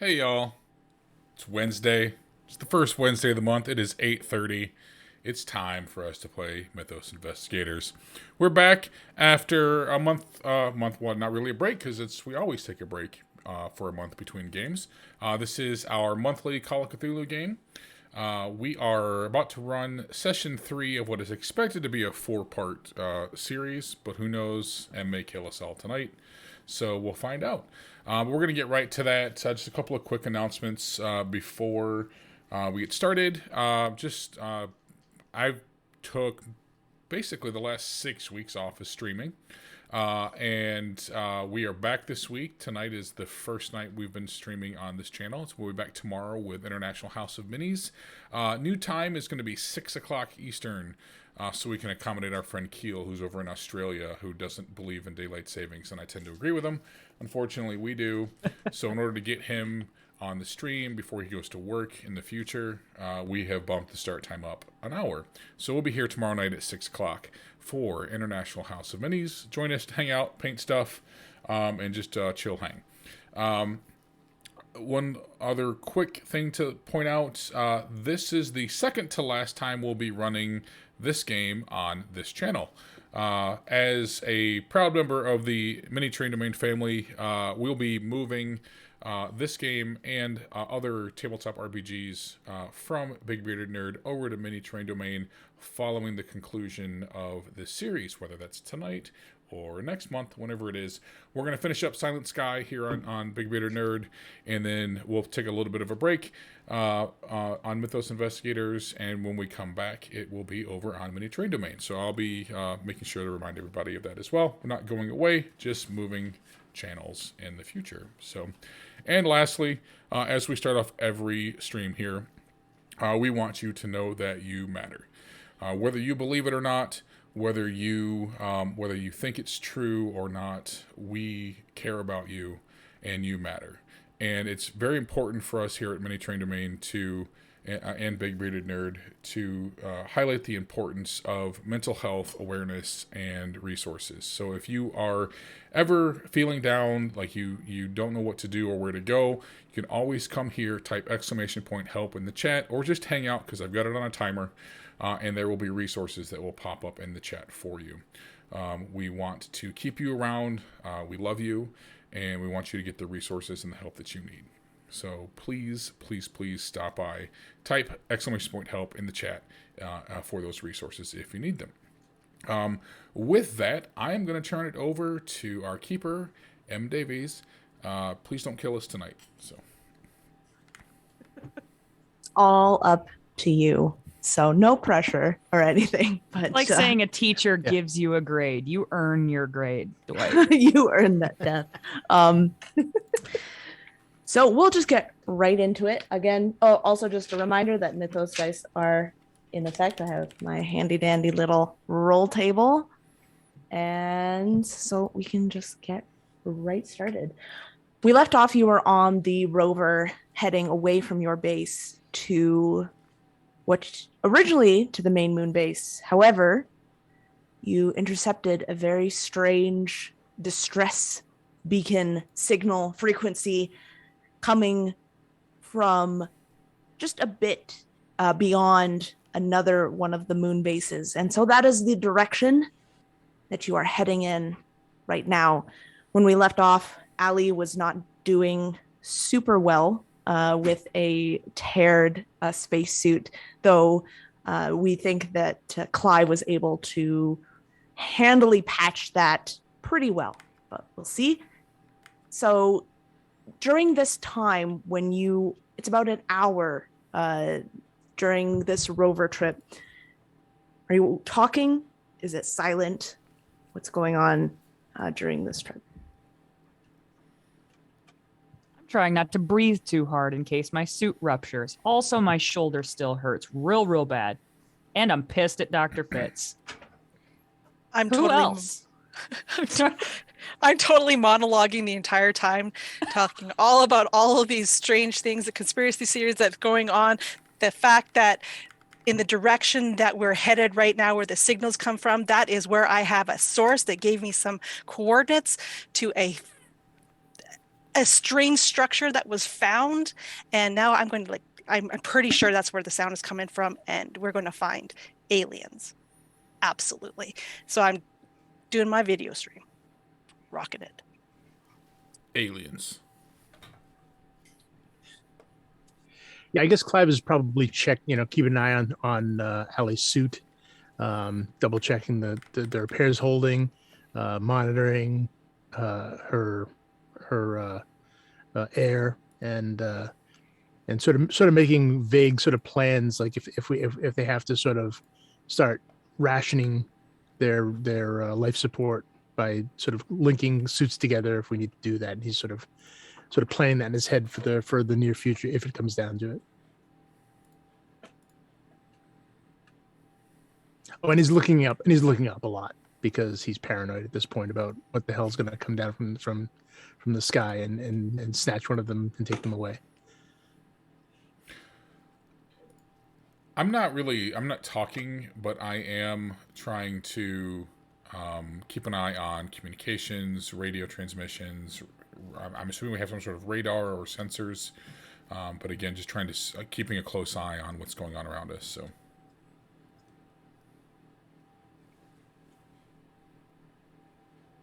Hey y'all, it's Wednesday. It's the first Wednesday of the month. It is 8:30. It's time for us to play Mythos Investigators. We're back after a month, well, not really a break because we always take a break for a month between games. This is our monthly Call of Cthulhu game. We are about to run session 3 of what is expected to be a 4-part series, but who knows, and may kill us all tonight. So we'll find out. We're going to get right to that. Just a couple of quick announcements before we get started. I took basically the last 6 weeks off of streaming. And we are back this week. Tonight is the first night we've been streaming on this channel. So we'll be back tomorrow with International House of Minis. New time is going to be 6 o'clock Eastern. So we can accommodate our friend Keel, who's over in Australia, who doesn't believe in daylight savings, and I tend to agree with him. Unfortunately, we do. So in order to get him on the stream before he goes to work in the future, we have bumped the start time up an hour. So we'll be here tomorrow night at 6 o'clock for International House of Minis. Join us to hang out, paint stuff, and just chill hang. One other quick thing to point out, this is the second to last time we'll be running this game on this channel. As a proud member of the Mini Train Domain family, we'll be moving this game and other tabletop RPGs from Big Bearded Nerd over to Mini Train Domain following the conclusion of this series, whether that's tonight or next month, whenever it is. We're going to finish up Silent Sky here on Big Bearded Nerd, and then we'll take a little bit of a break on Mythos Investigators, and when we come back, it will be over on Mini Train Domain. So I'll be making sure to remind everybody of that as well. We're not going away, just moving channels in the future. So, and lastly, as we start off every stream here, we want you to know that you matter. Whether you believe it or not, whether you think it's true or not, we care about you, and you matter. And it's very important for us here at Mini Train Domain to and Big Bearded Nerd to highlight the importance of mental health awareness and resources. So if you are ever feeling down, like you don't know what to do or where to go, you can always come here, type !help in the chat, or just hang out because I've got it on a timer, and there will be resources that will pop up in the chat for you. We want to keep you around. We love you, and we want you to get the resources and the help that you need. So please, please, please stop by. Type !help in the chat for those resources if you need them. With that, I am going to turn it over to our keeper, M. Davies. Please don't kill us tonight. So, all up to you. So no pressure or anything. But like saying a teacher gives you a grade. You earn your grade, Dwight. You earned that death. So we'll just get right into it. Again, also just a reminder that Mythos dice are in effect. I have my handy dandy little roll table. And so we can just get right started. We left off, you were on the rover heading away from your base to what originally to the main moon base. However, you intercepted a very strange distress beacon signal frequency coming from just a bit beyond another one of the moon bases. And so that is the direction that you are heading in right now. When we left off, Ali was not doing super well with a teared spacesuit, though we think that Clive was able to handily patch that pretty well, but we'll see. So during this time, it's about an hour during this rover trip, are you talking? Is it silent? What's going on during this trip? I'm trying not to breathe too hard in case my suit ruptures. Also, my shoulder still hurts real bad. And I'm pissed at Dr. Fitz. Who else? I'm totally monologuing the entire time, talking all about all of these strange things, the conspiracy theories that's going on, the fact that in the direction that we're headed right now, where the signals come from, that is where I have a source that gave me some coordinates to a a strange structure that was found, and now I'm going to I'm pretty sure that's where the sound is coming from, and we're going to find aliens. Absolutely. So I'm doing my video stream, rocking it. Aliens. Yeah, I guess Clive is probably keep an eye on Allie's suit, double checking the repairs holding, monitoring her air, and sort of making vague sort of plans, like if they have to sort of start rationing their life support by sort of linking suits together if we need to do that. And he's sort of planning that in his head for the near future if it comes down to it. Oh, and he's looking up a lot because he's paranoid at this point about what the hell's going to come down from the sky and snatch one of them and take them away. I'm not talking, but I am trying to keep an eye on communications, radio transmissions. I'm assuming we have some sort of radar or sensors, but again, just trying to keeping a close eye on what's going on around us. So,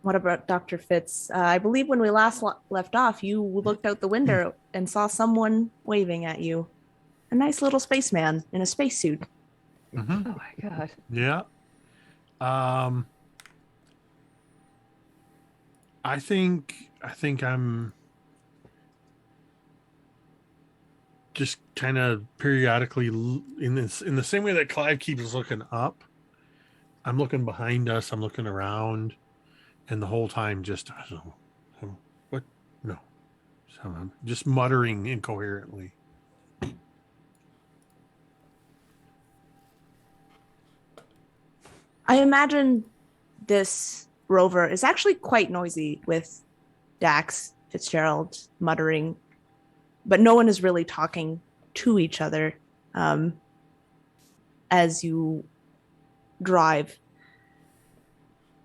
what about Dr. Fitz? I believe when we last left off, you looked out the window and saw someone waving at you. A nice little spaceman in a spacesuit. Mm-hmm. Oh my God. Yeah. I think I'm just kind of periodically in the same way that Clive keeps looking up. I'm looking behind us. I'm looking around, and the whole time just what? No, so I'm just muttering incoherently. I imagine this rover is actually quite noisy with Dax, Fitzgerald muttering, but no one is really talking to each other as you drive.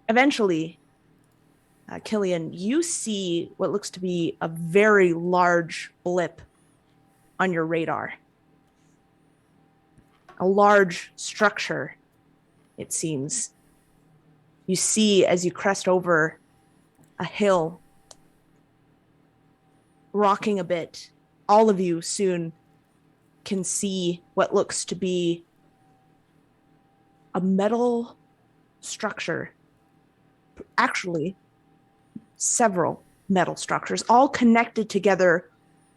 Eventually, Killian, you see what looks to be a very large blip on your radar. A large structure, it seems. You see as you crest over a hill, rocking a bit. All of you soon can see what looks to be a metal structure. Actually, several metal structures, all connected together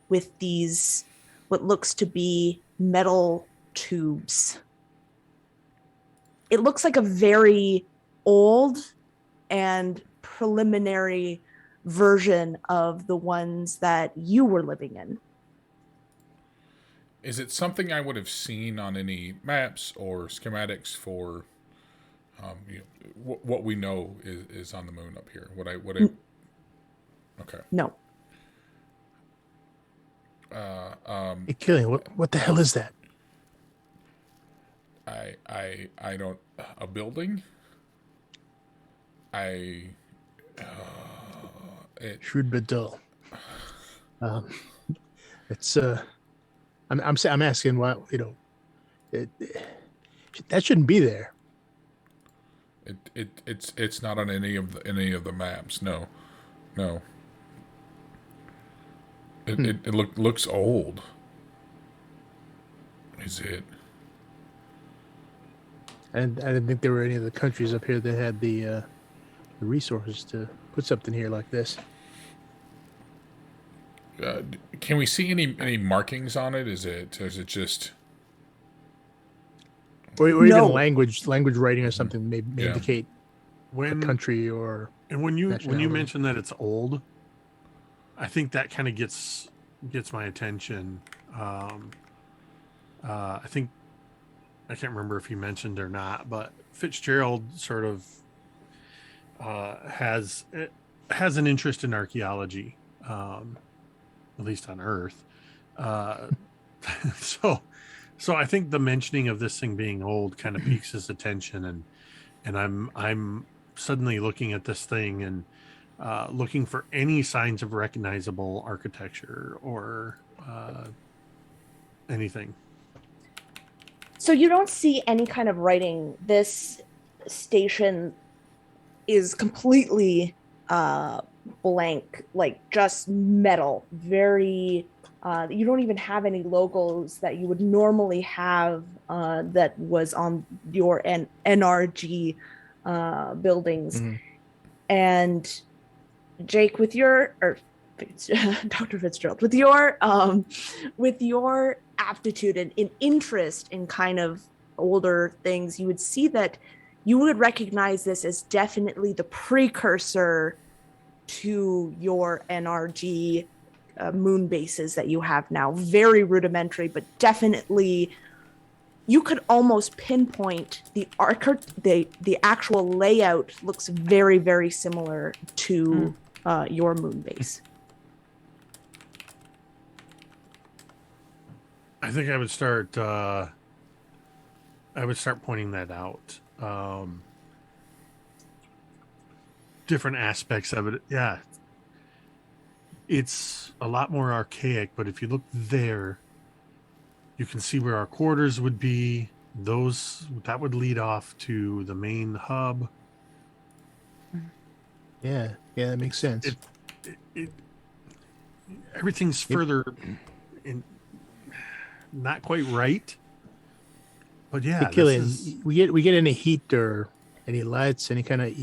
with these, what looks to be metal tubes. It looks like a very old and preliminary version of the ones that you were living in. is it something I would have seen on any maps or schematics for what we know is on the moon up here? Okay. No. Hey, Killian, what the hell is that? I don't. A building? Shrewd but dull. It's I'm asking why, that shouldn't be there. It's not on any of the maps. No. It looks old. Is it? And I didn't think there were any of the countries up here that had the resources to put something here like this. Can we see any markings on it? Is it just? Or even language writing or something may indicate a country or. And when you mention that it's old, I think that kind of gets my attention. I think I can't remember if he mentioned or not, but Fitzgerald sort of has an interest in archaeology, at least on Earth. So I think the mentioning of this thing being old kind of piques his attention, and I'm suddenly looking at this thing, and looking for any signs of recognizable architecture or anything. So you don't see any kind of writing. This station is completely blank, like just metal. Very. You don't even have any logos that you would normally have that was on your NRG buildings. Mm-hmm. And Jake, with your Dr. Fitzgerald, with your aptitude and interest in kind of older things, you would see that you would recognize this as definitely the precursor to your NRG moon bases that you have now. Very rudimentary, but definitely you could almost pinpoint the actual layout looks very, very similar to your moon base. I think I would start pointing that out. Different aspects of it. Yeah. It's a lot more archaic, but if you look there, you can see where our quarters would be. That would lead off to the main hub. Yeah, that makes sense. Everything's further in, not quite right. But yeah, hey, Killian, we get any heat or any lights, any kind of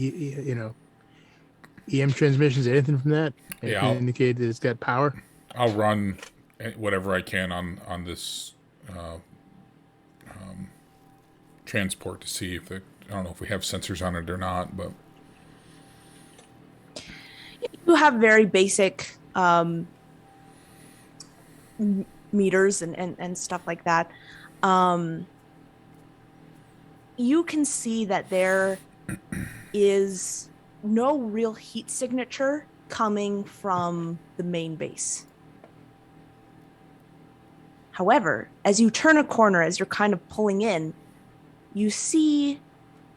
EM transmissions, anything from that? Yeah, indicate that it's got power. I'll run whatever I can on this transport to see if I don't know if we have sensors on it or not, but you have very basic meters and stuff like that. You can see that there is no real heat signature coming from the main base. However, as you turn a corner, as you're kind of pulling in, you see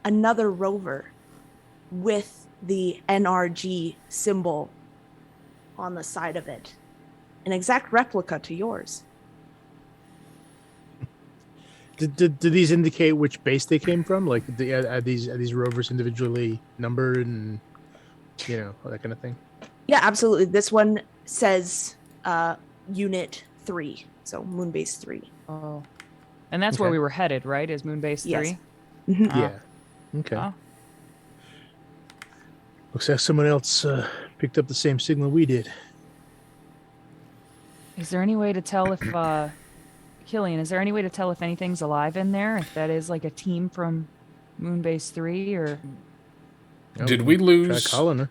another rover with the NRG symbol on the side of it. An exact replica to yours. Did these indicate which base they came from? Like, are these rovers individually numbered and all that kind of thing? Yeah, absolutely. This one says Unit 3, so Moonbase 3. Oh, and that's where we were headed, right? Is Moonbase 3? Yes. Mm-hmm. Yeah. Okay. Oh. Looks like someone else picked up the same signal we did. Is there any way to tell if Killian, is there any way to tell if anything's alive in there? If that is like a team from Moonbase 3 or did we lose try calling her.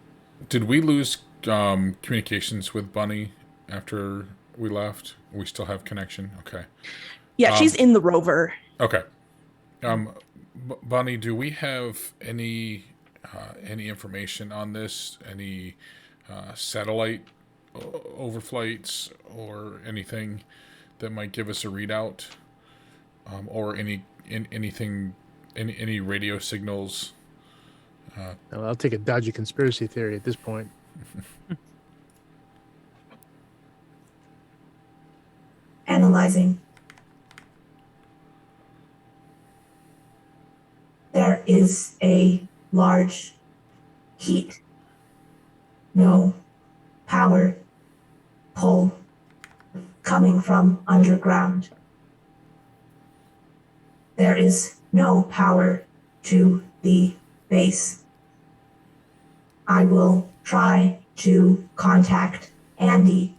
Did we lose communications with Bunny after we left? We still have connection. Okay. Yeah, she's in the rover. Okay. Bunny, do we have any information on this? Any satellite overflights or anything that might give us a readout, or any radio signals? Well, I'll take a dodgy conspiracy theory at this point. Analyzing. There is a large heat, no power pull coming from underground. There is no power to the base. I will try to contact Andy.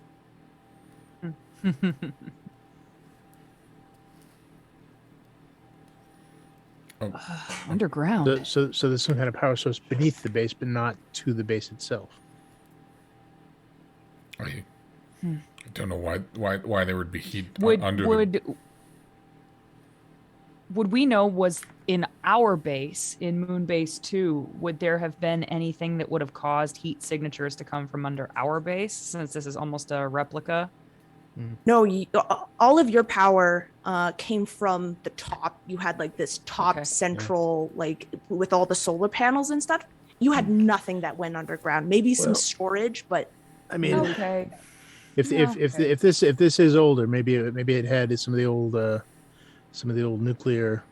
underground? So there's some kind of power source beneath the base, but not to the base itself. I don't know why there would be heat Would we know was in our base, in Moonbase 2, would there have been anything that would have caused heat signatures to come from under our base, since this is almost a replica? No, all of your power came from the top. You had like this top central, like with all the solar panels and stuff. You had nothing that went underground. Maybe some Well, storage, but I mean, Okay. if Yeah, if this is older, maybe it had some of the old nuclear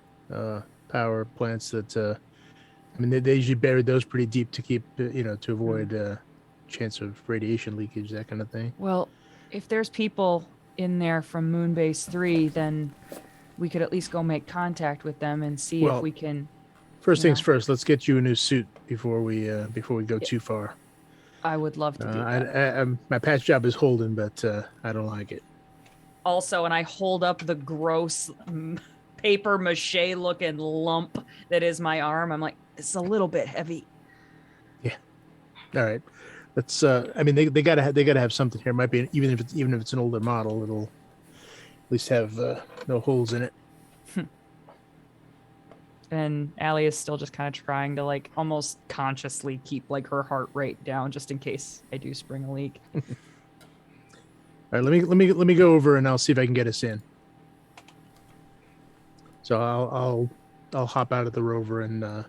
power plants that I mean they usually buried those pretty deep to keep to avoid chance of radiation leakage, that kind of thing. Well, if there's people in there from Moonbase 3, then we could at least go make contact with them and see if Well, we can. First things Yeah. first, let's get you a new suit before we go too far. I would love to do that. My patch job is holding, but I don't like it. Also, and I hold up the gross paper mache looking lump that is my arm. I'm like, it's a little bit heavy. Yeah. All right. Let's. I mean, they gotta have something here. It might be even if it's an older model, it'll at least have no holes in it. And Allie is still just kind of trying to like almost consciously keep like her heart rate down just in case I do spring a leak. All right, let me go over and I'll see if I can get us in. So I'll hop out of the rover and I'm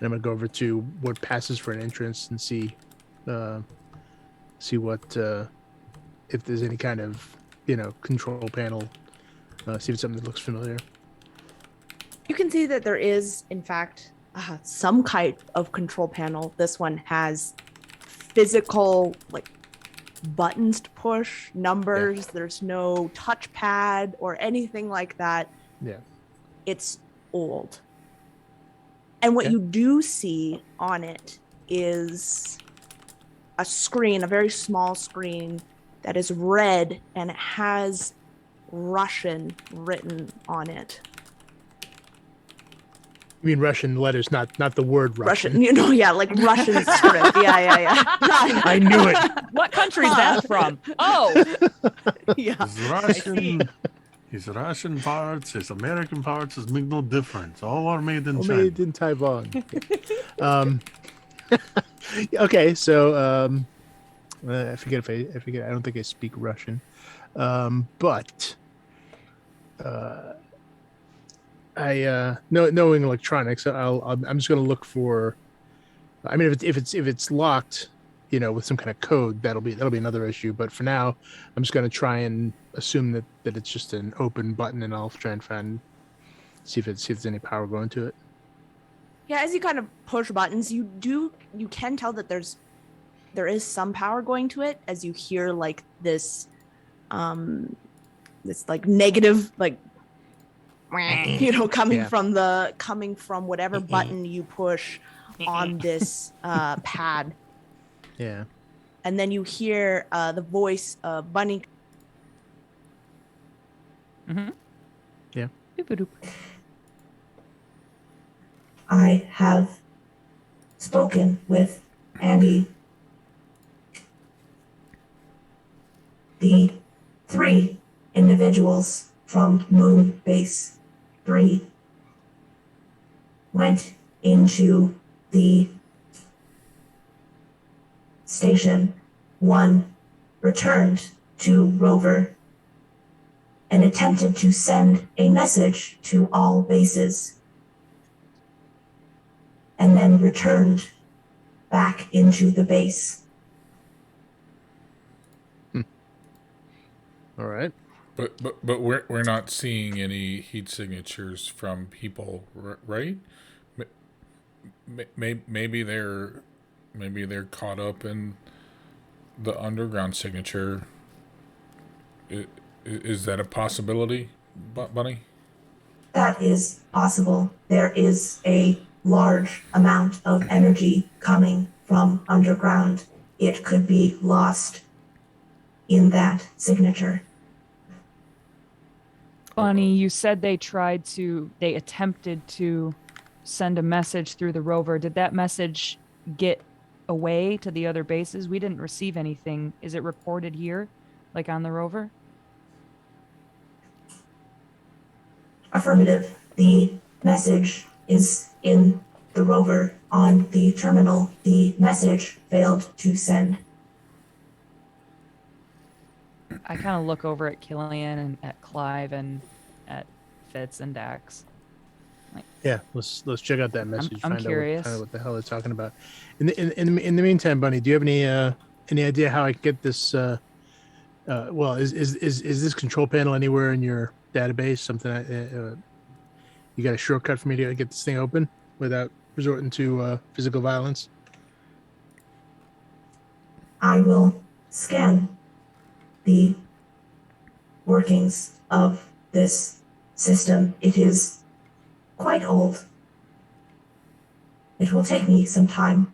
gonna go over to what passes for an entrance and see what if there's any kind of control panel. See if it's something that looks familiar. you can see that there is, in fact, some kind of control panel. This one has physical, like, buttons to push, numbers. Yeah. There's no touchpad or anything like that. Yeah. It's old. And what you do see on it is a screen, a very small screen that is red, and it has Russian written on it. You mean Russian letters, not the word Russian. Like Russian script. Yeah. I knew it. What country is that from? Oh, yeah. His Russian parts, his American parts make no difference. All are made in China. Made in Taiwan. Okay, so I forget. I don't think I speak Russian, but I knowing electronics, I'm just going to look for. I mean, if it's locked, with some kind of code, that'll be another issue. But for now, I'm just going to try and assume that it's just an open button, and I'll try and see if there's any power going to it. Yeah, as you kind of push buttons, you can tell that there is some power going to it, as you hear like this like negative, like coming from whatever button you push on this pad. Yeah. And then you hear the voice of Bunny. mm-hmm. Yeah. I have spoken with Andy. The 3 individuals from Moon Base 3 went into the station. 1 returned to Rover and attempted to send a message to all bases, and then returned back into the base. All right. But we're not seeing any heat signatures from people, right? Maybe they're caught up in the underground signature. Is that a possibility, Bunny? That is possible. There is a large amount of energy coming from underground. It could be lost in that signature. Bunny, you said they attempted to send a message through the rover. Did that message get away to the other bases? We didn't receive anything. Is it recorded here, like on the rover? Affirmative. The message is in the rover on the terminal. The message failed to send. I kind of look over at Killian and at Clive and at Fitz and Dax. Yeah, let's check out that message. I'm curious. Find out what the hell they're talking about. In the meantime, Bunny, do you have any idea how I can get this? Well, is this control panel anywhere in your database? Something you got a shortcut for me to get this thing open without resorting to physical violence? I will scan the workings of this system. It is quite old. It will take me some time.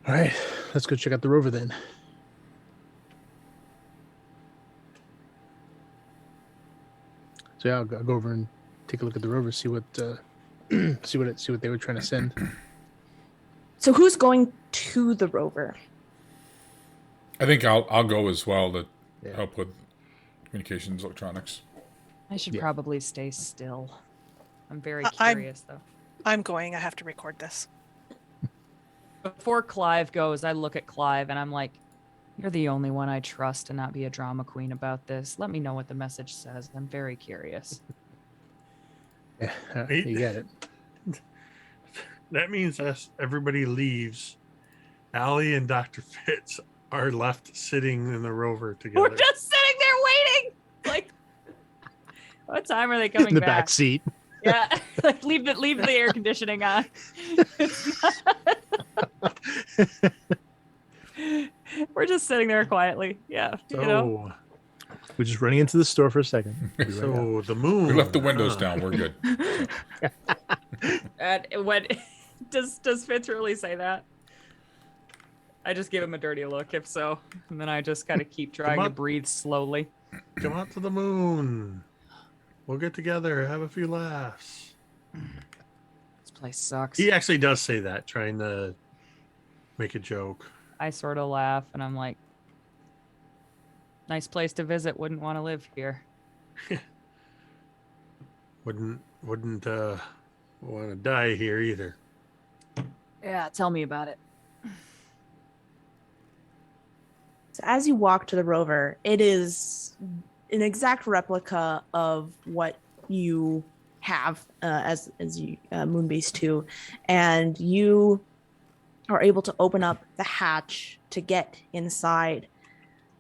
All right, let's go check out the rover then. So yeah, I'll go over and take a look at the rover, see what see what they were trying to send. So who's going to the rover? I think I'll go as well to Yeah. help with communications electronics. I should probably stay still. I'm very I'm- curious, though. I'm going. I have to record this. Before Clive goes, I look at Clive and I'm like, you're the only one I trust to not be a drama queen about this. Let me know what the message says. I'm very curious. Yeah, you got it. That means everybody leaves. Allie and Dr. Fitz are left sitting in the rover together. We're just sitting there waiting. Like, what time are they coming In the back? back seat. Yeah, like leave the air conditioning on. We're just sitting there quietly. Yeah, you know. We're just running into the store for a second. So the moon. We left the windows down. We're good. And when does Fitz really say that? I just give him a dirty look, if so, and then I just kind of keep trying to on. breathe slowly. Come out to the moon. We'll get together, have a few laughs. This place sucks. He actually does say that, trying to make a joke. I sort of laugh, and I'm like, nice place to visit. Wouldn't want to live here. Wouldn't want to die here either. Yeah, tell me about it. So as you walk to the rover, it is an exact replica of what you have as you Moonbase 2, and you are able to open up the hatch to get inside.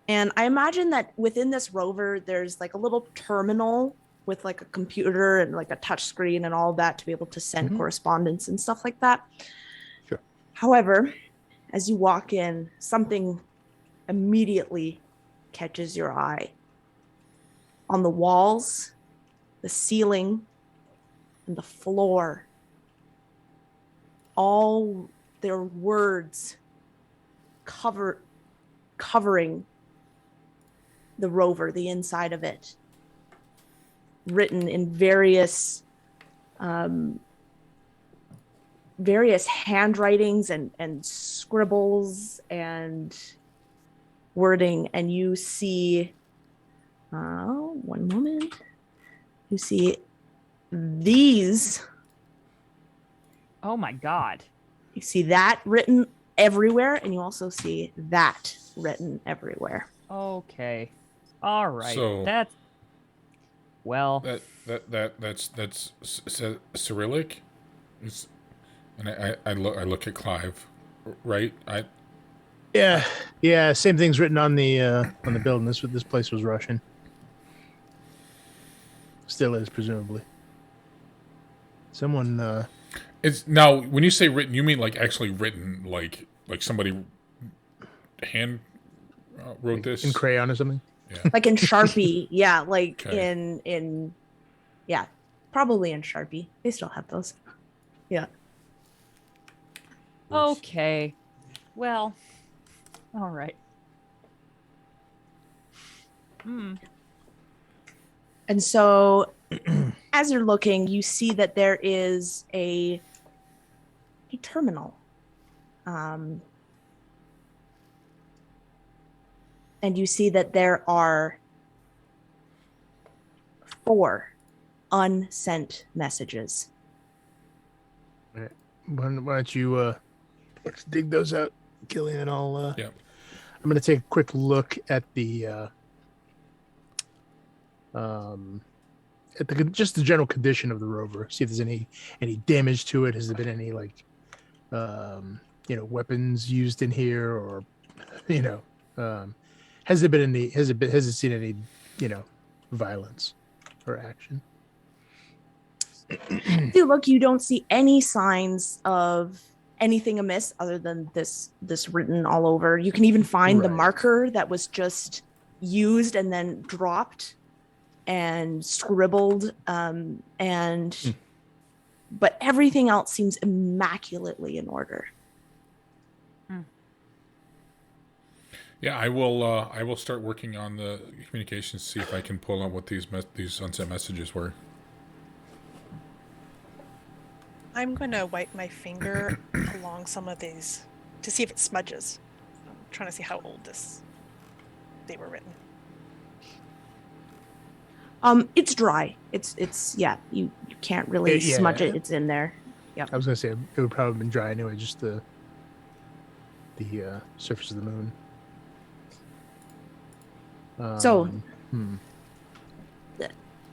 And I imagine that within this rover, there's like a little terminal with like a computer and like a touch screen and all that to be able to send correspondence and stuff like that. Sure. However, as you walk in, something immediately catches your eye. On the walls, the ceiling, and the floor, all their words covering the rover, the inside of it, written in various handwritings and scribbles and wording. And you see, one moment, you see these. Oh my god. You see that written everywhere, and you also see that written everywhere. Okay. All right. So- That's well. That's Cyrillic. It's, and I look at Clive, right? Yeah. Same thing's written on the building. This place was Russian. Still is, presumably. Someone. It's now when you say written, you mean like actually written, like somebody hand wrote this in crayon or something. Yeah. Like in Sharpie. Yeah, like Okay. in yeah, probably in Sharpie. They still have those. Yeah. Okay. Well. All right. And so as you're looking, you see that there is a terminal. And you see that there are 4 unsent messages. Why don't you let's dig those out, Killian, and I'll Yeah. I'm gonna take a quick look at the at just the general condition of the rover. See if there's any damage to it. Has there been any weapons used in here, or has there been any? Has it seen any violence or action? If you look, you don't see any signs of anything amiss other than this written all over. You can even find the marker that was just used and then dropped and scribbled, but everything else seems immaculately in order. Yeah, I will start working on the communications, see if I can pull out what these unsent messages were. I'm going to wipe my finger along some of these to see if it smudges. I'm trying to see how old they were written. It's dry. It's you can't really smudge it. It's in there. Yeah. I was gonna say it would probably have been dry anyway, just the surface of the moon.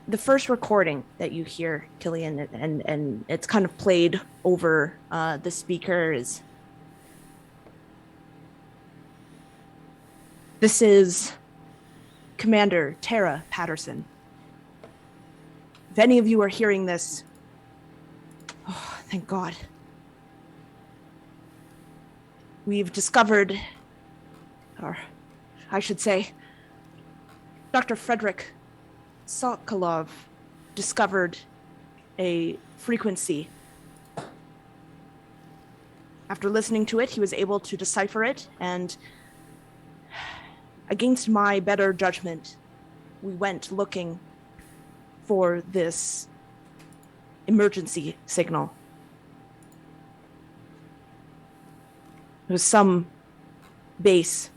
The first recording that you hear, Killian, and it's kind of played over the speaker is, this is Commander Tara Patterson. If any of you are hearing this, oh, thank God. We've discovered, or I should say, Dr. Frederick Sokolov discovered a frequency. After listening to it, he was able to decipher it, and against my better judgment, we went looking for this emergency signal. It was some base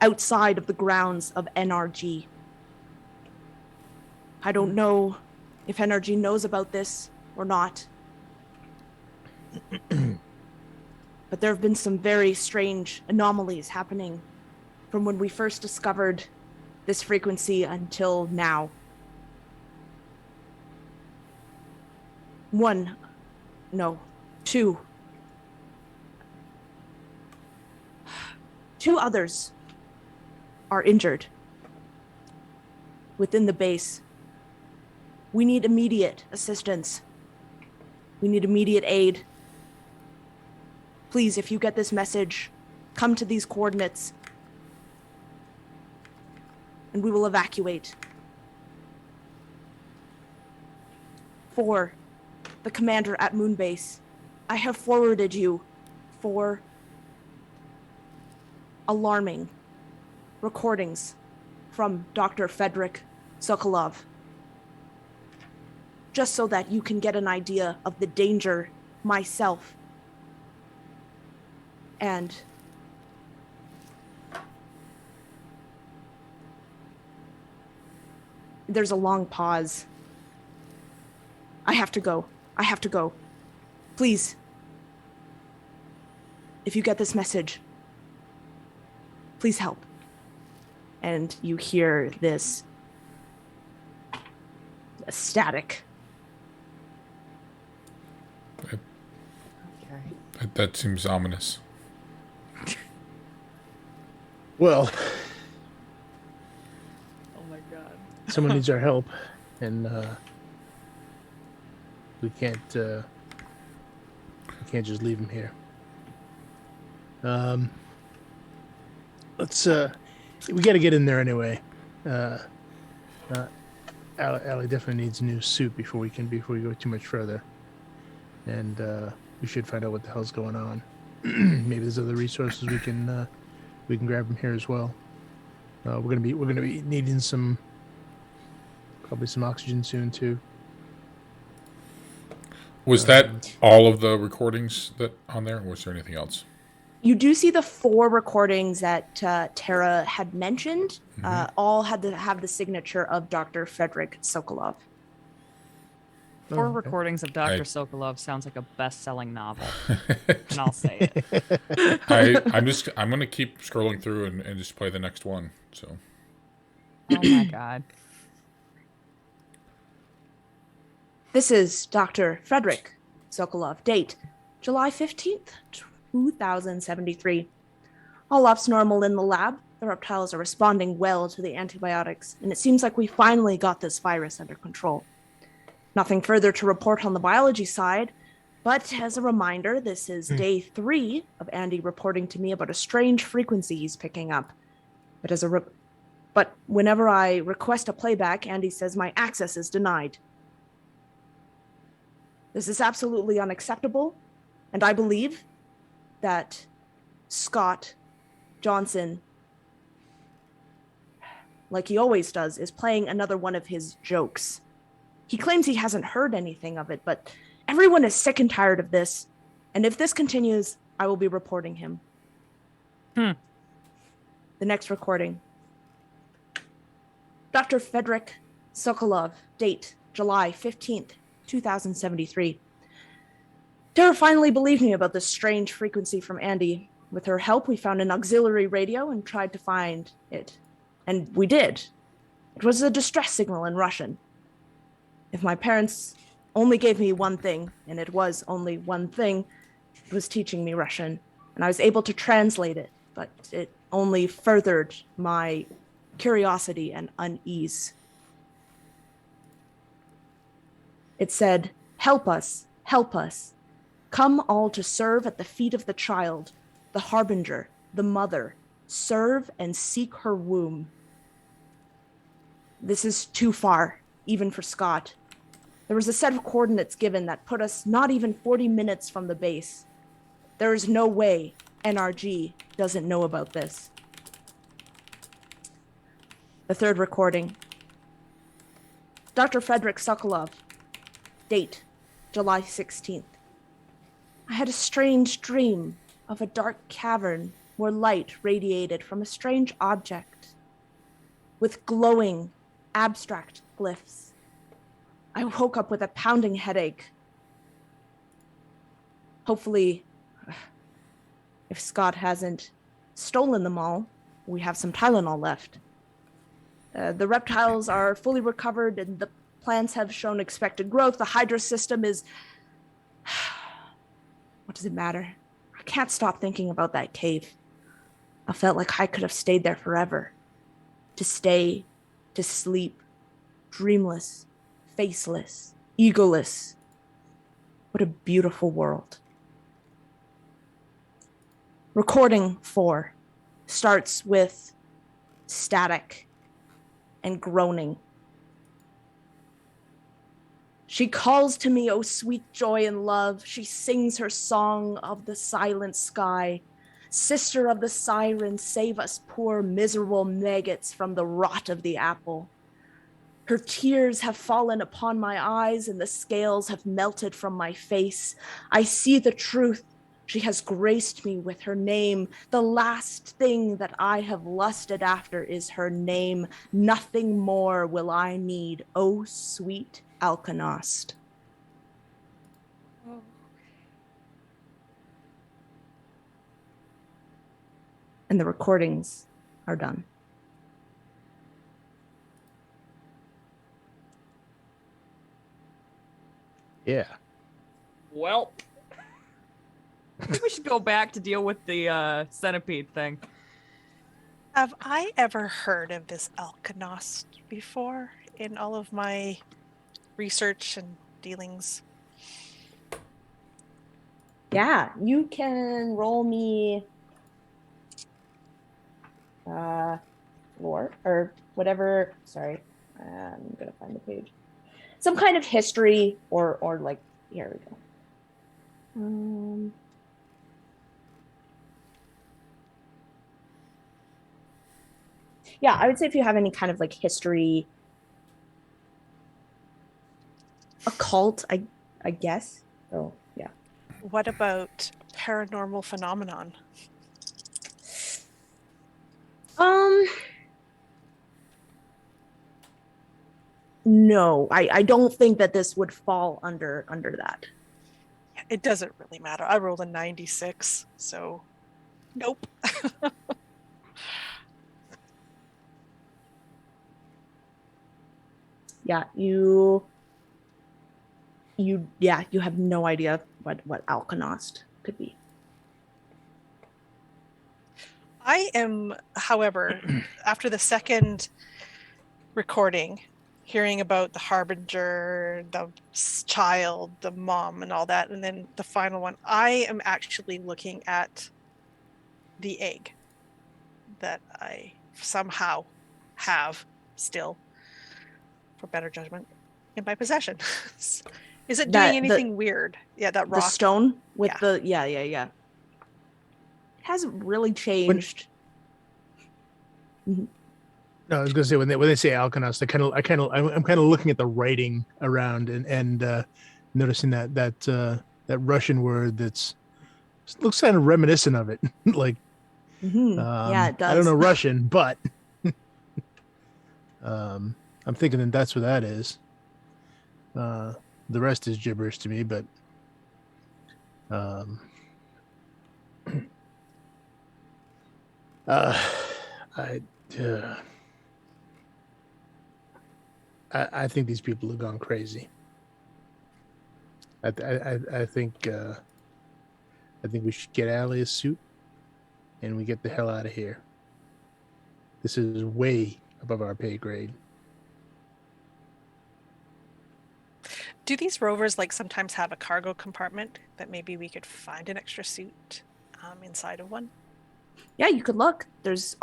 outside of the grounds of NRG. I don't know if NRG knows about this or not. But there have been some very strange anomalies happening from when we first discovered this frequency until now. Two. Two others are injured within the base. We need immediate assistance. We need immediate aid. Please, if you get this message, come to these coordinates and we will evacuate. 4, the commander at Moonbase, I have forwarded you 4 alarming recordings from Dr. Frederick Sokolov, just so that you can get an idea of the danger myself and there's a long pause. I have to go. Please, if you get this message, please help. And you hear this static. That seems ominous. Well, Oh my God. someone needs our help, and we can't just leave him here. Let's we got to get in there anyway. Allie definitely needs a new suit before we go too much further, and we should find out what the hell's going on. Maybe there's other resources we can grab from here as well. We're gonna be needing probably some oxygen soon too. Was that all of the recordings that on there, or was there anything else? You do see the 4 recordings that Tara had mentioned. All had to have the signature of Dr. Frederick Sokolov. 4 recordings of Dr. Sokolov sounds like a best-selling novel, and I'll say it. I'm gonna keep scrolling through and just play the next one. So. Oh my God. This is Dr. Frederick Sokolov. Date, July 15th, 2073. All ops normal in the lab. The reptiles are responding well to the antibiotics, and it seems like we finally got this virus under control. Nothing further to report on the biology side, but as a reminder, this is day 3 of Andy reporting to me about a strange frequency he's picking up. But whenever I request a playback, Andy says my access is denied. This is absolutely unacceptable, and I believe that Scott Johnson, like he always does, is playing another one of his jokes. He claims he hasn't heard anything of it, but everyone is sick and tired of this, and if this continues, I will be reporting him. The next recording. Dr. Frederick Sokolov, date July 15th, 2073. Tara finally believed me about this strange frequency from Andy. With her help, we found an auxiliary radio and tried to find it. And we did. It was a distress signal in Russian. If my parents only gave me one thing, and it was only one thing, it was teaching me Russian. And I was able to translate it, but it only furthered my curiosity and unease. It said, help us, come all to serve at the feet of the child, the harbinger, the mother, serve and seek her womb. This is too far, even for Scott. There was a set of coordinates given that put us not even 40 minutes from the base. There is no way NRG doesn't know about this. The third recording. Dr. Frederick Sokolov, date, July 16th. I had a strange dream of a dark cavern where light radiated from a strange object with glowing, abstract glyphs. I woke up with a pounding headache. Hopefully, if Scott hasn't stolen them all, we have some Tylenol left. The reptiles are fully recovered and the plants have shown expected growth. The Hydra system is... What does it matter? I can't stop thinking about that cave. I felt like I could have stayed there forever. To stay, to sleep, dreamless, faceless, egoless. What a beautiful world. Recording 4 starts with static and groaning. She calls to me, oh sweet joy and love. She sings her song of the silent sky. Sister of the siren, save us poor miserable maggots from the rot of the apple. Her tears have fallen upon my eyes and the scales have melted from my face. I see the truth. She has graced me with her name. The last thing that I have lusted after is her name. Nothing more will I need, oh sweet Alkanost. And the recordings are done. Yeah. Well, I think we should go back to deal with the centipede thing. Have I ever heard of this Alkanost before in all of my research and dealings? Yeah, you can roll me lore or whatever. Sorry, I'm gonna find the page. Some kind of history or like, here we go. Yeah, I would say if you have any kind of like history, occult, I guess. So yeah. What about paranormal phenomenon? No, I don't think that this would fall under that. It doesn't really matter. I rolled a 96, so nope. Yeah, you you have no idea what Alkanost could be. I am, however, after the second recording, hearing about the harbinger, the child, the mom, and all that, and then the final one, I am actually looking at the egg that I somehow have still, for better judgment, in my possession. Is it doing anything weird? Yeah, that rock. The stone with Yeah. the yeah. It hasn't really changed. No, I was gonna say when they say Alkanost, I'm kind of looking at the writing around and noticing that Russian word that's looks kind of reminiscent of it. Like, Yeah, it does. I don't know Russian, but I'm thinking that that's what that is. The rest is gibberish to me, but I think these people have gone crazy. I think we should get Alia's suit and we get the hell out of here. This is way above our pay grade. Do these rovers like sometimes have a cargo compartment that maybe we could find an extra suit inside of one? Yeah, you could look. There's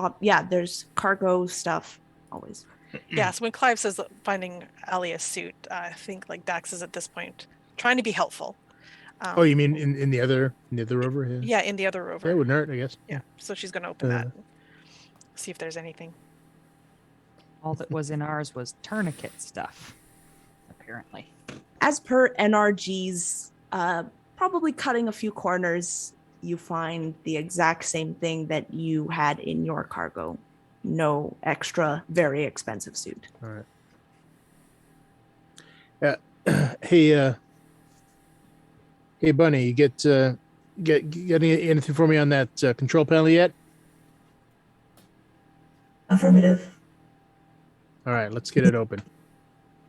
cargo stuff always. Yeah, so when Clive says finding Alia's suit, I think like Dax is at this point trying to be helpful. Oh, you mean in the other rover? Yeah, in the other rover. Yeah, it wouldn't hurt, I guess. Yeah, so she's going to open that and see if there's anything. All that was in ours was tourniquet stuff, apparently. As per NRG's, probably cutting a few corners, you find the exact same thing that you had in your cargo. No extra, very expensive suit. All right. Hey, Bunny, you get anything for me on that control panel yet? Affirmative. All right, let's get it open.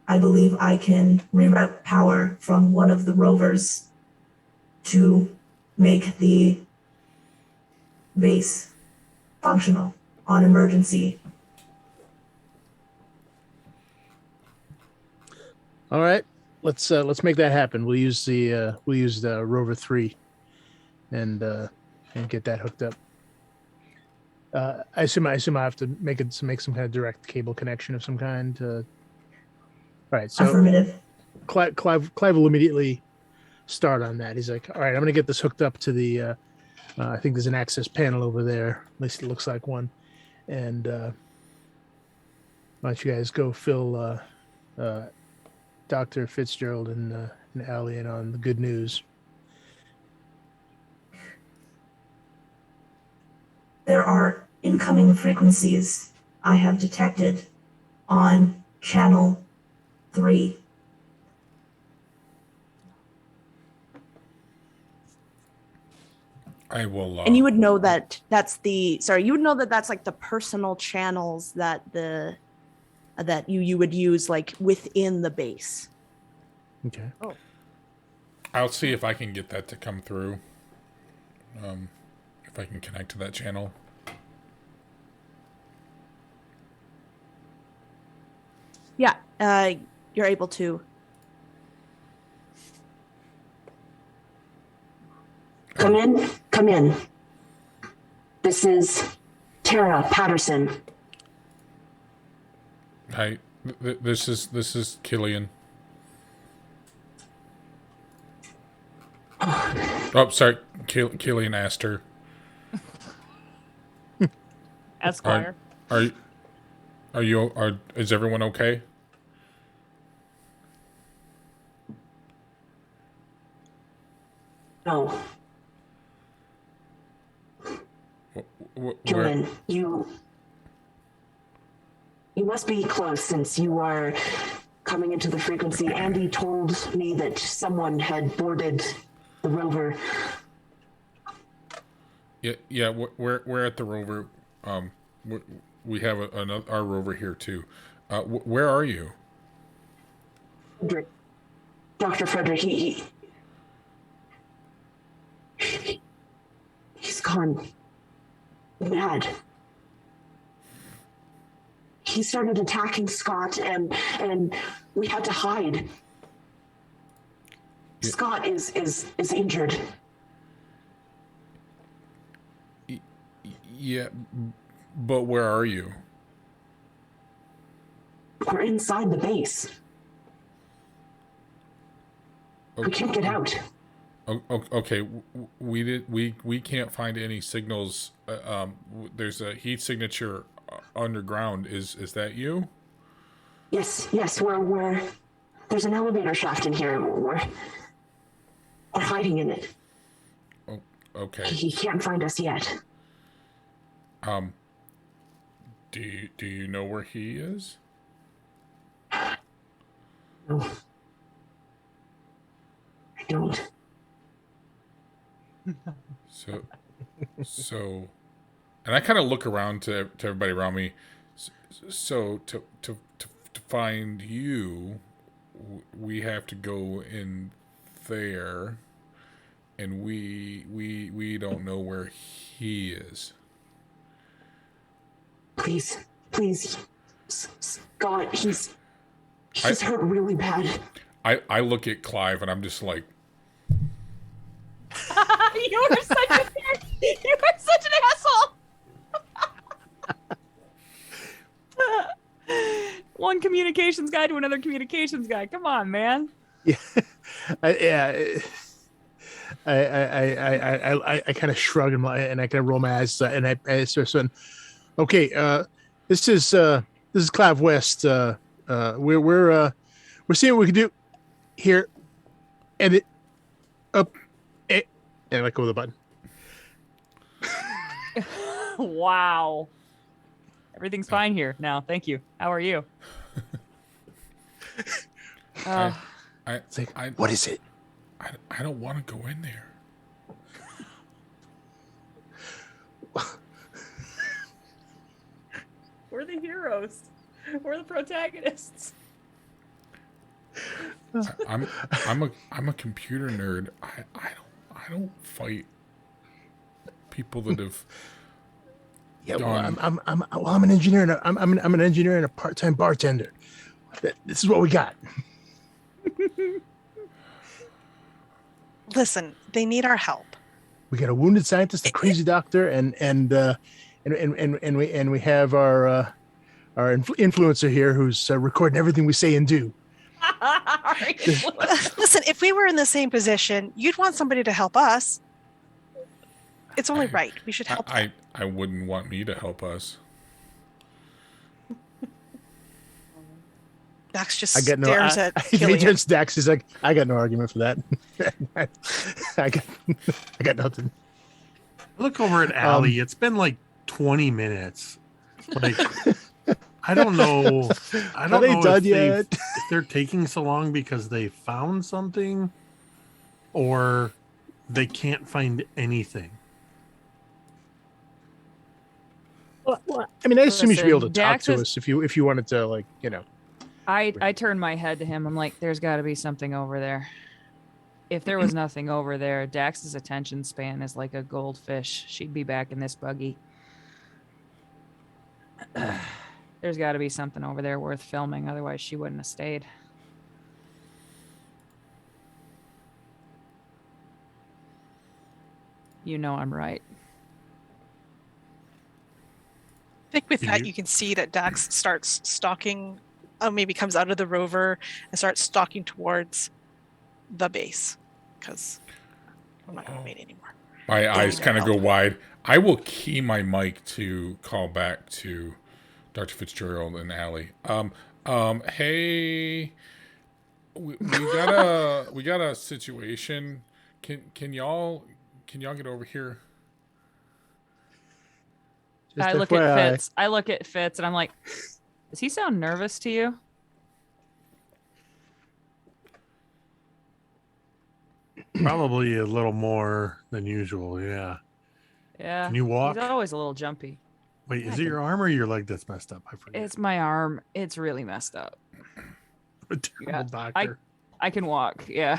I believe I can reroute power from one of the rovers to make the base functional on emergency. All right, let's make that happen. We'll use the rover 3 and get that hooked up. I assume I have to make some kind of direct cable connection of some kind. All right, so Affirmative. Clive will immediately start on that. He's like, all right, I'm going to get this hooked up to the, I think there's an access panel over there. At least it looks like one. And why don't you guys go fill Dr. Fitzgerald and Allie in on the good news. There are incoming frequencies I have detected on channel 3. I will. And you would know that that's like the personal channels that that you would use like within the base. Okay. Oh. I'll see if I can get that to come through. If I can connect to that channel. Yeah, you're able to. Come in. This is Tara Patterson. Hi, this is Killian. Oh, sorry, Killian Astor. Esquire. Is everyone okay? No. Where? Killian, you must be close since you are coming into the frequency. Andy told me that someone had boarded the rover. Yeah. We're at the rover. We have our rover here too. Where are you? Dr. Frederick, he's gone mad. He started attacking Scott, and we had to hide. Yeah. Scott is injured. Yeah, but where are you? We're inside the base. We can't get out. Okay, we can't find any signals. There's a heat signature underground. Is that you? Yes. We're there's an elevator shaft in here. We're hiding in it. Oh, okay. He can't find us yet. Do you know where he is? No. I don't. So, and I kind of look around to everybody around me. So to find you, we have to go in there, and we don't know where he is. Please, Scott, he's hurt really bad. I look at Clive and I'm just like, You are such a you are such an asshole. One communications guy to another communications guy. Come on, man. Yeah, I kind of shrug and I kind of roll my eyes and I start saying, "Okay, this is Clive West. We're seeing what we can do here, and it up, and I let go of the button." Wow. Everything's fine here now. Thank you. How are you? It's like, what is it? I don't want to go in there. We're the heroes. We're the protagonists. I'm a computer nerd. I don't fight people that have. Yeah, well, I'm an engineer and I'm an engineer and a part-time bartender. This is what we got. Listen, they need our help. We got a wounded scientist, a crazy doctor, and we have our influencer here who's recording everything we say and do. Listen, if we were in the same position, you'd want somebody to help us. It's only right. We should help them. I wouldn't want me to help us. Dax just I got no. stares at Killian. He turns to Dax. He's like, I got no argument for that. I got nothing. Look over at Allie. It's been like 20 minutes. Like, I don't know. I don't know if they're taking so long because they found something, or they can't find anything. Well, I mean, I assume you should be able to Dax talk to us if you wanted to, like, you know. I turned my head to him. I'm like, there's got to be something over there. If there was nothing over there, Dax's attention span is like a goldfish. She'd be back in this buggy. There's got to be something over there worth filming. Otherwise, she wouldn't have stayed. You know I'm right. I think with that, you can see that Dax starts stalking, maybe comes out of the rover and starts stalking towards the base, because I'm not going to wait anymore. My eyes kind of go wide. I will key my mic to call back to Dr. Fitzgerald and Allie. Hey, we got a situation. Can y'all get over here? Just I look FYI. at Fitz. I look at Fitz, and I'm like, does he sound nervous to you? Probably a little more than usual. Yeah. Yeah. Can you walk? He's always a little jumpy. Wait, is it your arm or your leg that's messed up? I forget. It's my arm. It's really messed up. A terrible Yeah, doctor. I can walk. Yeah.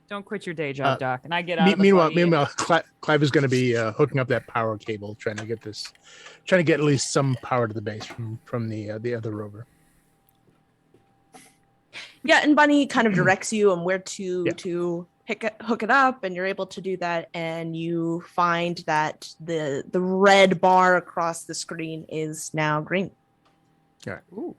Don't quit your day job, Doc. And I get out of the meanwhile, buggy. Clive is going to be hooking up that power cable, trying to get at least some power to the base from the other rover. Yeah, and Bunny kind of directs you on where to hook it up, and you're able to do that, and you find that the red bar across the screen is now green. All right. Ooh.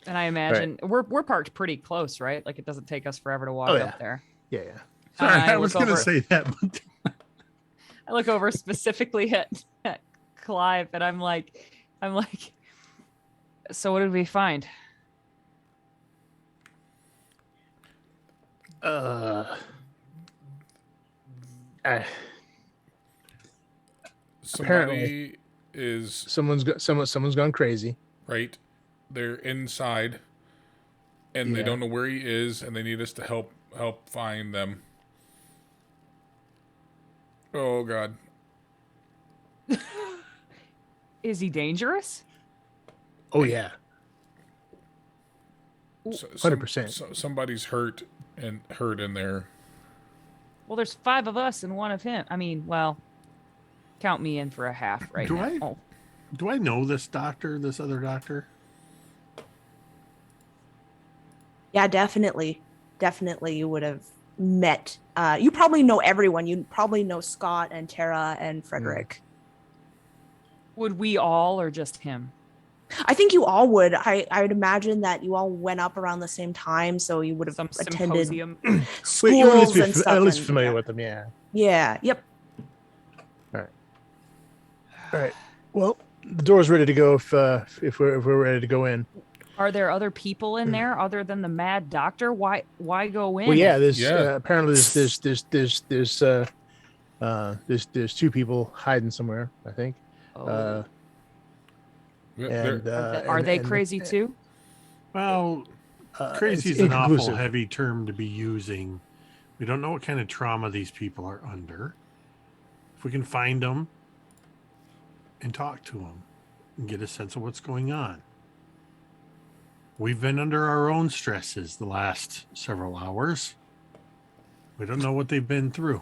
And I imagine we're parked pretty close, right? Like it doesn't take us forever to walk up there. Yeah. Sorry, I was going to say that. But... I look over specifically at Clive, and I'm like, so what did we find? Somebody is someone's gone crazy. Right. They're inside, and they don't know where he is, and they need us to help find them. Oh God. Is he dangerous? Oh yeah. 100%. Somebody's hurt in there. Well, there's 5 of us and 1 of him. I mean, well, count me in for a half right now. Do I know this other doctor? Yeah, definitely. Definitely you would have met. You probably know everyone. You probably know Scott and Tara and Frederick. Would we all or just him? I think you all would. I would imagine that you all went up around the same time, so you would have attended schools and stuff. At least familiar with them, yeah. Yeah, yep. All right. Well, the door's ready to go if we're ready to go in. Are there other people in there other than the mad doctor? Why go in? Well, yeah. Apparently there's 2 people hiding somewhere, I think. Oh. Are they crazy too? Well, crazy is an awful heavy term to be using. We don't know what kind of trauma these people are under. If we can find them and talk to them and get a sense of what's going on. We've been under our own stresses the last several hours. We don't know what they've been through.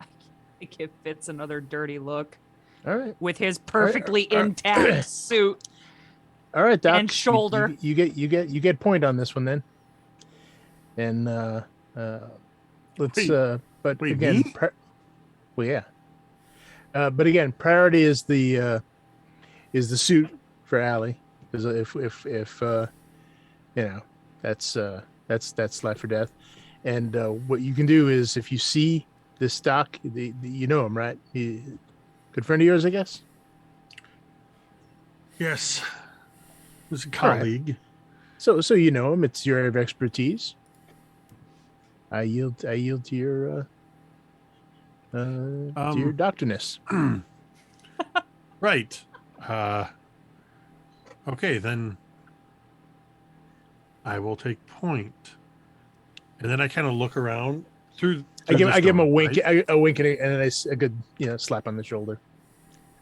I give Fitz another dirty look. All right. With his perfectly intact suit. All right, Doc. And shoulder. You get point on this one then. And let's but wait, again well yeah. But again, priority is the suit for Allie. Because if that's life or death. And what you can do is if you see this Doc, you know him, right? Good friend of yours, I guess. Yes, he was a colleague. Right. So you know him. It's your area of expertise. I yield to your doctorness. Right. Okay, then I will take point. And then I kind of look around through. I give him a wink, right? a wink, and a good slap on the shoulder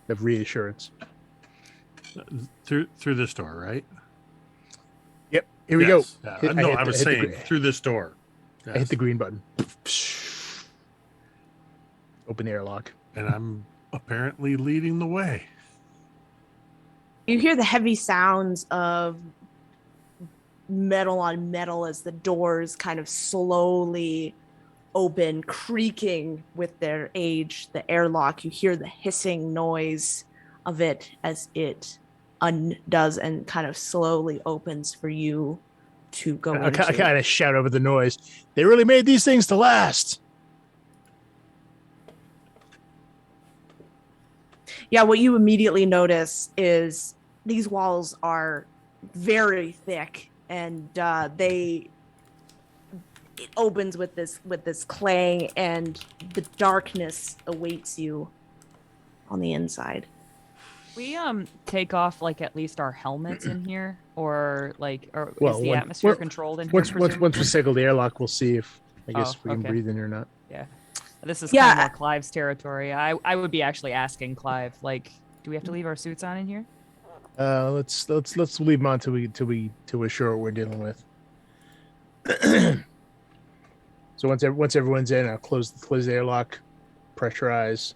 of reassurance. Through this door, right? Yep. Here we go. I was saying through this door. Yes. I hit the green button. Open the airlock. And I'm apparently leading the way. You hear the heavy sounds of metal on metal as the doors kind of slowly open, creaking with their age. The airlock, you hear the hissing noise of it as it undoes and kind of slowly opens for you to go into. I kind of shout over the noise. They really made these things to last. Yeah, what you immediately notice is these walls are very thick, and it opens with this clang, and the darkness awaits you on the inside. We take off like at least our helmets in here, or is the when- atmosphere well, controlled in Once here? we cycle the airlock, we'll see if we can breathe in or not. Yeah. This is kind of more Clive's territory. I would be actually asking Clive, like, Do we have to leave our suits on in here? Let's leave them on till we're sure what we're dealing with. So once everyone's in, I'll close the airlock, pressurize,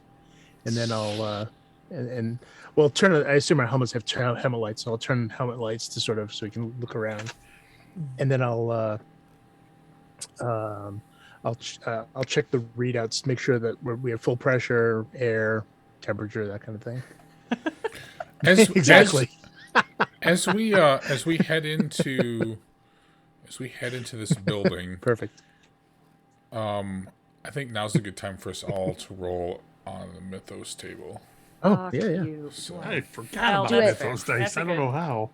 and then I'll turn. I assume our helmets have helmet lights, so I'll turn helmet lights to so we can look around, and then I'll check the readouts, make sure that we have full pressure, air, temperature, that kind of thing. Exactly. As we head into this building, Perfect. I think now's a good time for us all to roll on the Mythos table. Oh, yeah. So, I forgot about Mythos dice. I don't know how.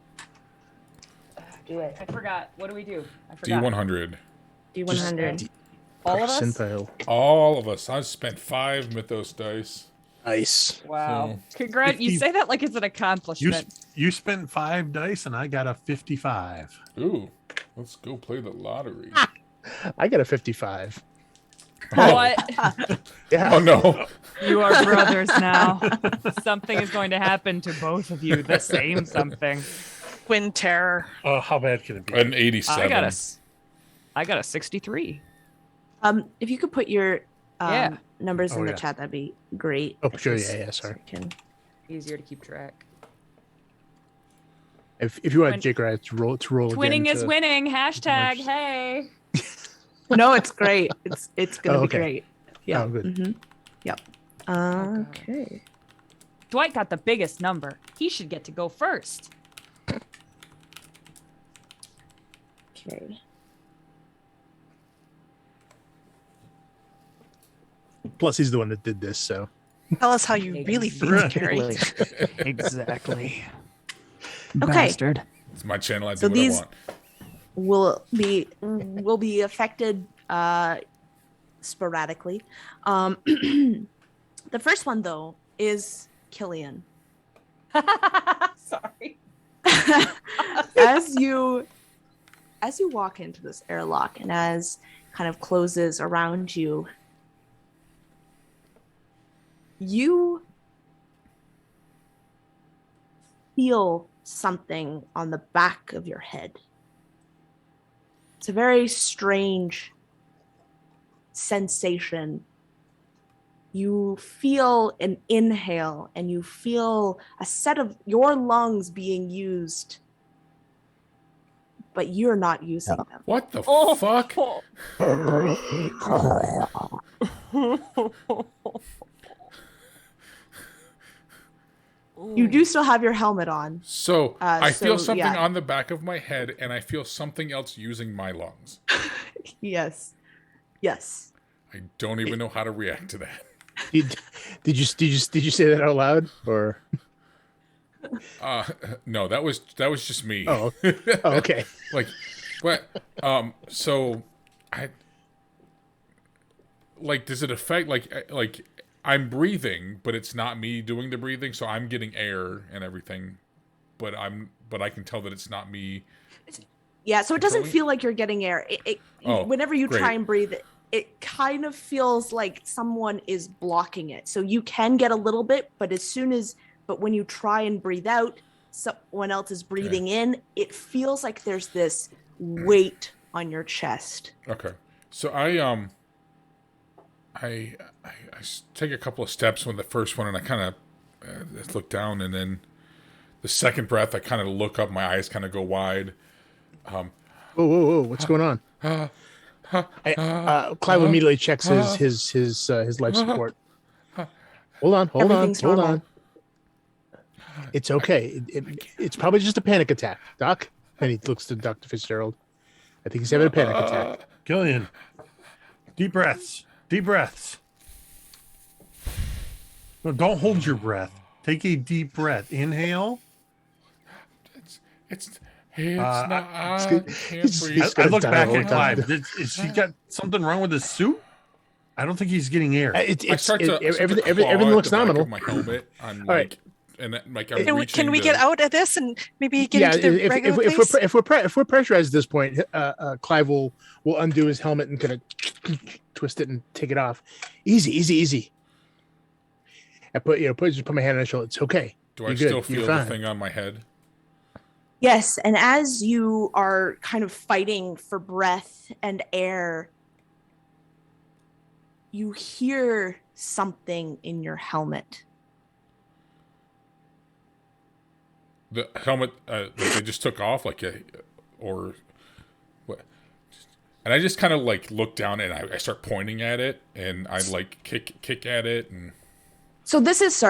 Do it. I forgot. What do we do? I forgot. D100. D100. All of us? Percentile. All of us. I spent 5 Mythos dice. Nice. Wow. Congrats. You say that like it's an accomplishment. You spent 5 dice and I got a 55. Ooh, let's go play the lottery. I got a 55. What? Yeah. Oh no. You are brothers now. Something is going to happen to both of you. The same something. Twin terror. Oh, how bad can it be? An 87. I got a 63. If you could put your numbers in the chat, that'd be great. Oh, sure. Yeah. Sorry. Easier to keep track. If you want Jake, right, to roll Twinning again is winning. Hashtag. Hey. No, it's great. It's gonna be okay. great. Yeah. Oh, good. Mm-hmm. Yep. Okay. Dwight got the biggest number. He should get to go first. Okay. Plus, he's the one that did this, so. Tell us how you really feel, Carrie. Exactly. Okay. Bastard. It's my channel. I do So what these- I want. will be affected sporadically. The first one though is Killian. Sorry. as you walk into this airlock and as kind of closes around you, you feel something on the back of your head. It's a very strange sensation. You feel an inhale and you feel a set of your lungs being used, but you're not using them. What the fuck? You do still have your helmet on. So I feel something yeah. on the back of my head, and I feel something else using my lungs. Yes. I don't even know how to react to that. Did you say that out loud or? No, that was just me. Oh, okay. Like, what? So I like. Does it affect like? I'm breathing, but it's not me doing the breathing, so I'm getting air and everything, but I can tell that it's not me. Yeah, so it doesn't feel like you're getting air. Whenever you great. try and breathe, it kind of feels like someone is blocking it. So you can get a little bit, but when you try and breathe out, someone else is breathing in. It feels like there's this weight on your chest. Okay, so I take a couple of steps when the first one, and I kind of look down, and then the second breath, I kind of look up, my eyes kind of go wide. Whoa! What's going on? Clive immediately checks his life support. Hold on. It's okay. It's probably just a panic attack, Doc. And he looks to Dr. Fitzgerald. I think he's having a panic attack. Killian, deep breaths. No, don't hold your breath. Take a deep breath. Inhale. It's not. I can't he's- breathe. he's- I look back Hold at on. Clive. Is he got something wrong with his suit? I don't think he's getting air. Everything looks nominal. My helmet. I'm All right. and I'm Can we get out of this and maybe get into the regular if place? we're pressurized at this point, Clive will undo his helmet and kind of twist it and take it off. Easy. I put my hand on his shoulder. It's okay. Do I You're still good. You're feel the fine. thing on my head? Yes, and as you are kind of fighting for breath and air, you hear something in your helmet. The helmet that they just took off, or what? And I just kind of like look down and I start pointing at it, and I like kick at it, and So this is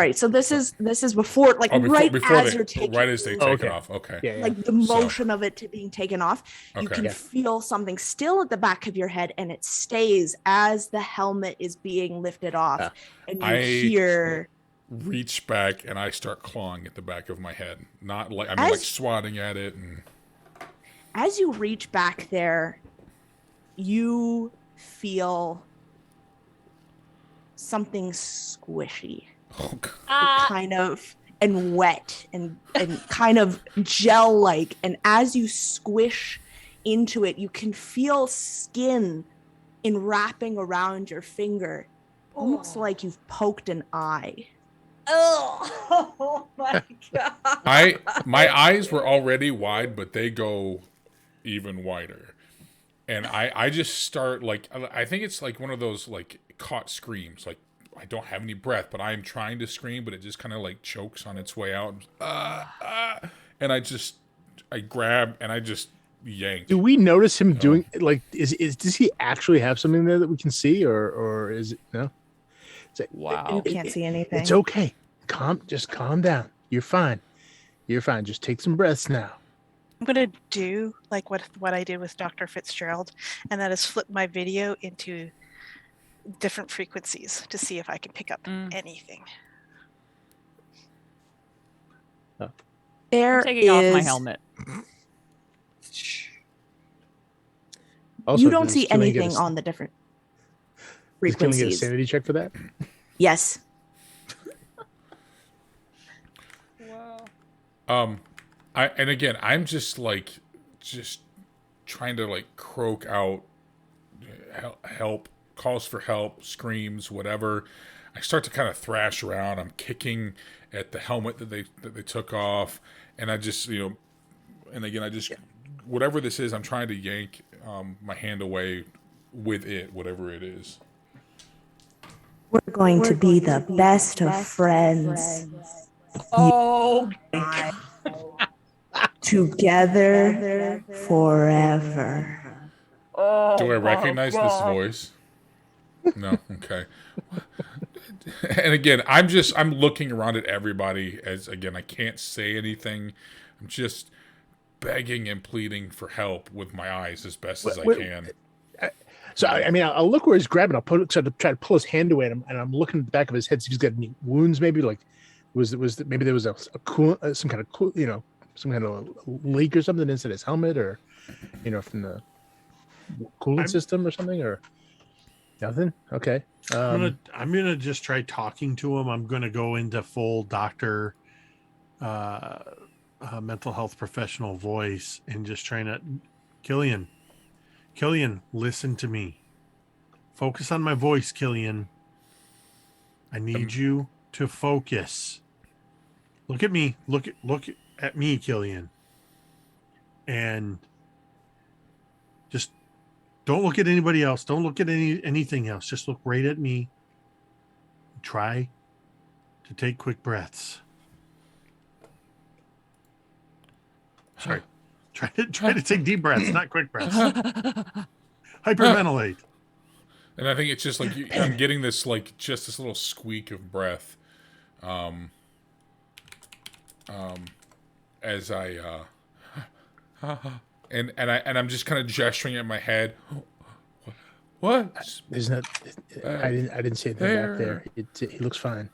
before, like before as you're taking, right as they take okay. it off. Okay. Yeah, yeah. like the motion of it to being taken off. You Okay. can Yeah. feel something still at the back of your head, and it stays as the helmet is being lifted off, Yeah. and you I hear. reach back and I start clawing at the back of my head. Not like I'm As- like swatting at it, and As you reach back there, you feel something squishy, oh god. kind of, and wet and kind of gel-like. And as you squish into it, you can feel skin enwrapping around your finger, almost like you've poked an eye. Oh my god. My eyes were already wide, but they go even wider. And I just start like, I think it's like one of those like caught screams. Like I don't have any breath, but I'm trying to scream, but it just kind of like chokes on its way out. And I grab and I just yank. Do we notice him doing like does he actually have something there that we can see, or is it no? Wow. You can't see anything. It's okay. Just calm down. You're fine. You're fine. Just take some breaths now. I'm going to do like what I did with Dr. Fitzgerald, and that is flip my video into different frequencies to see if I can pick up anything. There I'm taking off my is- helmet. Also, you don't does see Killian get anything on the different Does Killian get a frequencies. sanity check for that? Yes. And again, I'm just trying to like croak out help, calls for help, screams, whatever. I start to kind of thrash around. I'm kicking at the helmet that they took off, and I just and again I just whatever this is, I'm trying to yank my hand away with it, whatever it is. We're going to be the best of friends. Oh, Together forever. oh. Do I recognize this voice? No. Okay. And again, I'm looking around at everybody as again I can't say anything. I'm just begging and pleading for help with my eyes as best as I can. So I mean, I'll look where he's grabbing. I'll try to pull his hand away, and I'm looking at the back of his head. See if he's got any wounds. Maybe like maybe there was a cool some kind of some kind of leak or something inside his helmet, or from the cooling system or something, or nothing. Okay. I'm gonna just try talking to him. I'm gonna go into full doctor, mental health professional voice, and just trying to, Killian, listen to me. Focus on my voice, Killian. I need you to focus. Look at me. Look at me, Killian. And just don't look at anybody else. Don't look at anything else. Just look right at me. Try to take quick breaths. Sorry. Try to take deep breaths, not quick breaths. Hyperventilate. And I think it's just like I'm getting this like just this little squeak of breath, as I and I'm just kind of gesturing at my head. What? There's not. I didn't see anything back there. He looks fine.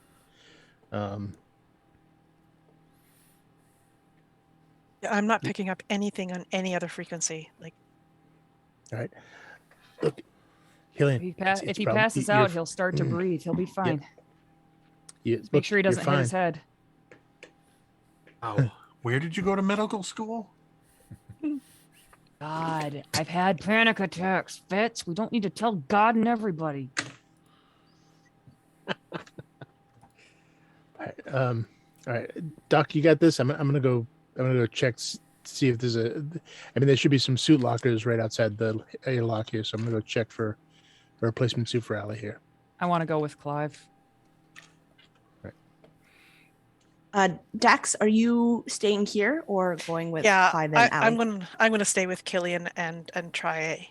I'm not picking up anything on any other frequency. Like, all right. Look, Killian. If he passes out, he'll start to breathe. He'll be fine. Make sure he doesn't hit his head. Oh, where did you go to medical school? God, I've had panic attacks, Fitz. We don't need to tell God and everybody. All right, All right, Doc, you got this. I'm gonna go. I'm gonna go check see if there's a. I mean, there should be some suit lockers right outside the airlock here, so I'm gonna go check for a replacement suit for Allie here. I want to go with Clive. Dax, are you staying here or going with Clive and Allie? I'm gonna stay with Killian and try.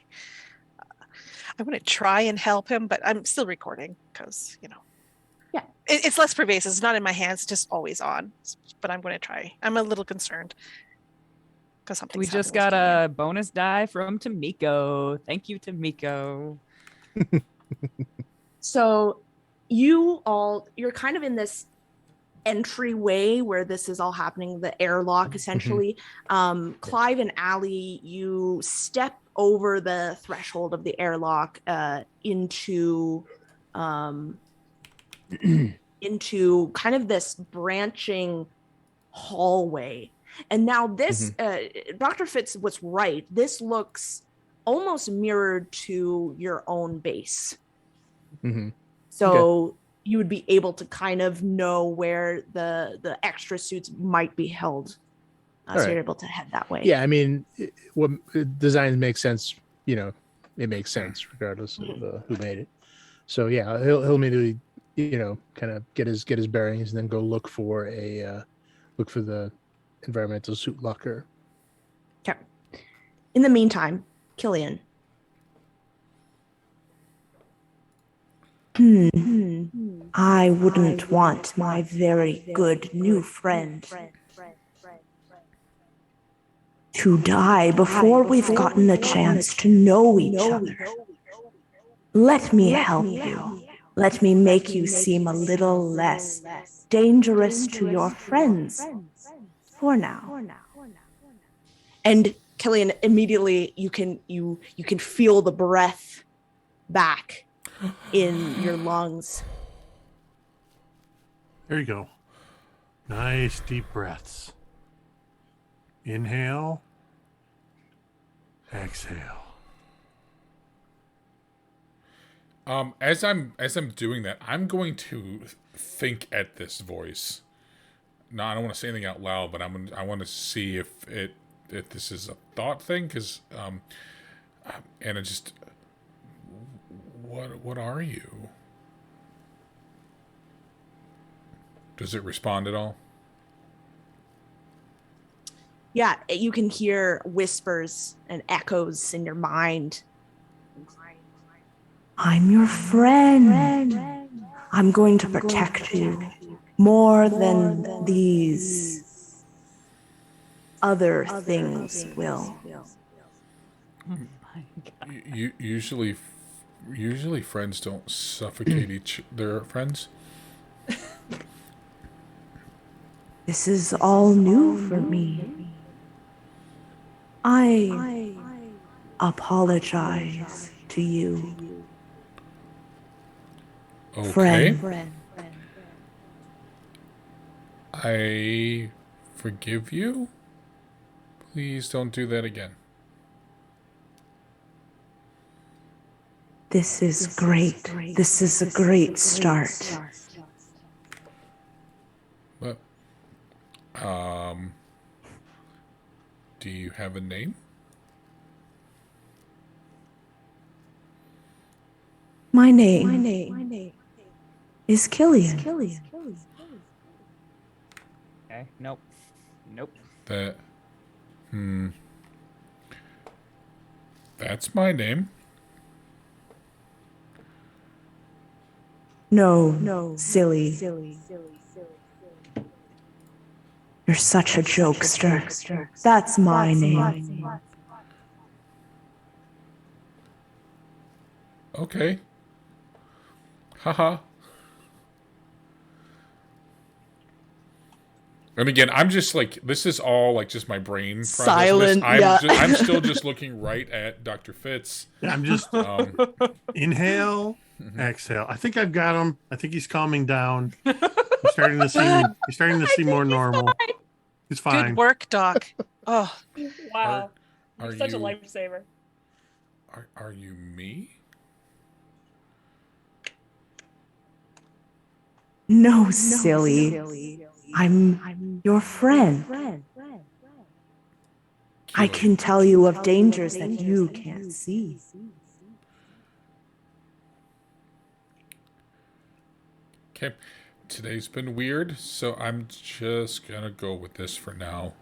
I'm gonna try and help him, but I'm still recording because Yeah, it's less pervasive. It's not in my hands; it's just always on. But I'm gonna try. I'm a little concerned because something. We just got a bonus die from Tamiko. Thank you, Tamiko. So you're kind of in this entryway where this is all happening, the airlock essentially. Clive and Allie, you step over the threshold of the airlock into kind of this branching hallway. And now this Dr. Fitz was right. This looks almost mirrored to your own base. So you would be able to kind of know where the extra suits might be held. So you're able to head that way. Yeah, I mean, what design makes sense, it makes sense regardless of who made it. So yeah, he'll immediately, kind of get his bearings and then go look for the environmental suit locker. Okay. In the meantime, Killian. I wouldn't want my very good new friend to die before we've gotten a chance to know each other. Let me help you. Let me make you seem a little less dangerous to your friends for now. And Killian, immediately you can feel the breath back in your lungs. There you go. Nice deep breaths. Inhale. Exhale. As I'm doing that, I'm going to think at this voice. No, I don't want to say anything out loud, but I want to see if this is a thought thing, because and it just, what are you? Does it respond at all? Yeah, you can hear whispers and echoes in your mind. I'm your friend. I'm going to protect you more than these other things will. Oh my God. Usually friends don't suffocate their friends. This is all new for me. I apologize to you. Okay. Friend. I forgive you. Please don't do that again. This is great. This is a great start. But, do you have a name? My name is Killian. Okay. Nope. That's my name. No, silly. You're such a jokester. That's my name. Okay. Haha. And again, I'm just like, this is all like just my brain processing Silent. this. I'm still just looking right at Dr. Fitz. Yeah, I'm just inhale, exhale. I think I've got him. I think he's calming down. He's starting to see more normal. Fine. He's fine. Good work, Doc. Oh, wow. Are You're such you, a lifesaver. Are you me? No, silly. I'm your friend. I can tell you of dangers that you can't see. Okay. Today's been weird, so I'm just gonna go with this for now.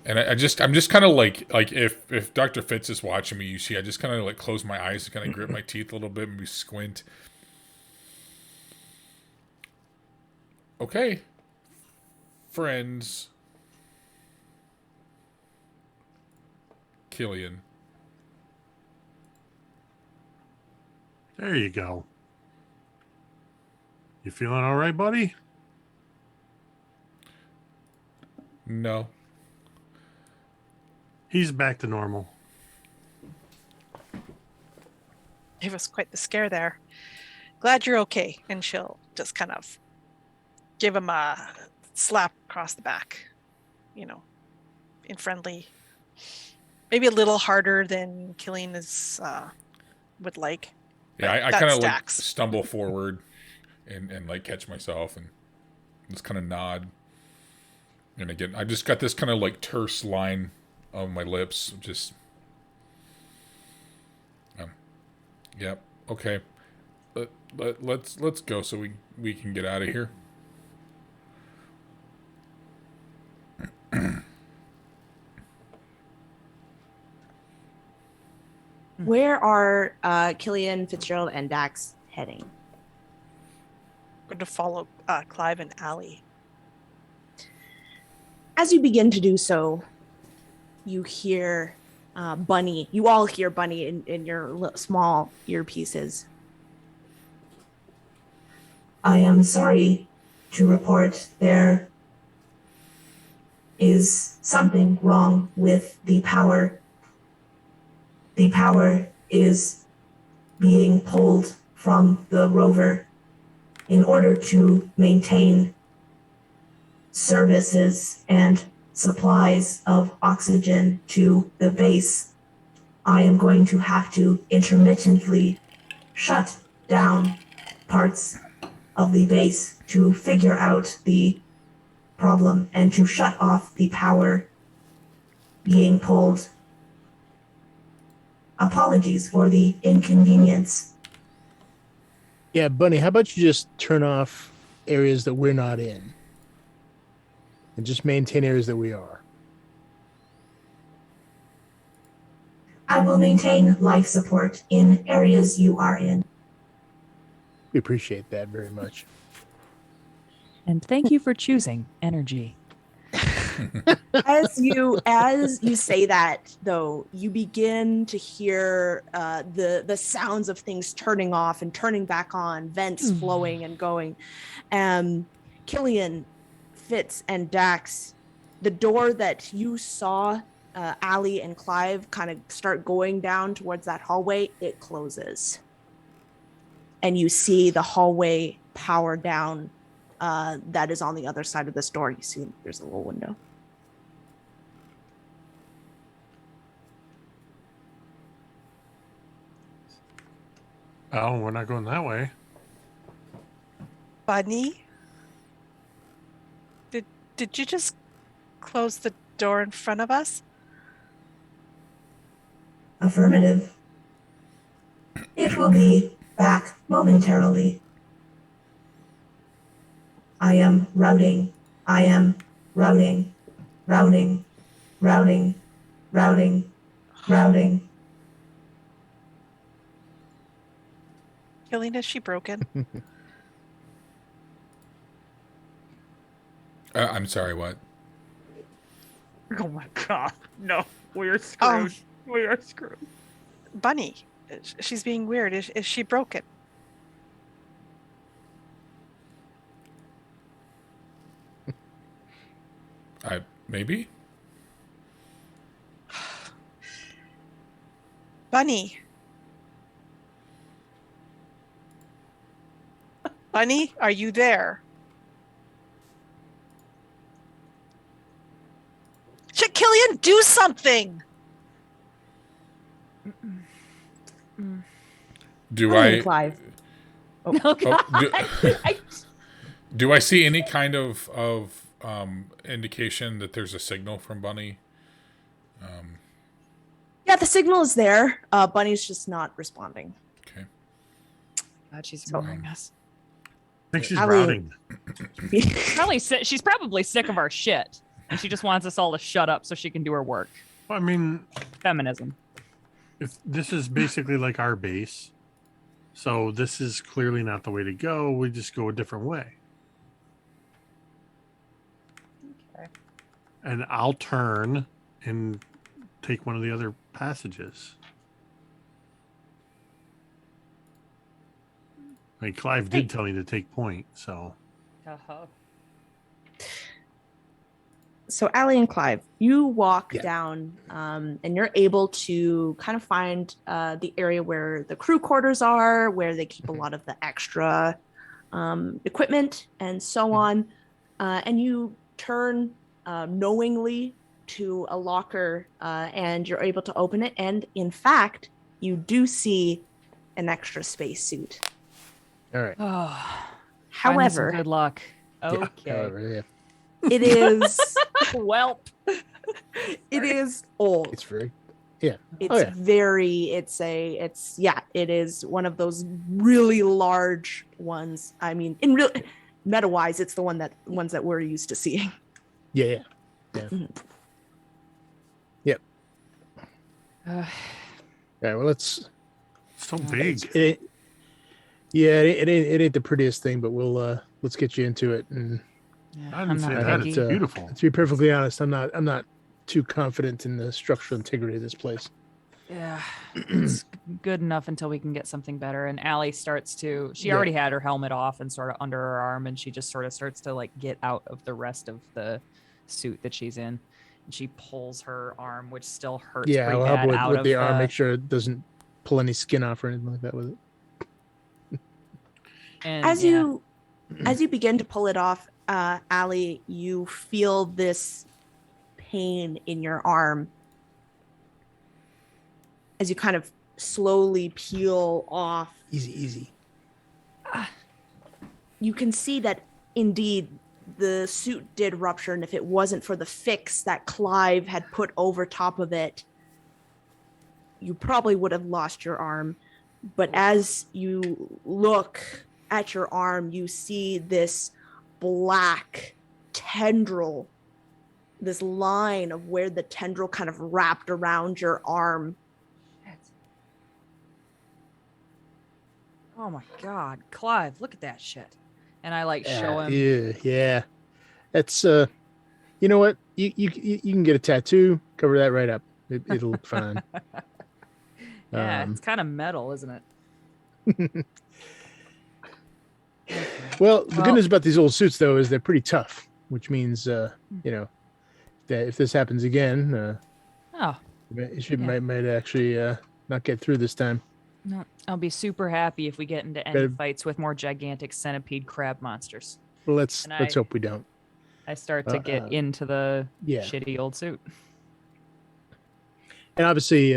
And I'm just kind of like if Dr. Fitz is watching me, you see, I just kind of like close my eyes and kind of grit my teeth a little bit, maybe squint. Okay, friends. Killian. There you go. You feeling all right, buddy? No. He's back to normal. Gave us quite the scare there. Glad you're okay. And she'll just kind of give him a slap across the back, in friendly, maybe a little harder than Killian is would like. Yeah, I kind of like stumble forward and like catch myself and just kind of nod. And again, I just got this kind of like terse line on my lips. Just, yep, okay. Let's go so we can get out of here. Where are Killian, Fitzgerald, and Dax heading? Going to follow Clive and Allie. As you begin to do so, you hear Bunny. You all hear Bunny in your small earpieces. I am sorry to report there is something wrong with the power. The power is being pulled from the rover in order to maintain services and supplies of oxygen to the base. I am going to have to intermittently shut down parts of the base to figure out the problem and to shut off the power being pulled. Apologies for the inconvenience. Yeah, Bunny, how about you just turn off areas that we're not in and just maintain areas that we are? I will maintain life support in areas you are in. We appreciate that very much. And thank you for choosing energy. As you say that, though, you begin to hear the sounds of things turning off and turning back on, vents flowing and going. Killian, Fitz, and Dax, the door that you saw Allie and Clive kind of start going down towards that hallway, it closes. And you see the hallway power down that is on the other side of this door. You see there's a little window. Oh, we're not going that way. Bunny? Did you just close the door in front of us? Affirmative. It will be back momentarily. I am routing. I am routing. Routing. Routing. Routing. Routing. Killian, is she broken? I'm sorry, what? Oh my god. No, we're screwed. We are screwed. Bunny, she's being weird. Is she broken? Maybe? Bunny. Bunny, are you there? Killian, do something! Do I... Clive. Oh, God. Do I see any kind of indication that there's a signal from Bunny? Yeah, the signal is there. Bunny's just not responding. Okay. God, she's ignoring us. I think she's Allie- routing. She's probably sick of our shit, and she just wants us all to shut up so she can do her work. I mean, Feminism. if this is basically like our base, so this is clearly not the way to go. We just go a different way. Okay. And I'll turn and take one of the other passages. I mean, Clive did tell me to take point, so. Uh-huh. So Allie and Clive, you walk down and you're able to kind of find the area where the crew quarters are, where they keep a lot of the extra equipment and so on. And you turn knowingly to a locker and you're able to open it. And in fact, you do see an extra spacesuit. All right. Oh, However, good luck. Okay. However, it is Welp. it is old. it's very. Yeah. It's very, it is one of those really large ones. I mean, in real meta wise, it's the ones that we're used to seeing. Yeah. Yep. All right. Well, let's. So big. It ain't the prettiest thing, but let's get you into it. And I'm I'm not not that. picky. It's beautiful. to be perfectly honest, I'm not too confident in the structural integrity of this place. Yeah, it's good enough until we can get something better. And Allie starts to, she already had her helmet off and sort of under her arm, and she just sort of starts to like get out of the rest of the suit that she's in. And she pulls her arm, which still hurts pretty I'll bad, help out with of the arm, make sure it doesn't pull any skin off or anything like that with it. And As you begin to pull it off, Allie, you feel this pain in your arm as you kind of slowly peel off. Easy. You can see that indeed the suit did rupture, and if it wasn't for the fix that Clive had put over top of it, you probably would have lost your arm. But as you look at your arm, you see this black tendril, this line of where the tendril kind of wrapped around your arm. oh my God, Clive, look at that shit. And I like show him. Yeah. That's you know what? You can get a tattoo, cover that right up. It'll look fine. Yeah, it's kind of metal, isn't it? Well, the good news about these old suits, though, is they're pretty tough, which means, that if this happens again, it might actually not get through this time. No, I'll be super happy if we get into any fights with more gigantic centipede crab monsters. Well, let's hope we don't. I start to get into the shitty old suit. And obviously,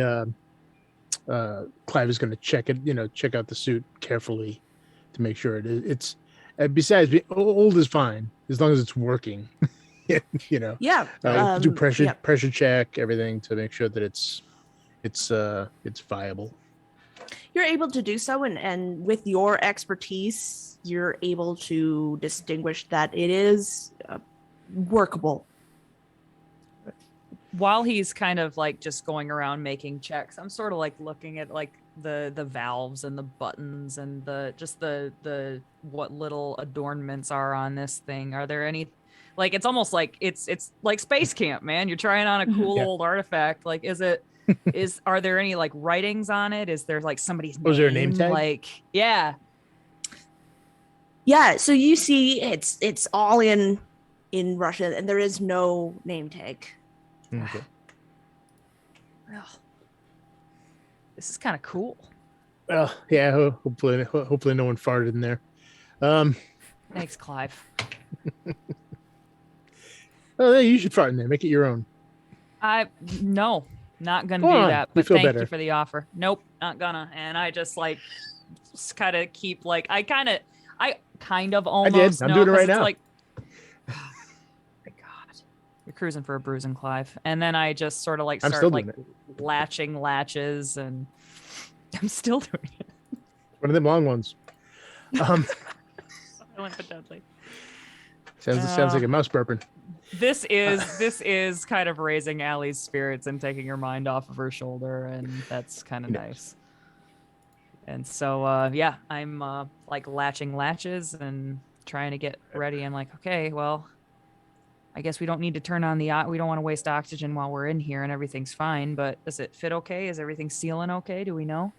Clive is going to check out the suit carefully to make sure it's. Besides, old is fine as long as it's working. Do pressure check everything to make sure that it's viable. You're able to do so, and with your expertise, you're able to distinguish that it is workable. While he's kind of like just going around making checks, I'm sort of like looking at like the valves and the buttons and the what little adornments are on this thing. Are there any, like, it's almost like it's like space camp, man. You're trying on a cool old artifact. Like, are there any like writings on it? Is there like somebody's name? Was there a name tag? Like, yeah. So you see it's all in Russian, and there is no name tag. Okay. Well, this is kind of cool. Well, yeah. Hopefully, no one farted in there. Thanks, Clive. Well, you should fart in there. Make it your own. No, not gonna Come do on, that. you But feel thank better. you for the offer. Nope, not gonna. And I just kind of keep like I kind kind of I almost. did. I'm no, doing it 'cause right it's now. Like, oh my God, you're cruising for a bruising, Clive. And then I just sort of like I'm start still like doing latching latches, and I'm still doing it. One of them long ones. Silent but deadly. Sounds like a mouse burping. This is kind of raising Allie's spirits and taking her mind off of her shoulder, and that's kind of nice. And so yeah, I'm like latching latches and trying to get ready. I'm like, okay, well, I guess we don't need to turn on we don't want to waste oxygen while we're in here and everything's fine, but does it fit okay? Is everything sealing okay? Do we know?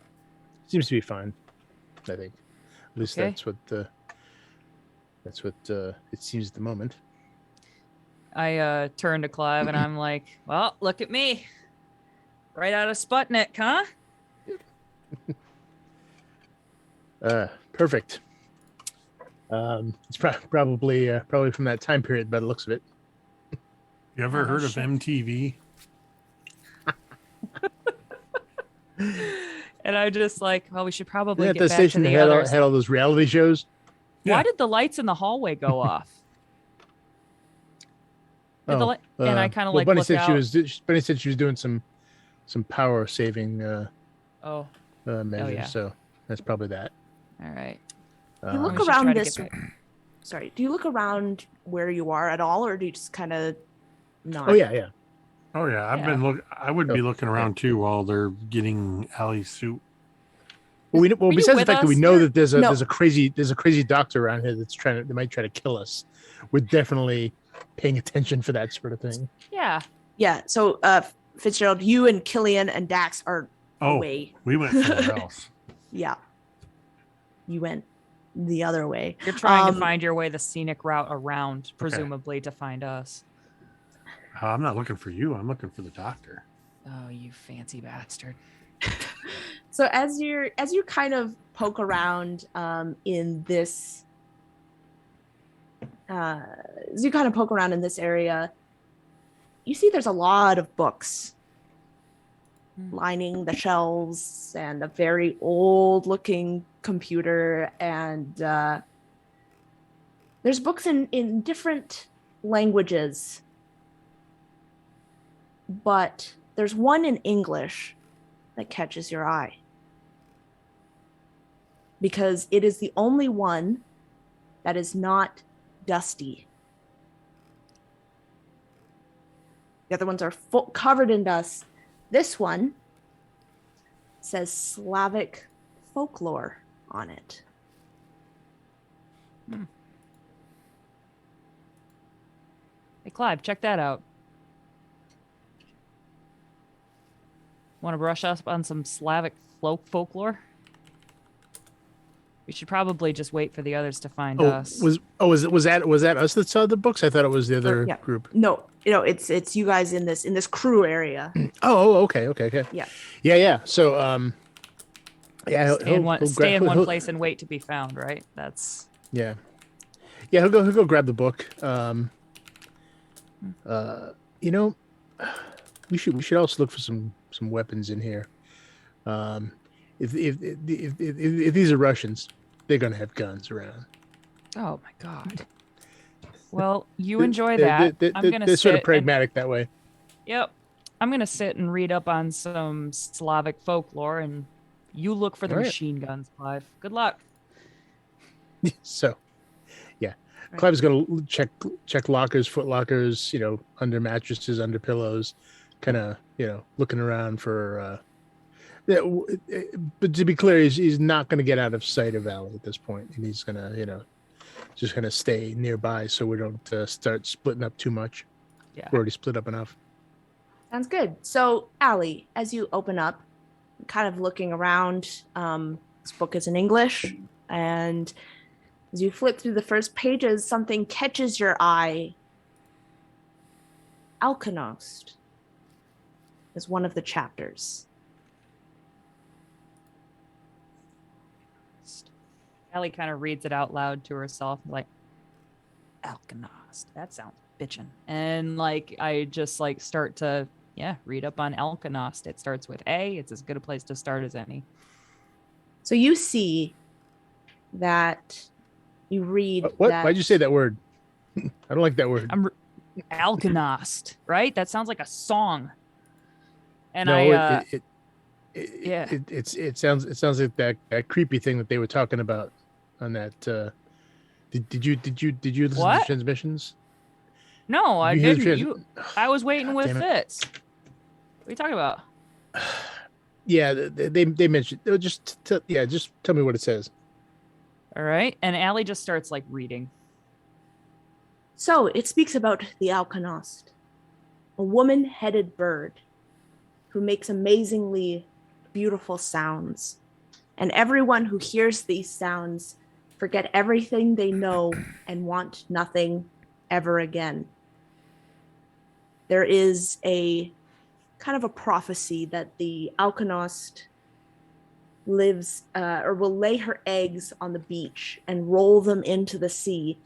Seems to be fine, I think. At least Okay. that's what it seems at the moment. I turn to Clive and I'm like, well, look at me. Right out of Sputnik, huh? Perfect. It's probably from that time period by the looks of it. You ever heard of MTV? And I'm just like, well, we should probably At get the back station to that the others. had all those reality shows. Why did the lights in the hallway go off? And I kind of like Bunny look said out. Bunny said she was doing some power saving measures. yeah. So that's probably that. All right. You look around this. Sorry. Do you look around where you are at all, or do you just kind of not? Oh yeah. Oh yeah, I would be looking around too while they're getting Allie's suit. Well, besides the fact that we know that there's a crazy doctor around here that might try to kill us, we're definitely paying attention for that sort of thing. Yeah. Yeah. So Fitzgerald, you and Killian and Dax are away. We went somewhere else. Yeah. You went the other way. You're trying to find your way the scenic route around, presumably to find us. I'm not looking for you. I'm looking for the doctor. Oh, you fancy bastard. So as you kind of poke around in this area, you see there's a lot of books lining the shelves and a very old looking computer, and there's books in different languages, but there's one in English that catches your eye because it is the only one that is not dusty. The other ones are covered in dust. This one says Slavic folklore on it. Hey, Clive, check that out. Want to brush up on some Slavic folklore? We should probably just wait for the others to find us. Was that us that saw the books? I thought it was the other group. No, it's you guys in this crew area. Okay. Yeah. So stay in one place and wait to be found, right? That's he'll go grab the book. We should also look for some weapons in here. If these are Russians, they're gonna have guns around. Oh my God. Well, you enjoy that. They're sort of pragmatic that way. Yep. I'm gonna sit and read up on some Slavic folklore, and you look for the machine guns, Clive. Good luck. So, yeah, Clive is gonna check lockers, foot lockers, under mattresses, under pillows, kind of, looking around for. But to be clear, he's not going to get out of sight of Allie at this point, and he's going to, just going to stay nearby so we don't start splitting up too much. Yeah, we're already split up enough. Sounds good. So, Allie, as you open up, kind of looking around, this book is in English, and as you flip through the first pages, something catches your eye. Alkanost is one of the chapters. Ellie kind of reads it out loud to herself, like, Alkanost. That sounds bitchin'. And I just start to read up on Alkanost. It starts with A. It's as good a place to start as any. So you see that You read What? that. Why'd you say that word? I don't like that word. Alkanost, right? That sounds like a song. And No, it sounds like that creepy thing that they were talking about on that. Did you listen to What? transmissions? No, I Did you hear the didn't. I was waiting God with damn it. Fitz. What are you talking about? Yeah, they mentioned. Just tell me what it says. All right. And Allie just starts like reading. So it speaks about the Alkanost, a woman-headed bird who makes amazingly beautiful sounds. And everyone who hears these sounds forget everything they know and want nothing ever again. There is a kind of a prophecy that the Alkanost lives or will lay her eggs on the beach and roll them into the sea.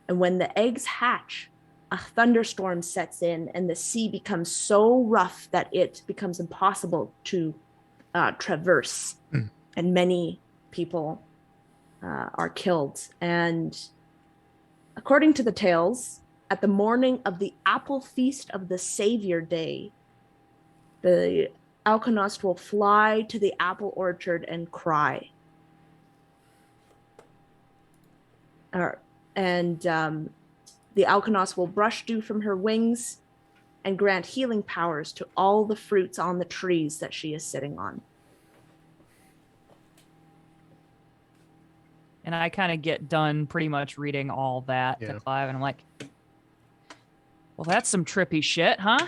And when the eggs hatch, a thunderstorm sets in and the sea becomes so rough that it becomes impossible to traverse. And many people are killed. And according to the tales, at the morning of the apple feast of the Savior Day, the Alkanost will fly to the apple orchard and cry. The Alkanost will brush dew from her wings and grant healing powers to all the fruits on the trees that she is sitting on. And I kind of get done pretty much reading all that to Clive, and I'm like, well, that's some trippy shit, huh?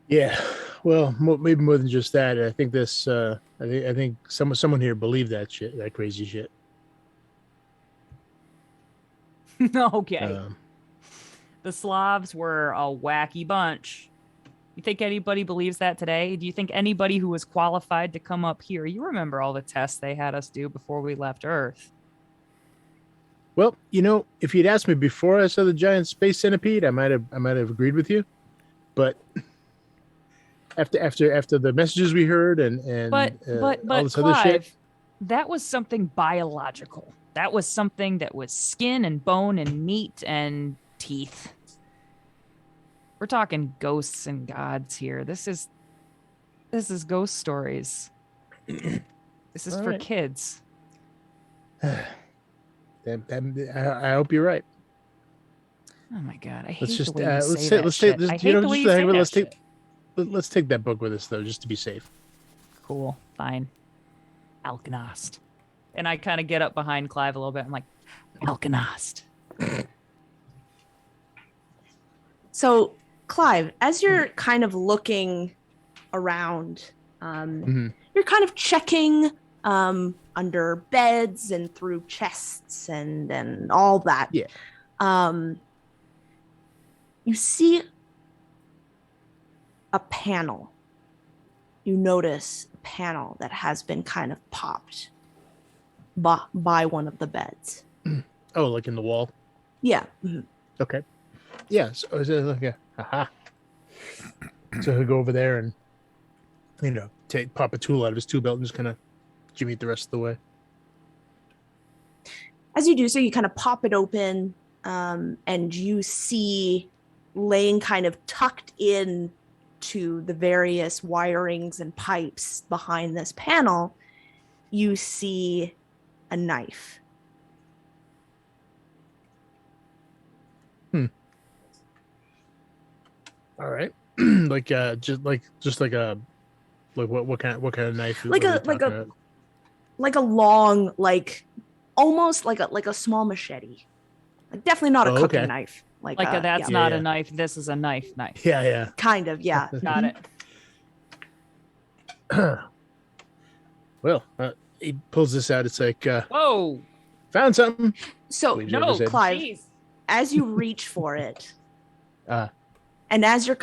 Yeah, well, maybe more than just that. I think this. I think someone here believed that shit, that crazy shit. Okay. The Slavs were a wacky bunch. You think anybody believes that today? Do you think anybody who was qualified to come up here? You remember all the tests they had us do before we left Earth. Well, if you'd asked me before I saw the giant space centipede, I might have agreed with you. But after the messages we heard and but all this Clive, other shit, that was something biological. That was something that was skin and bone and meat and teeth. We're talking ghosts and gods here. This is ghost stories. This is for kids. I hope you're right. Oh my god, I hate Let's just the way you let's say take that shit. I hate the way you say that shit. Let's take that book with us though, just to be safe. Cool, fine. Alkanost. And I kind of get up behind Clive a little bit. I'm like, Alkanost. So, Clive, as you're kind of looking around, you're kind of checking under beds and through chests and all that. Yeah. You see a panel. You notice a panel that has been kind of popped by one of the beds. Oh, like in the wall? Yeah. Mm-hmm. Okay. Yeah. So okay. Aha. So he'll go over there and pop a tool out of his tool belt and just kind of jimmy it the rest of the way. As you do so, you kind of pop it open, and you see laying kind of tucked in to the various wirings and pipes behind this panel, you see a knife. All right. What kind of knife? Like a long, almost like a small machete. Like definitely not a cooking knife. That's not a knife. This is a knife. Yeah. Kind of, yeah. Got it. Well, he pulls this out. It's like, whoa, found something. So, no, Clive, as you reach for it, and as you're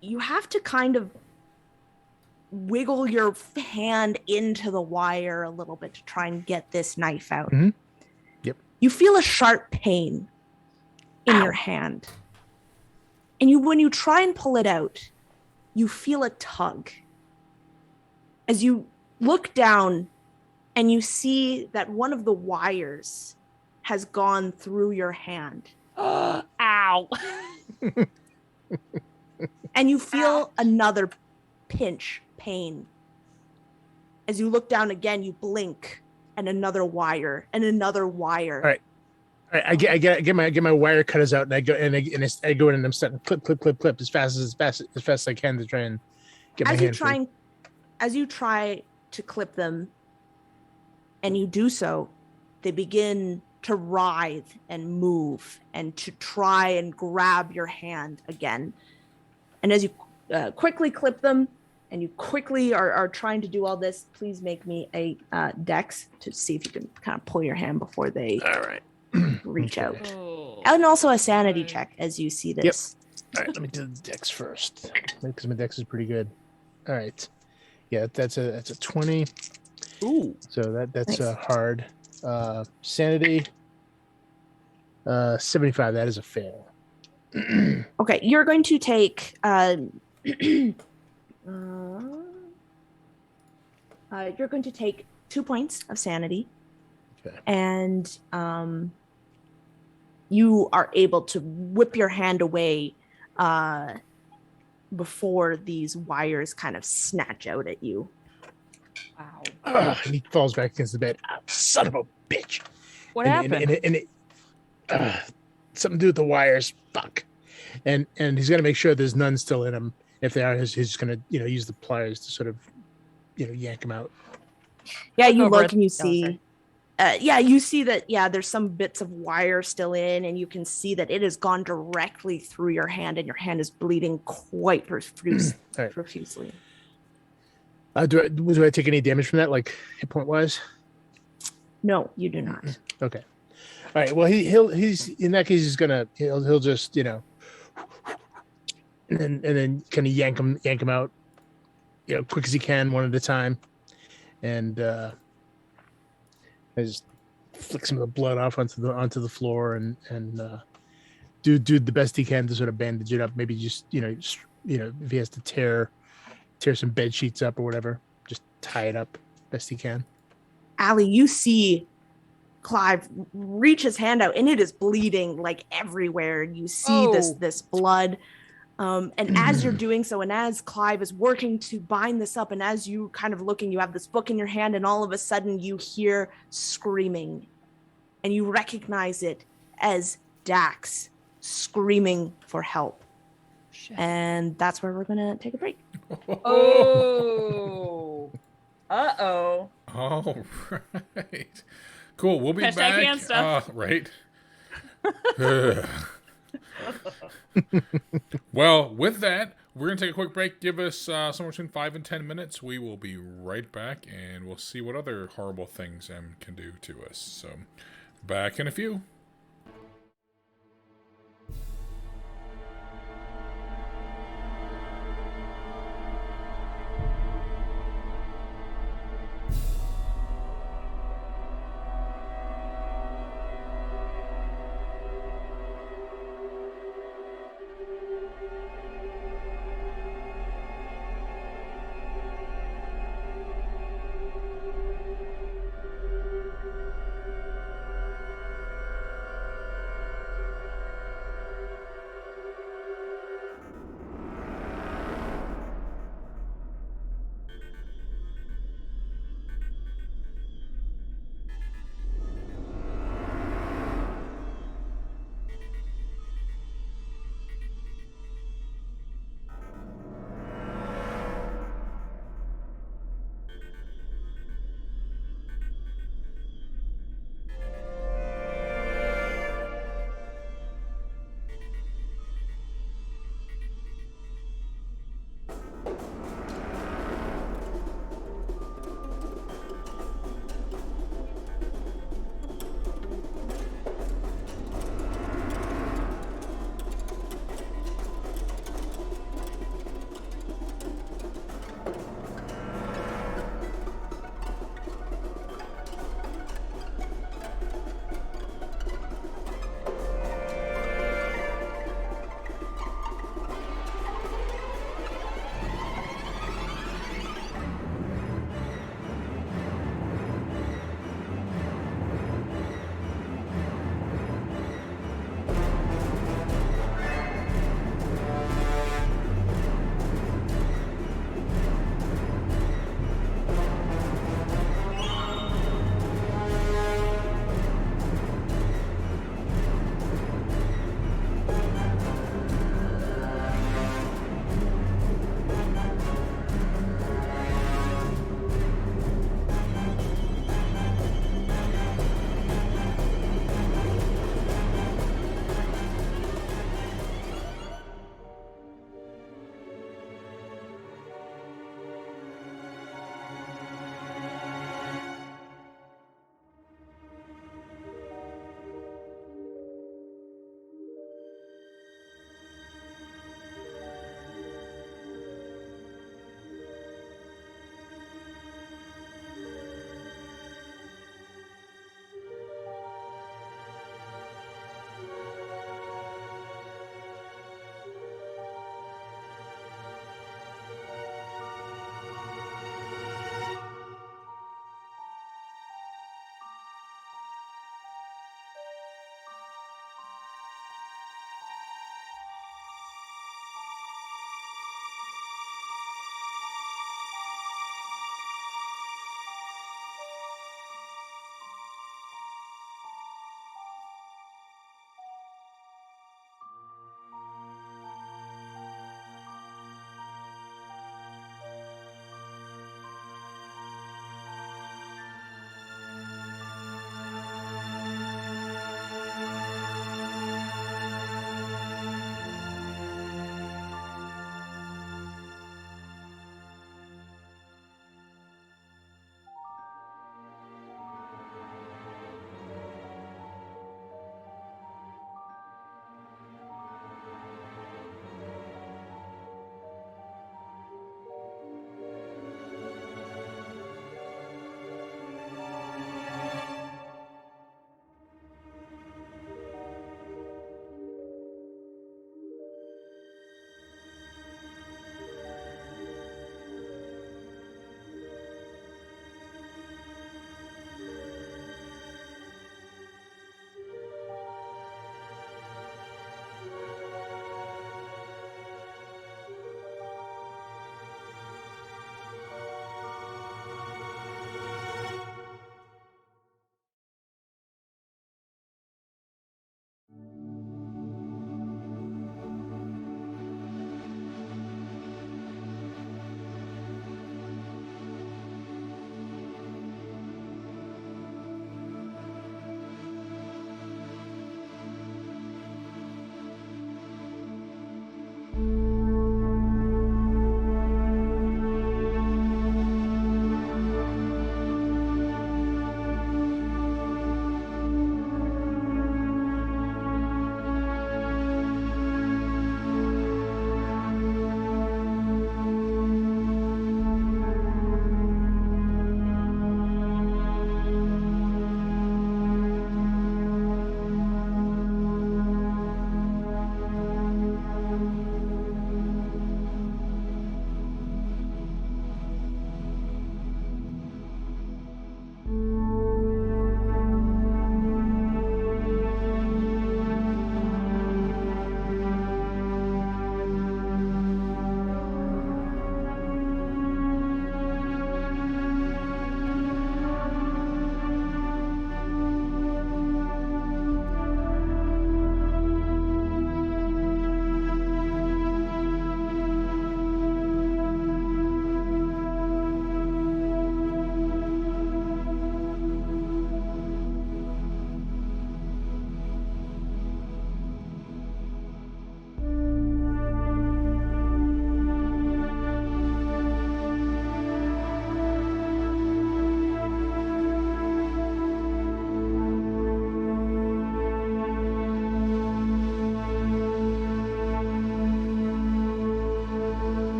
you have to kind of wiggle your hand into the wire a little bit to try and get this knife out. Mm-hmm. Yep. You feel a sharp pain in your hand. And when you try and pull it out, you feel a tug. As you look down and you see that one of the wires has gone through your hand. Ow. And you feel another pinch pain. As you look down again, you blink, and another wire, and another wire. All right. I get my wire cutters out, and I go in and I'm starting clip as fast as I can to try and get my hand free. As you try to clip them, and you do so, they begin to writhe and move and to try and grab your hand again. And as you quickly clip them and you quickly are trying to do all this, please make me a dex to see if you can kind of pull your hand before they reach out. And also a sanity check as you see this. Yep. All right, let me do the dex first because my dex is pretty good. All right. Yeah, that's a 20. Ooh. So that's Nice. hard. Sanity 75. That is a fail. Okay, you're going to take you're going to take 2 points of sanity. Okay. And you are able to whip your hand away before these wires kind of snatch out at you. Wow. And he falls back against the bed. Oh, son of a bitch. What happened? Something to do with the wires. Fuck. And he's gonna make sure there's none still in him. If they are, he's just gonna use the pliers to sort of yank him out. Yeah, you look and you see. You see that. Yeah, there's some bits of wire still in, and you can see that it has gone directly through your hand, and your hand is bleeding quite profusely. Do I take any damage from that, like hit point wise? No, you do not. Okay. All right. Well, he's in that case. He'll just and then kind of yank him out, quick as he can, one at a time, and I just flick some of the blood off onto the floor and do the best he can to sort of bandage it up. Maybe just if he has to tear some bed sheets up or whatever, just tie it up best he can. Allie, you see Clive reach his hand out, and it is bleeding like everywhere. You see this blood. And as you're doing so, and as Clive is working to bind this up, and as you kind of looking, you have this book in your hand, and all of a sudden you hear screaming, and you recognize it as Dax screaming for help. Shit. And that's where we're gonna take a break. Oh. Uh-oh. All right. Cool. We'll be Hashtag back. hand stuff. Right. Well, with that, we're going to take a quick break. Give us somewhere between 5 and 10 minutes. We will be right back, and we'll see what other horrible things M can do to us. So, back in a few.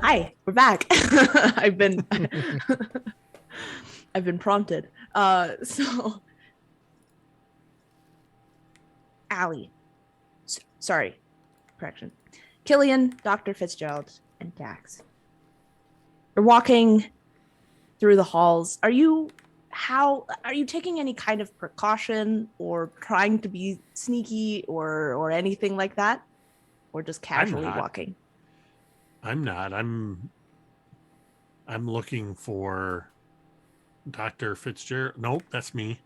Hi, we're back. I've been I've been prompted. So Allie. Sorry, correction. Killian, Dr. Fitzgerald, and Dax. You're walking through the halls. Are you taking any kind of precaution or trying to be sneaky or anything like that? Or just casually walking? I'm not. I'm looking for Dr. Fitzgerald. Nope, that's me.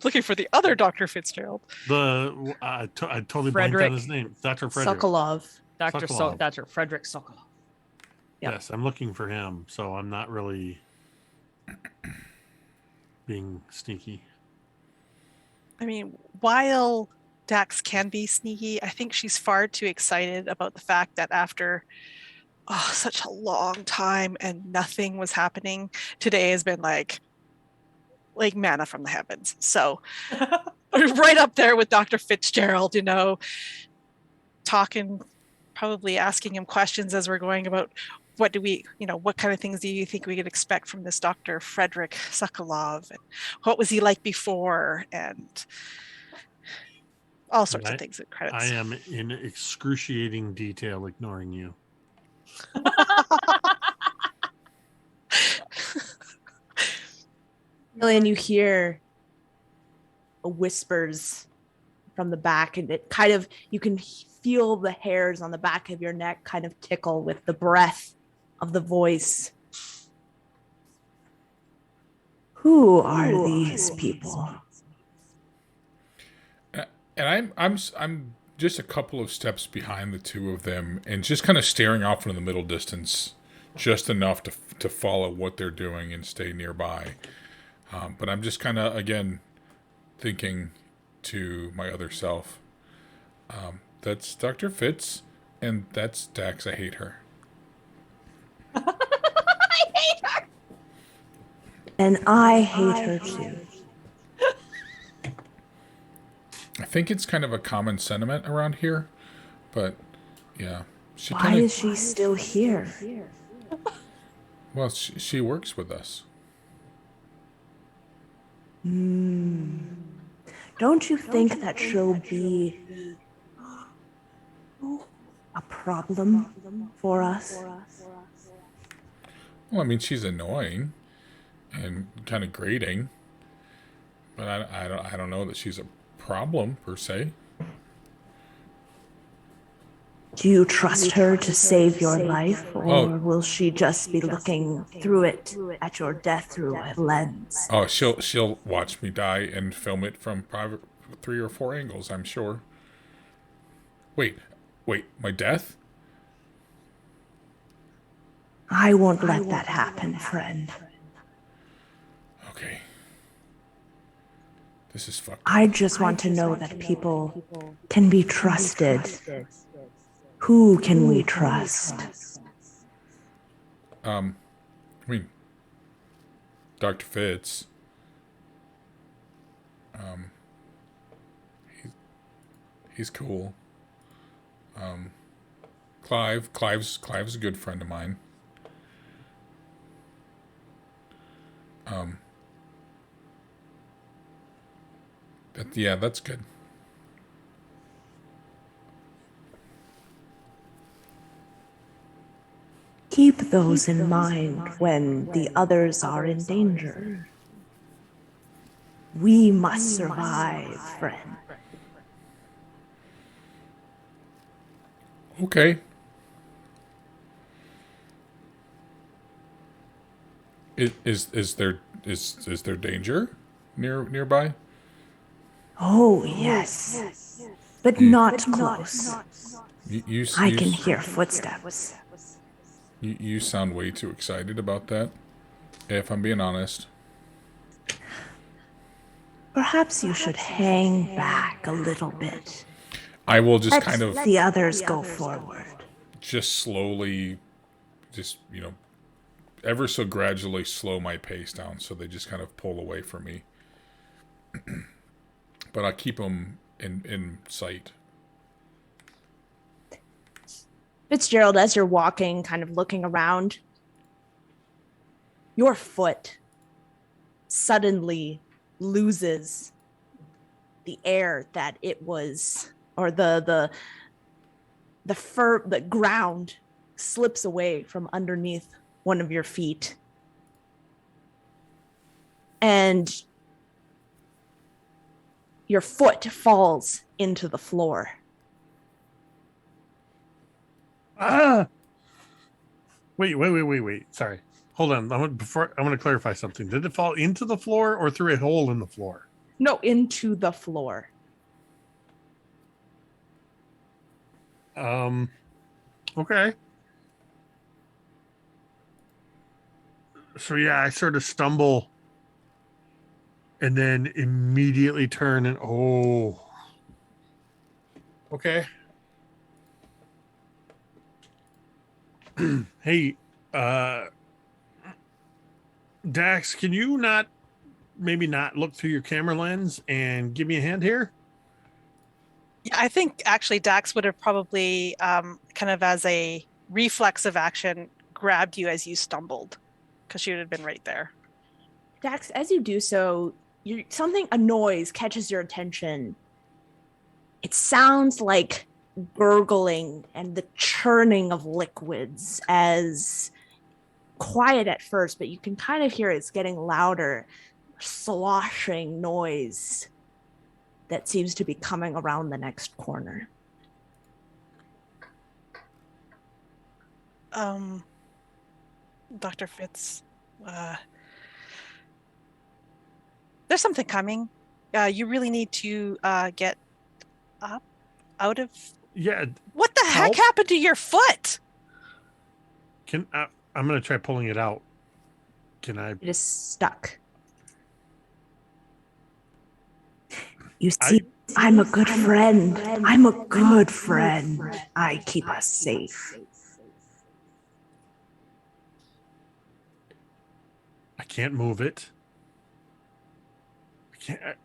Looking for the other Dr. Fitzgerald. I totally blanked on his name. Dr. Frederick. Sokolov. Dr. Frederick Sokolov. Yep. Yes, I'm looking for him, so I'm not really being sneaky. I mean, while Dax can be sneaky, I think she's far too excited about the fact that after such a long time and nothing was happening, today has been like manna from the heavens. So right up there with Dr. Fitzgerald, talking, probably asking him questions as we're going about what kind of things do you think we could expect from this Dr. Frederick Sokolov, and what was he like before, and all sorts of things. Credits. I am in excruciating detail ignoring you. And you hear whispers from the back, and it kind of, you can feel the hairs on the back of your neck kind of tickle with the breath of the voice. Who are these people? And I'm just a couple of steps behind the two of them, and just kind of staring off into the middle distance, just enough to follow what they're doing and stay nearby. But I'm just kind of, again, thinking to my other self, that's Dr. Fitz, and that's Dax. I hate her. I hate her. And I hate her too. I think it's kind of a common sentiment around here, but yeah. Why is she still here? Well, she works with us. Don't you think that she'll be a problem for us? Well, I mean, she's annoying and kind of grating, but I don't know that she's a problem per se. Do you trust her to save your life, or will she just be looking through it at your death through a lens? Oh, she'll watch me die and film it from 3 or 4 angles, I'm sure. Wait, my death? I won't let that happen, friend. Okay. This is fucked up. I just want to know that people can be trusted. Who can we trust? I mean, Dr. Fitz. He's cool. Clive's a good friend of mine. That's good. Keep those in mind when the others are in danger. We must survive, friend. Okay. Is there danger nearby? Oh, yes. But not close. I can hear footsteps. You sound way too excited about that, if I'm being honest. Perhaps you should hang back a little bit. I will just Let the others go forward. Just slowly, ever so gradually slow my pace down so they just kind of pull away from me. But I keep them in sight. Fitzgerald, as you're walking, kind of looking around, your foot suddenly loses the air that it was, or the ground slips away from underneath one of your feet. And your foot falls into the floor. Wait. Sorry. Hold on. I want to clarify something. Did it fall into the floor or through a hole in the floor? No, into the floor. Okay. So yeah, I sort of stumble and then immediately turn and okay. Hey, Dax, can you maybe not look through your camera lens and give me a hand here? Yeah, I think actually Dax would have probably kind of as a reflexive action grabbed you as you stumbled because she would have been right there. Dax, as you do so, a noise catches your attention. It sounds like gurgling and the churning of liquids, as quiet at first, but you can kind of hear it's getting louder, sloshing noise that seems to be coming around the next corner. Dr. Fitz, there's something coming. You really need to get up out of. Yeah. What the heck happened to your foot? I'm gonna try pulling it out. Can I? It is stuck. You see, I'm a good friend. I'm a good friend. I keep us safe. I can't move it. I can't.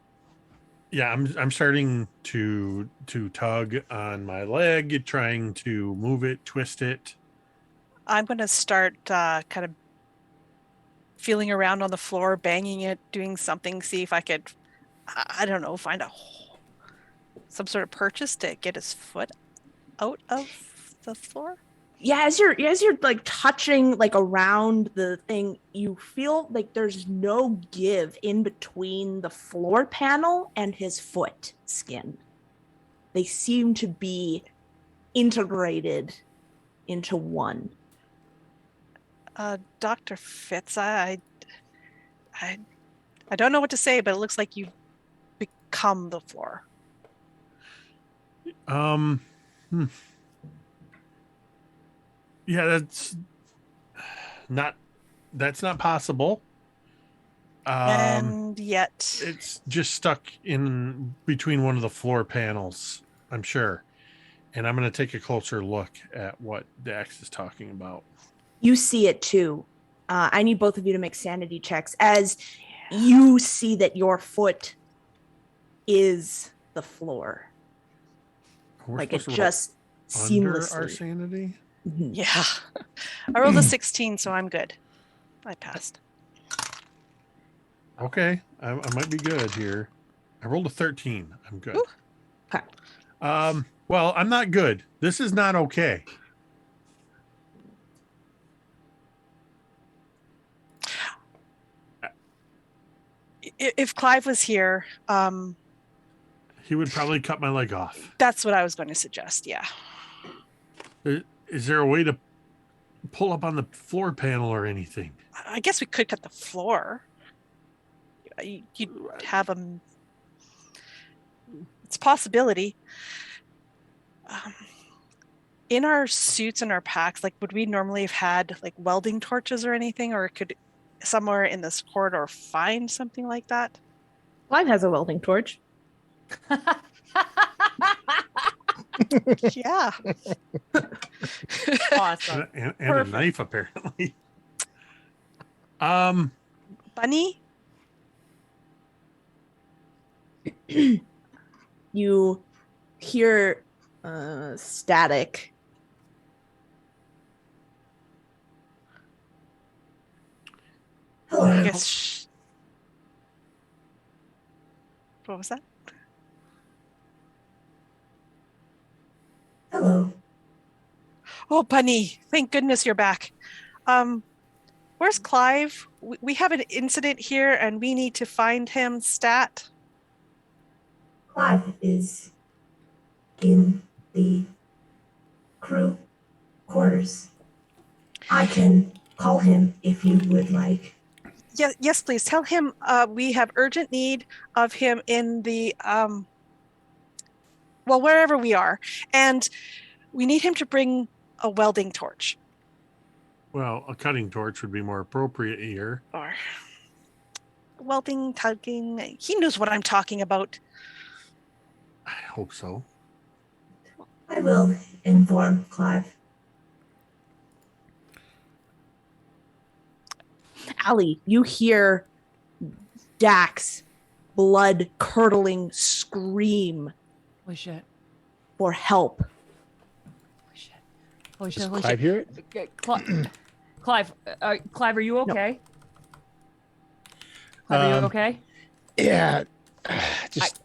Yeah, I'm starting to tug on my leg, trying to move it, twist it. I'm going to start kind of feeling around on the floor, banging it, doing something, see if I could, I don't know, find some sort of purchase to get his foot out of the floor. Yeah, as you're like touching like around the thing, you feel like there's no give in between the floor panel and his foot skin. They seem to be integrated into one. Dr. Fitz, I don't know what to say, but it looks like you've become the floor. Yeah, that's not possible. And yet it's just stuck in between one of the floor panels, I'm sure. And I'm going to take a closer look at what Dax is talking about. You see it too. I need both of you to make sanity checks as you see that your foot is the floor. Like it just seamlessly. Under our sanity? Mm-hmm. Yeah. I rolled a 16, so I'm good. I passed. Okay. I might be good here. I rolled a 13. I'm good. Ooh. Okay. Well, I'm not good. This is not okay. If Clive was here, he would probably cut my leg off. That's what I was going to suggest. Yeah. Is there a way to pull up on the floor panel or anything? I guess we could cut the floor. You'd have them. It's a possibility. In our suits and our packs, like, would we normally have had like welding torches or anything, or could somewhere in this corridor find something like that? Clive has a welding torch. Yeah. Awesome. And a knife, apparently. Bunny? You hear static Hello. Yes. What was that? Hello. Oh, Bunny, thank goodness you're back. Where's Clive? We have an incident here and we need to find him stat. Clive is in the crew quarters. I can call him if you would like. Yes, please tell him we have urgent need of him in the wherever we are, and we need him to bring a welding torch. Well, a cutting torch would be more appropriate here. Or welding, tugging. He knows what I'm talking about. I hope so. I will inform Clive. Allie, you hear Dax blood curdling scream Holy shit. for help. Holy shit. Holy shit. Does Holy Clive shit. hear it? Clive, Clive, are you okay? Clive, are you okay? Yeah.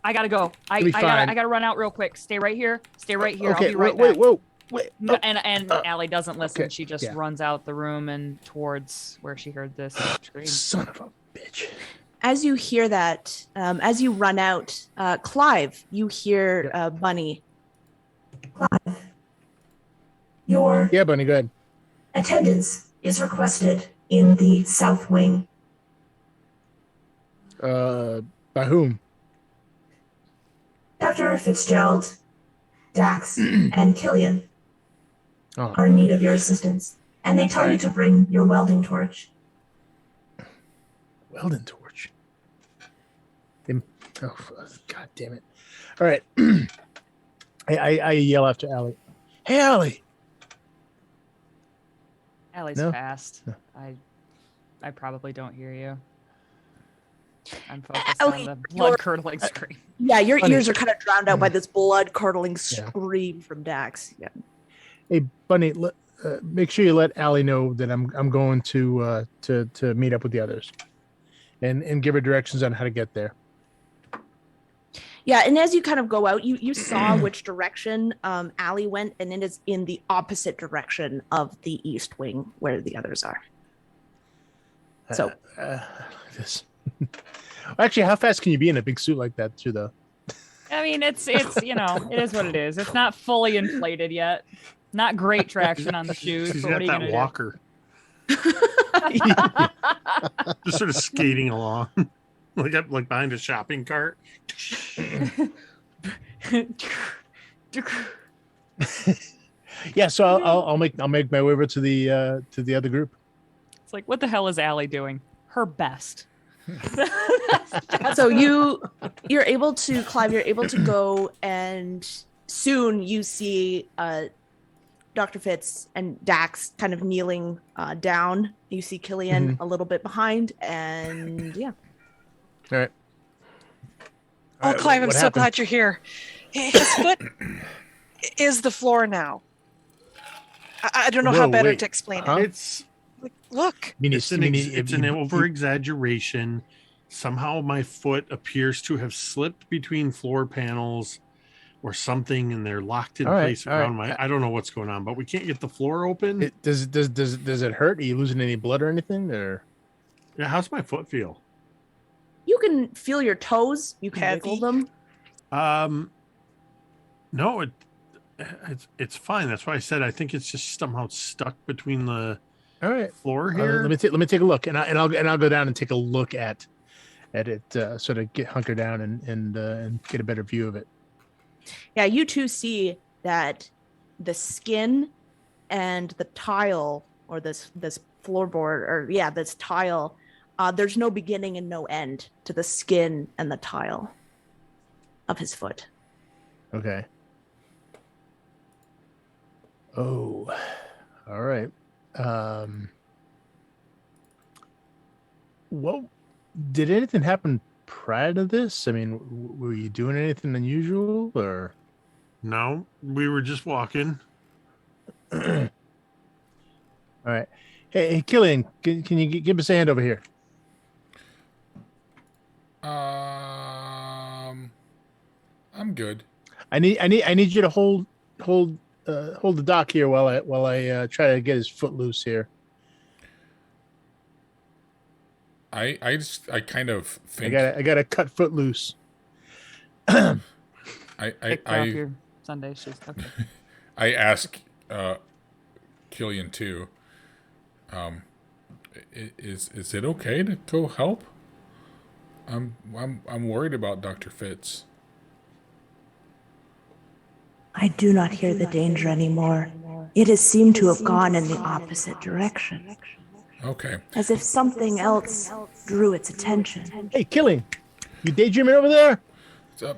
I gotta go. I be fine. gotta run out real quick. Stay right here. Stay right here. Okay. I'll be right wait. back. Whoa. Wait. No, and Allie doesn't listen. okay, She just yeah. runs out the room and towards where she heard this scream. Son of a bitch. As you hear that, as you run out, Clive, you hear Bunny. Clive, your Yeah, Bunny, go ahead. attendance is requested in the south wing. By whom? Dr. Fitzgerald, Dax, and Killian Oh, are in need of your assistance, and they tell you to bring your welding torch. welding torch. Oh, God damn it. All right. I yell after Allie. Hey, Allie. Allie's No? fast. No. I probably don't hear you. I'm focused Allie, on the blood curdling scream. Yeah, your Bunny. ears are kind of drowned out by this blood curdling Yeah. scream from Dax. Yeah. Hey, Bunny, make sure you let Allie know that I'm going to meet up with the others, and give her directions on how to get there. Yeah, and as you kind of go out, you saw which direction Allie went, and it is in the opposite direction of the east wing where the others are. So this. Actually, how fast can you be in a big suit like that, too, though? I mean, it's it is what it is. It's not fully inflated yet. Not great traction on the shoes. She's but got what are you that gonna walker. Just sort of skating along, like behind a shopping cart. Yeah, so I'll make my way over to the other group. It's like, what the hell is Allie doing? Her best. So you're able to, Clive, you're able to go, and soon you see Dr. Fitz and Dax kind of kneeling down. You see Killian a little bit behind, and yeah. All right. Oh, Clive, I'm so glad you're here. His foot is the floor now. I don't know how better to explain it. It's Look. It's an over-exaggeration. Somehow my foot appears to have slipped between floor panels or something, and they're locked in place around my. I don't know what's going on, but we can't get the floor open. Does it hurt? Are you losing any blood or anything? Or yeah, how's my foot feel? You can feel your toes. You can wiggle them. No, it's fine. That's why I said I think it's just somehow stuck between the floor here. Let me take a look, and I'll go down and take a look at it. Sort of hunker down and get a better view of it. Yeah, you two see that the skin and the tile, or this floorboard, or this tile, there's no beginning and no end to the skin and the tile of his foot. Okay. Oh, all right. Well, did anything happen prior to this? I mean, were you doing anything unusual, or? No, we were just walking. All right. Hey, Killian, can you give us a hand over here? I'm good. I need you to hold the dock here while I try to get his foot loose here. I kind of think I got to cut foot loose. I Take off your Sunday shoes. Okay. I ask Killian too. Is it okay to go help? I'm worried about Dr. Fitz. I do not hear the danger anymore. It has seemed to have gone in the opposite direction, Okay. as if something else drew its attention. Hey, Killian, you daydreaming over there?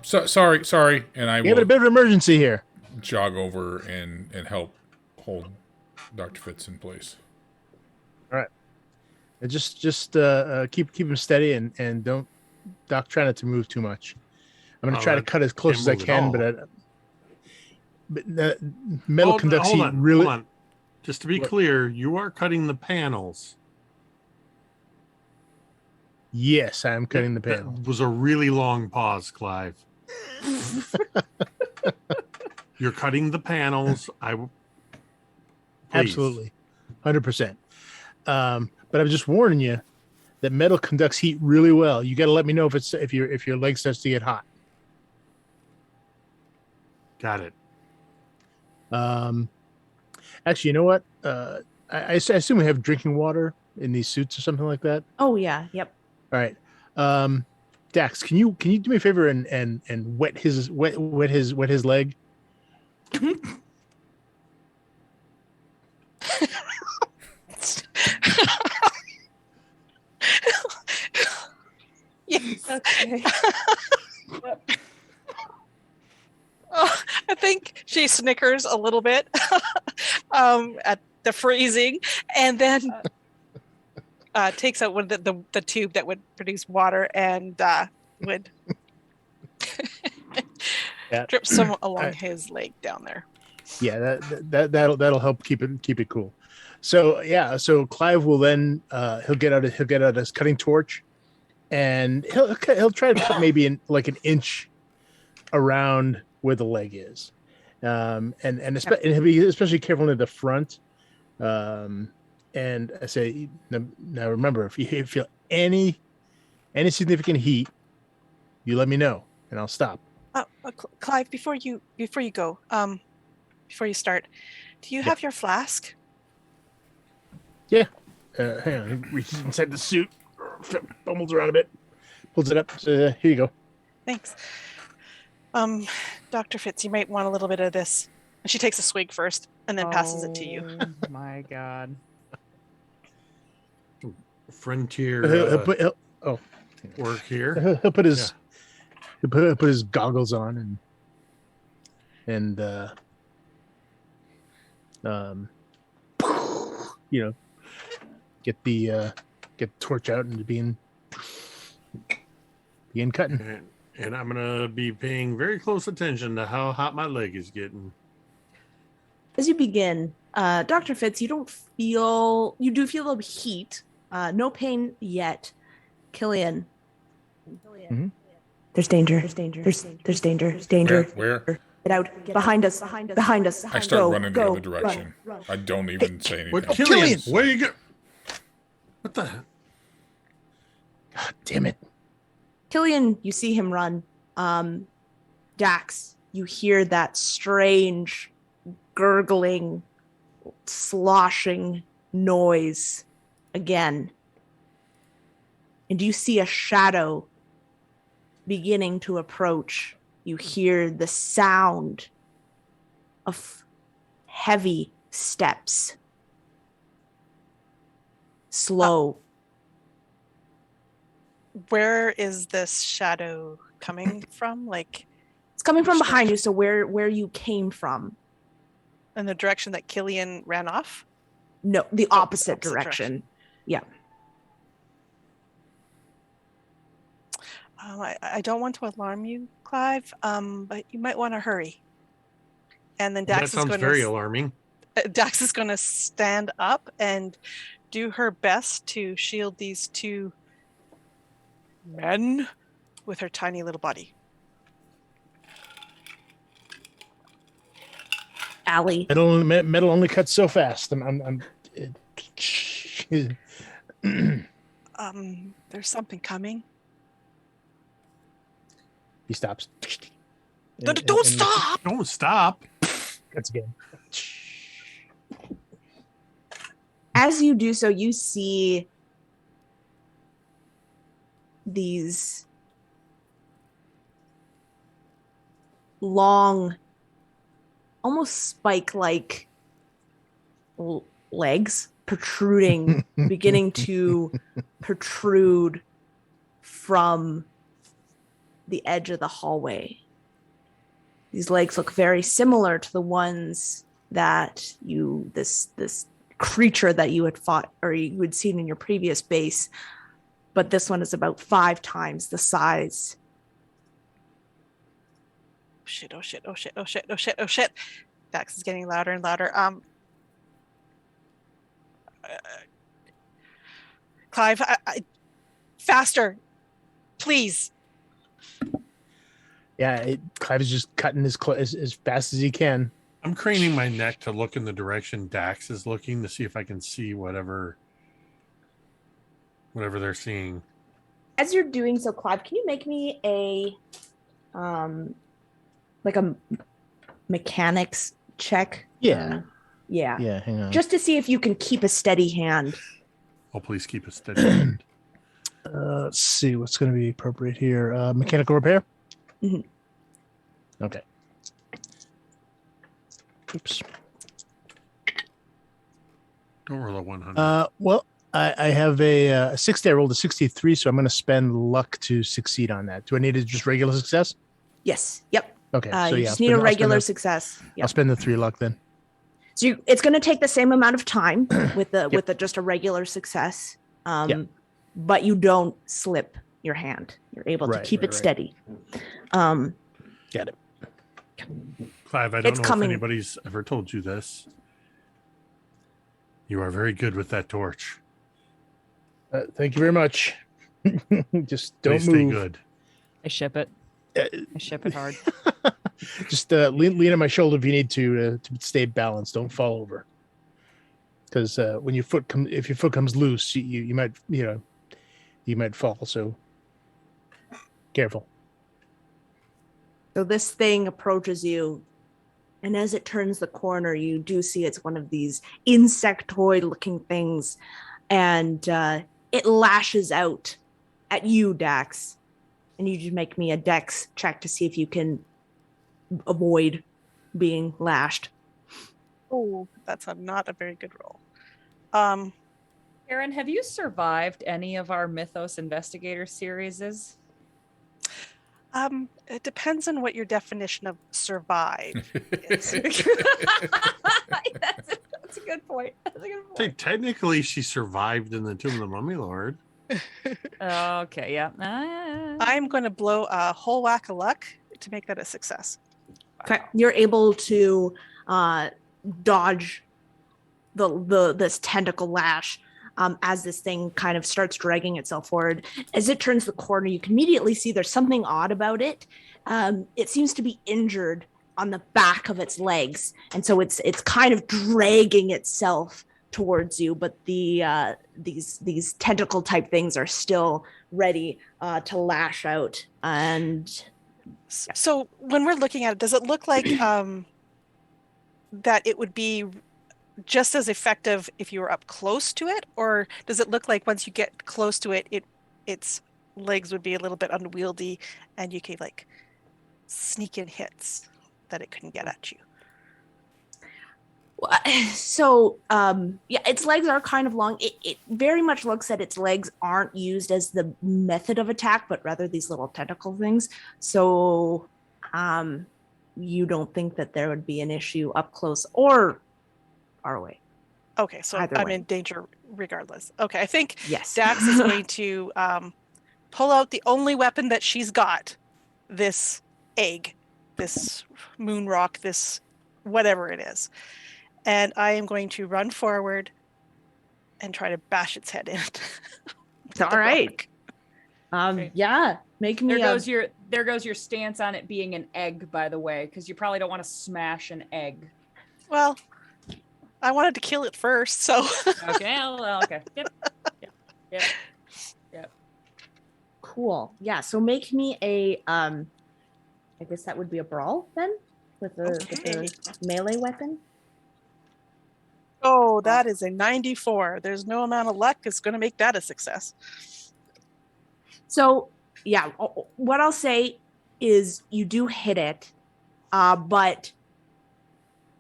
Sorry, and I You have a will bit of an emergency here. jog over and help hold Dr. Fitz in place. All right. And just keep him steady and don't, Doc, try not to move too much. I'm gonna try to cut as close as I can, but metal conducts heat really. Hold on. Just to be clear, you are cutting the panels. Yes, I am cutting the panel. That was a really long pause, Clive. You're cutting the panels. Please. Absolutely, 100%. But I'm just warning you that metal conducts heat really well. You got to let me know if your leg starts to get hot. Got it. Actually, you know what? I assume we have drinking water in these suits or something like that. Oh yeah, yep. All right. Dax, can you do me a favor and wet his leg? Yes. Okay. Oh, I think she snickers a little bit at the phrasing, and then takes out one of the tube that would produce water and would drip some along his leg down there. Yeah, that'll help keep it cool. So yeah, so Clive will then he'll get out his cutting torch, and he'll try to cut maybe an inch around where the leg is, and he'll be especially careful in the front. And I say now remember, if you feel any significant heat, you let me know and I'll stop. Clive, before you go, before you start, do you have your flask? Yeah. Hang on. He reaches inside the suit, fumbles around a bit, pulls it up. So, here you go. Thanks. Dr. Fitz, you might want a little bit of this. And she takes a swig first and then passes it to you. Oh my God. Frontier work here. He'll put his he'll put his goggles on and get the torch out and begin cutting. And I'm gonna be paying very close attention to how hot my leg is getting. As you begin, Dr. Fitz, you do feel the heat. No pain yet. Killian. Mm-hmm. There's danger. There's danger. Where? Get out. Behind us. I start running the other direction. Run. I don't even say anything. What, Killian? Where you go? What the? God damn it. Killian, you see him run. Dax, you hear that strange gurgling, sloshing noise again. And you see a shadow beginning to approach. You hear the sound of heavy steps. Slow. Where is this shadow coming from? Like, it's coming from behind you, so where you came from. In the direction that Killian ran off? No, the opposite direction. Yeah. I don't want to alarm you, Clive, but you might want to hurry. And then Dax that sounds very alarming. Dax is going to stand up and do her best to shield these two men with her tiny little body. Allie. Metal only cuts so fast. There's something coming. He stops. Don't stop! Don't stop. Cuts again. As you do so, you see these long, almost spike-like legs protruding, beginning to protrude from the edge of the hallway. These legs look very similar to the ones that this creature that you had fought or you had seen in your previous base, but this one is about 5 times the size. Shit, oh shit, oh shit, oh shit, oh shit, oh shit. Dax is getting louder and louder. Clive, faster, please. Yeah, Clive is just cutting as fast as he can. I'm craning my neck to look in the direction Dax is looking to see if I can see whatever they're seeing. As you're doing so, Clive, can you make me a like a mechanics check? Yeah. Yeah. Yeah, hang on. Just to see if you can keep a steady hand. Oh, please keep a steady hand. Let's see what's going to be appropriate here. Mechanical repair? Mhm. Okay. Oops. Don't roll a 100. Well, I have a 60. I rolled a 63, so I'm going to spend luck to succeed on that. Do I need just regular success? Yes. Yep. Okay. So you yeah, just need a regular success. Yep. I'll spend the 3 luck then. So it's going to take the same amount of time with just a regular success, but you don't slip your hand. You're able to keep it steady. Got it. Clive, I don't know if anybody's ever told you this. You are very good with that torch. Thank you very much. Just don't Please move. Stay good. I ship it. I ship it hard. Just lean on my shoulder if you need to stay balanced. Don't fall over. Because when if your foot comes loose, you might you might fall. So careful. So this thing approaches you, and as it turns the corner, you do see it's one of these insectoid-looking things, and it lashes out at you, Dax. And you just make me a dex check to see if you can avoid being lashed. Oh, that's not a very good roll. Aaron, have you survived any of our Mythos Investigator series? It depends on what your definition of survive is. That's a good point. Say, technically, she survived in the Tomb of the Mummy Lord. Okay, yeah. I'm going to blow a whole whack of luck to make that a success. Okay, you're able to dodge this tentacle lash as this thing kind of starts dragging itself forward. As it turns the corner, you can immediately see there's something odd about it. It seems to be injured on the back of its legs, and so it's kind of dragging itself towards you, but these tentacle type things are still ready to lash out. And so when we're looking at it, does it look like that it would be just as effective if you were up close to it, or does it look like once you get close to it, its legs would be a little bit unwieldy and you could like sneak in hits that it couldn't get at you? So, its legs are kind of long. It very much looks that its legs aren't used as the method of attack, but rather these little tentacle things. So, you don't think that there would be an issue up close or far away? Okay, so Either I'm way. in danger regardless. Okay, I think Yes. Dax is going to pull out the only weapon that she's got, this egg, this moon rock, this whatever it is. And I am going to run forward and try to bash its head in. All right. Yeah. Make me there goes your stance on it being an egg, by the way, because you probably don't want to smash an egg. Well, I wanted to kill it first, so. Okay. Well, okay. Yep. Cool. Yeah. So make me a I guess that would be a brawl then with the melee weapon. Oh, that is a 94. There's no amount of luck that's going to make that a success. So yeah, what I'll say is you do hit it, but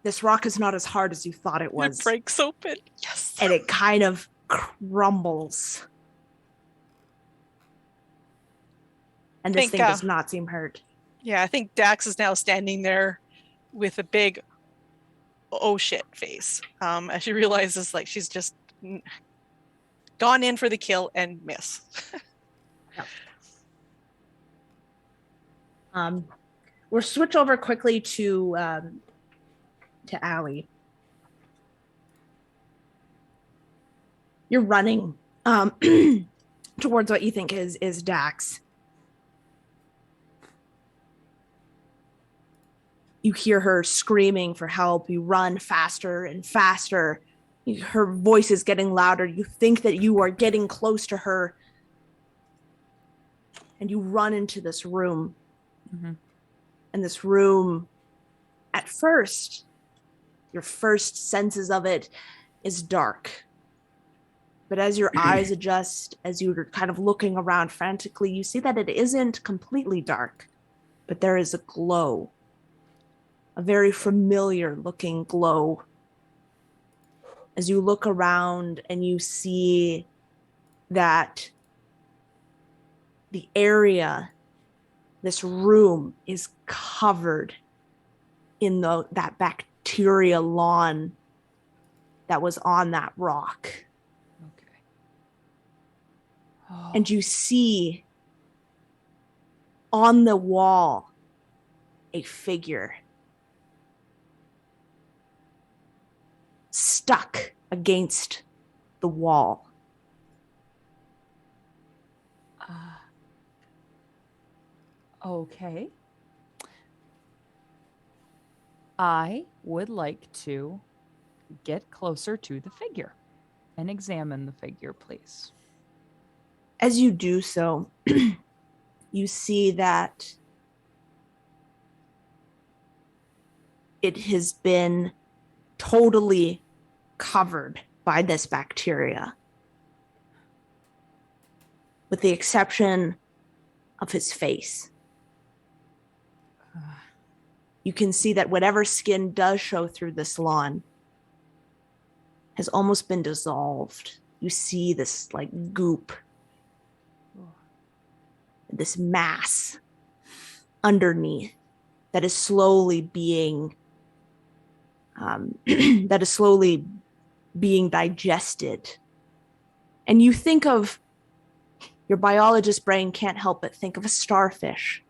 this rock is not as hard as you thought it was. It breaks open. Yes. And it kind of crumbles. And this thing does not seem hurt. Yeah, I think Dax is now standing there with a big oh shit face. As she realizes like she's just gone in for the kill and miss. We'll switch over quickly to Allie. You're running towards what you think is Dax. You hear her screaming for help. You run faster and faster. Her voice is getting louder. You think that you are getting close to her. And you run into this room. Mm-hmm. And this room, at first, your first senses of it is dark. But as your eyes adjust, as you're kind of looking around frantically, you see that it isn't completely dark, but there is a glow. A very familiar looking glow. As you look around and you see that the area, this room, is covered in that bacteria lawn that was on that rock. Okay. Oh. And you see on the wall a figure stuck against the wall. Okay. I would like to get closer to the figure and examine the figure, please. As you do so, you see that it has been totally covered by this bacteria, with the exception of his face. You can see that whatever skin does show through this lawn has almost been dissolved. You see this like goop, this mass underneath that is slowly being digested. And you think of, your biologist brain can't help but think of a starfish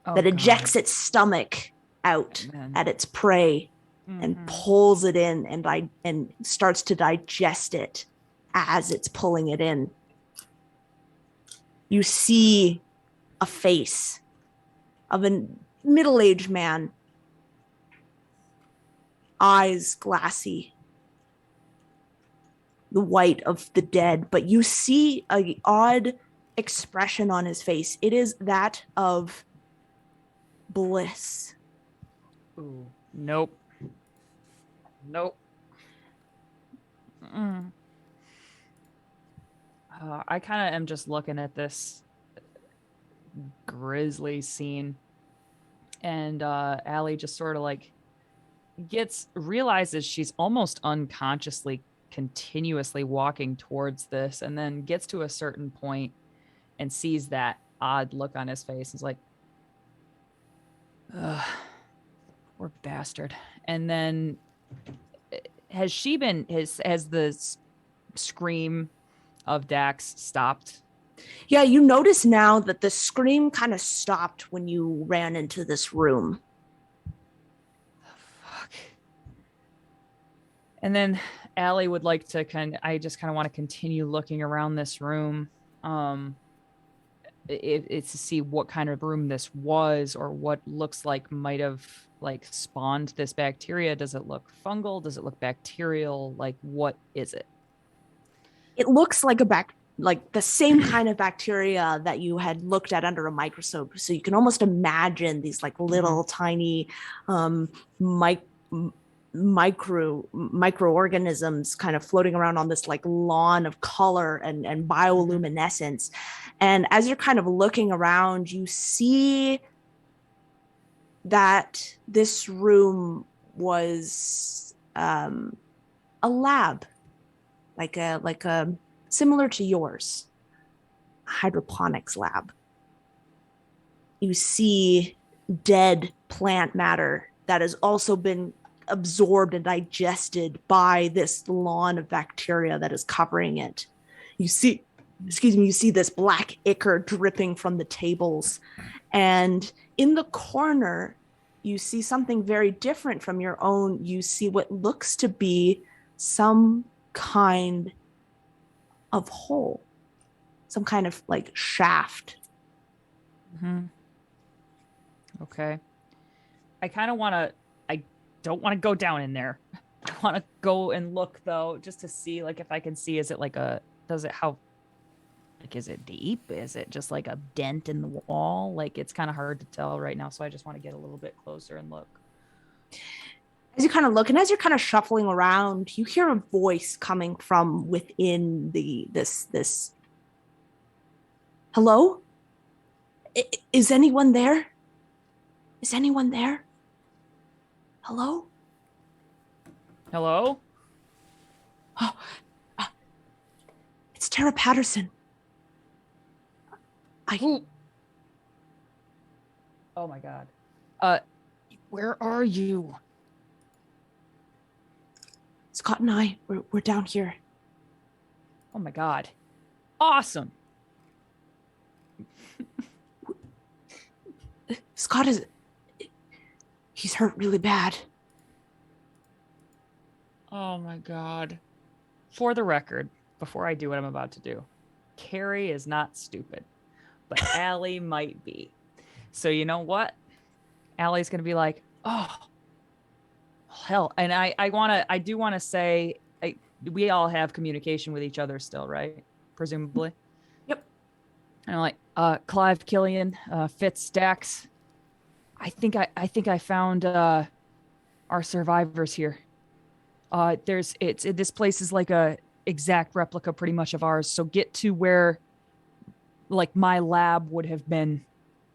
that ejects its stomach out at its prey and pulls it in and starts to digest it as it's pulling it in. You see a face of a middle-aged man, eyes glassy, the white of the dead, but you see an odd expression on his face. It is that of bliss. Ooh, nope. I kind of am just looking at this grisly scene, and Allie just sort of like realizes she's almost unconsciously continuously walking towards this, and then gets to a certain point and sees that odd look on his face. Is like, poor bastard. And then has the scream of Dax stopped? Yeah, you notice now that the scream kind of stopped when you ran into this room. Fuck. And then Allie would like to I just kind of want to continue looking around this room. it's to see what kind of room this was or what looks like might have like spawned this bacteria. Does it look fungal? Does it look bacterial? Like, what is it? It looks like like the same kind of bacteria that you had looked at under a microscope. So you can almost imagine these like little tiny microorganisms kind of floating around on this like lawn of color and bioluminescence. And as you're kind of looking around, you see that this room was a lab, like a similar to yours, a hydroponics lab. You see dead plant matter that has also been absorbed and digested by this lawn of bacteria that is covering it. You see this black ichor dripping from the tables. And in the corner, you see something very different from your own. You see what looks to be some kind of hole, some kind of like shaft. Okay. I don't want to go down in there. I want to go and look though, just to see like if I can see, is it deep? Is it just like a dent in the wall? Like, it's kind of hard to tell right now. So I just want to get a little bit closer and look. As you kind of look and as you're kind of shuffling around, you hear a voice coming from within this. Hello? Is anyone there? Is anyone there? Hello? Hello? Oh, it's Tara Patterson. Oh my God. Where are you? Scott and I, we're down here. Oh my God. Awesome. Scott he's hurt really bad. Oh my God. For the record, before I do what I'm about to do, Carrie is not stupid, but Allie might be. So you know what? Allie's going to be like, oh, hell. And I do want to say, we all have communication with each other still, right? Presumably. Yep. And I'm like, Clive, Killian, Fitz, Dax, I think I found our survivors here. This place is like a exact replica pretty much of ours. So get to where like my lab would have been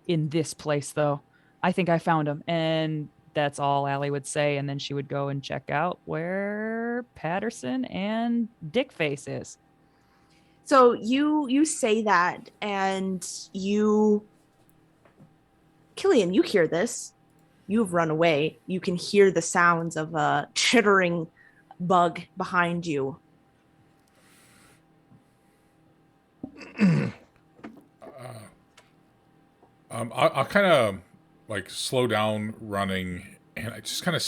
in this place though. I think I found them. And that's all Allie would say. And then she would go and check out where Patterson and Dickface is. So you say that and Killian, you hear this. You've run away. You can hear the sounds of a chittering bug behind you. I'll kind of like slow down running, and I just kind of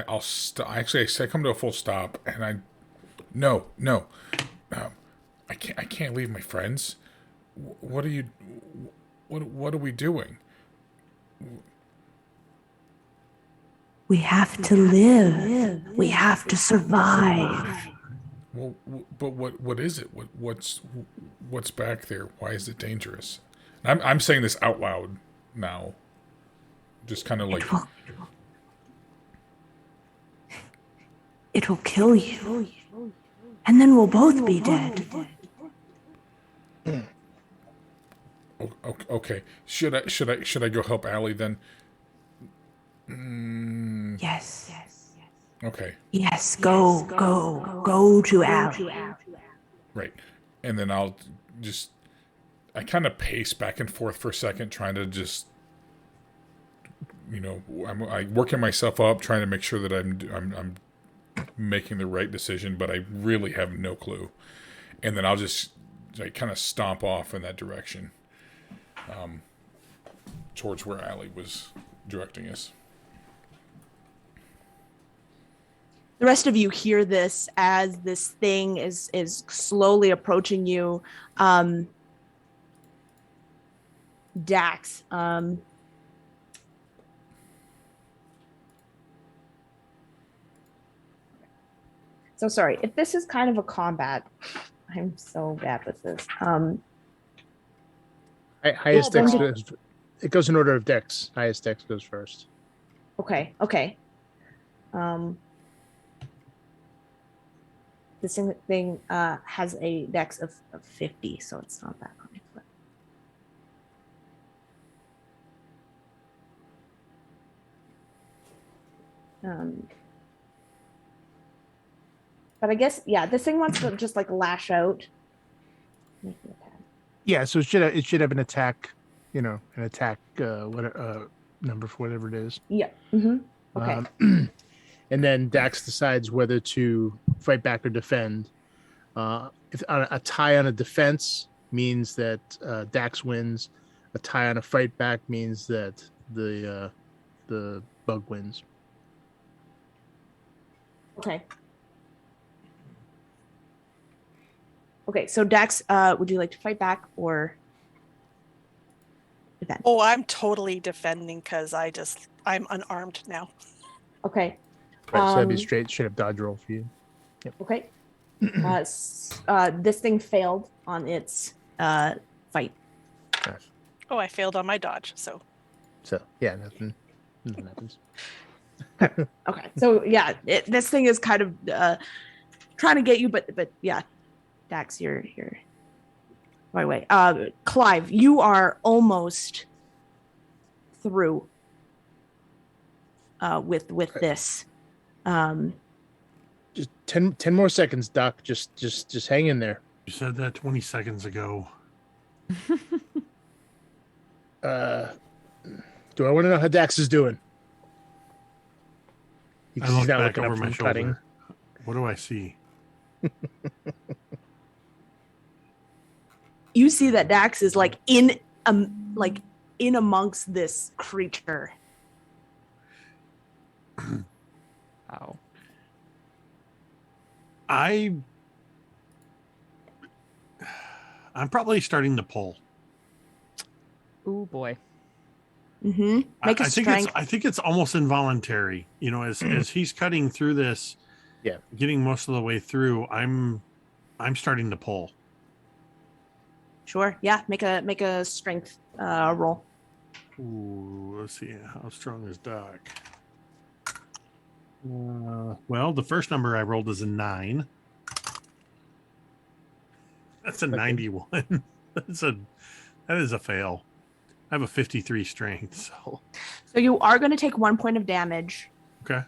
I'll actually I come to a full stop, and no, I can't leave my friends. What are you? What are we doing? We have to live. We have to survive. Well, but what is it? What's back there? Why is it dangerous? I'm saying this out loud now. Just kind of like it'll kill you, and then we'll both be dead. Okay. Should I go help Allie then? Yes. Okay. Yes, go to Allie. Right. And then I kind of pace back and forth for a second, trying to just, I'm working myself up, trying to make sure that I'm making the right decision, but I really have no clue. And then I'll just kind of stomp off in that direction, towards where Allie was directing us. The rest of you hear this as this thing is slowly approaching you. Dax. So sorry, if this is kind of a combat, I'm so bad with this. Highest then dex the- goes. It goes in order of dex. Highest dex goes first. Okay. This thing has a dex of 50, so it's not that high. But I guess, yeah, this thing wants to just like lash out. Yeah, so it should have an attack, an attack number for whatever it is. Yeah. Mm-hmm. Okay. And then Dax decides whether to fight back or defend. If a tie on a defense means that Dax wins, a tie on a fight back means that the bug wins. Okay. Okay, so Dax, would you like to fight back or defend? Oh, I'm totally defending because I'm unarmed now. Okay. Right, so that'd be straight up dodge roll for you. Yep. Okay. This thing failed on its fight. Nice. Oh, I failed on my dodge, so. So yeah, nothing happens. Okay, so yeah, this thing is kind of trying to get you, but yeah, Dax, you're by the way. Clive, you are almost through with this. Just 10 more seconds, Doc. Just hang in there. You said that 20 seconds ago. Do I want to know how Dax is doing? I look not back looking over up my from shoulder. cutting. What do I see? You see that Dax is like in amongst this creature. Wow. I'm probably starting to pull. Ooh boy. Mm-hmm. Make a strength. I think it's almost involuntary. As he's cutting through this, getting most of the way through, I'm starting to pull. Sure. Yeah. Make a strength roll. Ooh, let's see. How strong is Doc? Well, the first number I rolled is a 9. That's a 91. That is a fail. I have a 53 strength, so you are going to take 1 point of damage. Okay.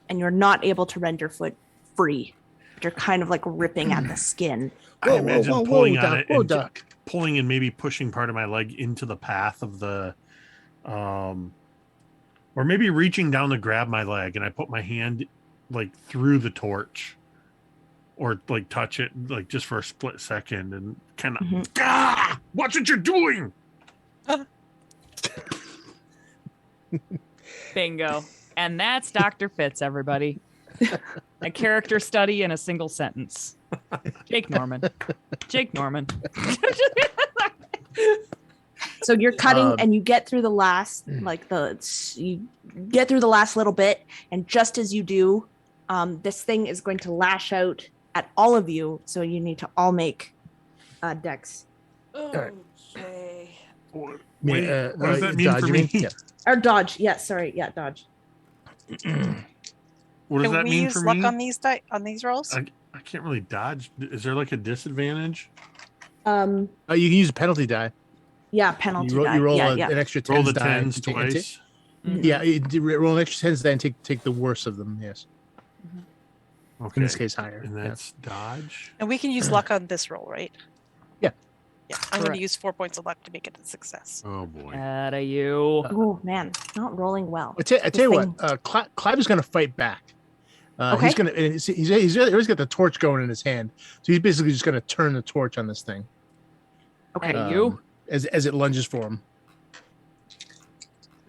And you're not able to rend your foot free. You're kind of like ripping at the skin. I imagine pulling on Doc, it, Doc. pulling and maybe pushing part of my leg into the path of the, or maybe reaching down to grab my leg and I put my hand like through the torch, or like touch it like just for a split second and kind of watch what you're doing. Bingo. And that's Dr. Fitz, everybody. A character study in a single sentence. Jake Norman. So you're cutting and you get through the last you get through the last little bit, and just as you do, this thing is going to lash out at all of you, so you need to all make dex. Okay. What does that mean for me? Yeah. Or dodge. Yeah, sorry. Yeah, dodge. What does Can that we mean use for luck me? on these rolls? I can't really dodge. Is there like a disadvantage? You can use a penalty die. Yeah, penalty You die. roll yeah, an extra 10 Roll the die. 10s twice. Yeah, roll an extra 10 die and take the worst of them. Yes. Okay. In this case, higher. And that's dodge. And we can use luck on this roll, right? Yeah. Yeah, I'm going Correct. to use 4 points of luck to make it a success. Oh boy. Outta you. Oh man, not rolling well. I tell you what, Clive is going to fight back. Okay. He's going to. He's always got the torch going in his hand, so he's basically just going to turn the torch on this thing. Okay. You. As it lunges for him.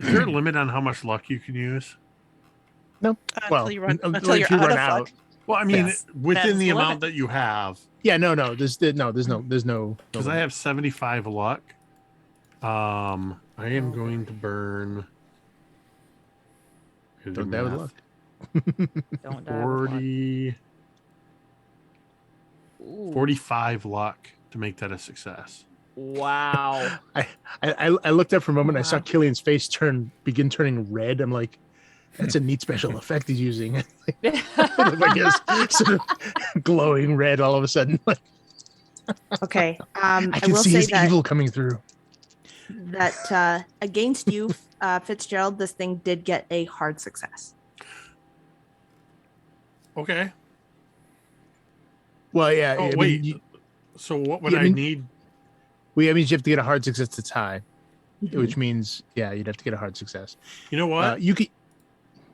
Is there a limit on how much luck you can use? No. Until you run, like until you're if you out run of out. luck. Well, I mean, Yes. within That's the the amount limit. that you have. Yeah, no. There's no. Because I have 75 luck. I am going to burn. Don't die with luck. Don't die with luck. 40, Ooh. 45 luck to make that a success. Wow. I looked up for a moment. Wow. I saw Killian's face begin turning red. I'm like, that's a neat special effect he's using. I guess sort of glowing red all of a sudden. Okay. I can will see say his that evil coming through. that against you, Fitzgerald, this thing did get a hard success. Okay. Well, yeah. Oh, I wait. mean, So what would Yeah, I I mean- need? that means you have to get a hard success to tie, Mhm. which means, yeah, you'd have to get a hard success. You know what? You can.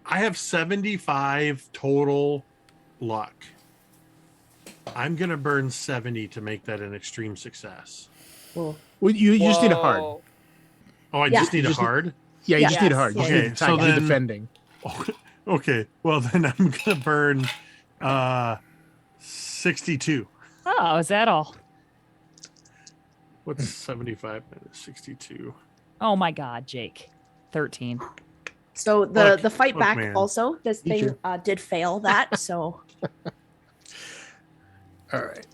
I have 75 total luck. I'm going to burn 70 to make that an extreme success. Cool. Well, you just need a hard. Whoa. Oh, I Yeah. just need You a just need- hard? Yeah, you Yes, just need a hard. You yes. just need Okay, to tie so 'cause you're then- defending. Okay. Well, then I'm going to burn 62. Oh, is that all? What's 75 minus 62? Oh my God, Jake. 13. So Look, the fight look, back man. also, this Me thing did fail that. So All right.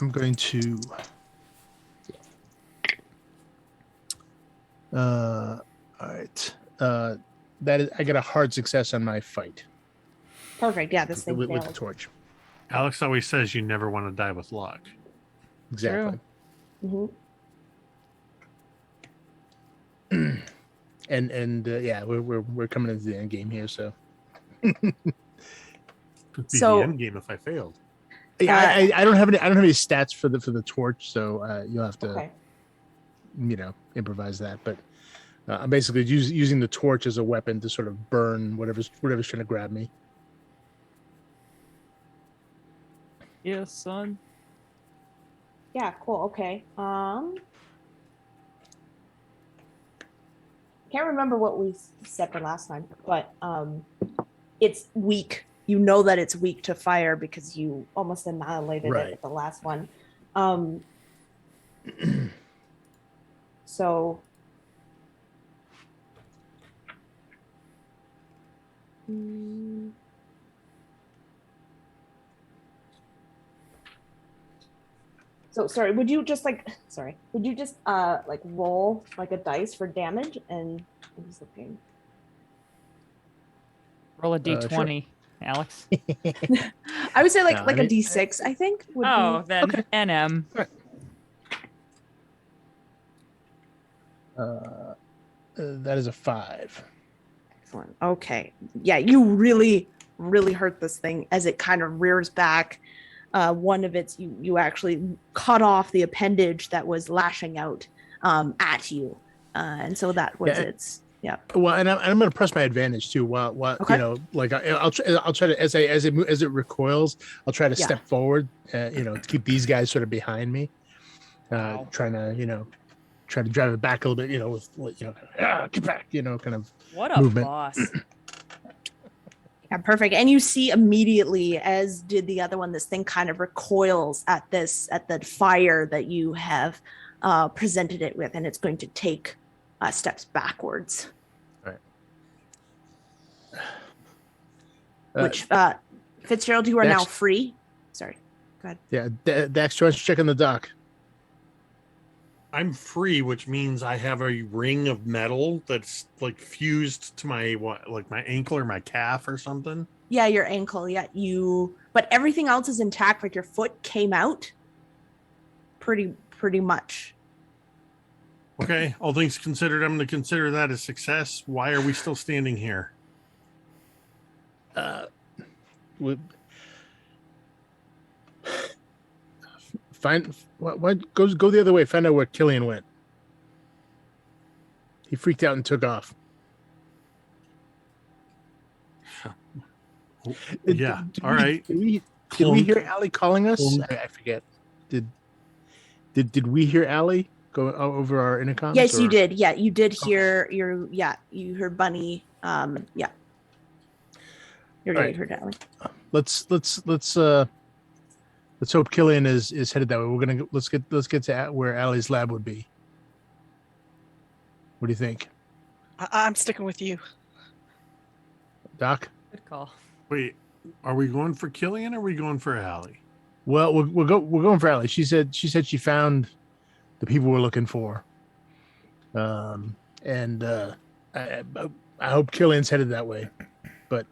I'm going to. All right. That is, I got a hard success on my fight perfect. Yeah, this thing with the failed. torch. Alex always says you never want to die with luck. Exactly. Mhm. And yeah, we're coming into the end game here, so It'd be So- the end game if I failed. yeah, I don't have any stats for the torch, so you'll have to Okay. Improvise that. But I'm basically using the torch as a weapon to sort of burn whatever's trying to grab me. Yes, son. Yeah. Cool. Okay. Can't remember what we said for last time, but it's weak. You know that it's weak to fire because you almost annihilated Right. it with the last one. So Mm. So sorry, would you just roll like a dice for damage? And I'm just looking. Roll a Sure. d20, Alex. I would say No, like I a mean- D6, I think. Would Oh, be... then Okay. NM. That is a 5. Excellent. Okay. Yeah, you really, really hurt this thing as it kind of rears back. One of its, you actually cut off the appendage that was lashing out at you. And so that was Yeah. its, yeah. Well, and I'm going to press my advantage too. While Okay. like I'll try to as it recoils, I'll try to Yeah. step forward. To keep these guys sort of behind me. Wow. Trying to try to drive it back a little bit. With get back. Kind of. What a Movement. boss. Yeah, perfect. And you see immediately, as did the other one, this thing kind of recoils at the fire that you have presented it with, and it's going to take steps backwards. Which Fitzgerald, you are now Next. free. Sorry. Yeah, Dax, try to check on the dock. I'm free, which means I have a ring of metal that's like fused to my my ankle or my calf or something. Yeah, your ankle. Yeah, but everything else is intact. Like your foot came out. Pretty much. Okay, all things considered, I'm going to consider that a success. Why are we still standing here? Find what go the other way. Find out where Killian went. He freaked out and took off. Yeah, all right. Did we Clunk. hear Allie calling us? Clunk. I forget. Did we hear Allie go over our intercoms? Yes, you or- did. Yeah, you did hear you heard Bunny. Yeah. You Right. heard Allie. Let's hope Killian is headed that way. Let's get to where Allie's lab would be. What do you think, I'm sticking with you. Doc? Good call. Wait, are we going for Killian or are we going for Allie? Well, we're going for Allie. She said she found the people we're looking for. And I hope Killian's headed that way, but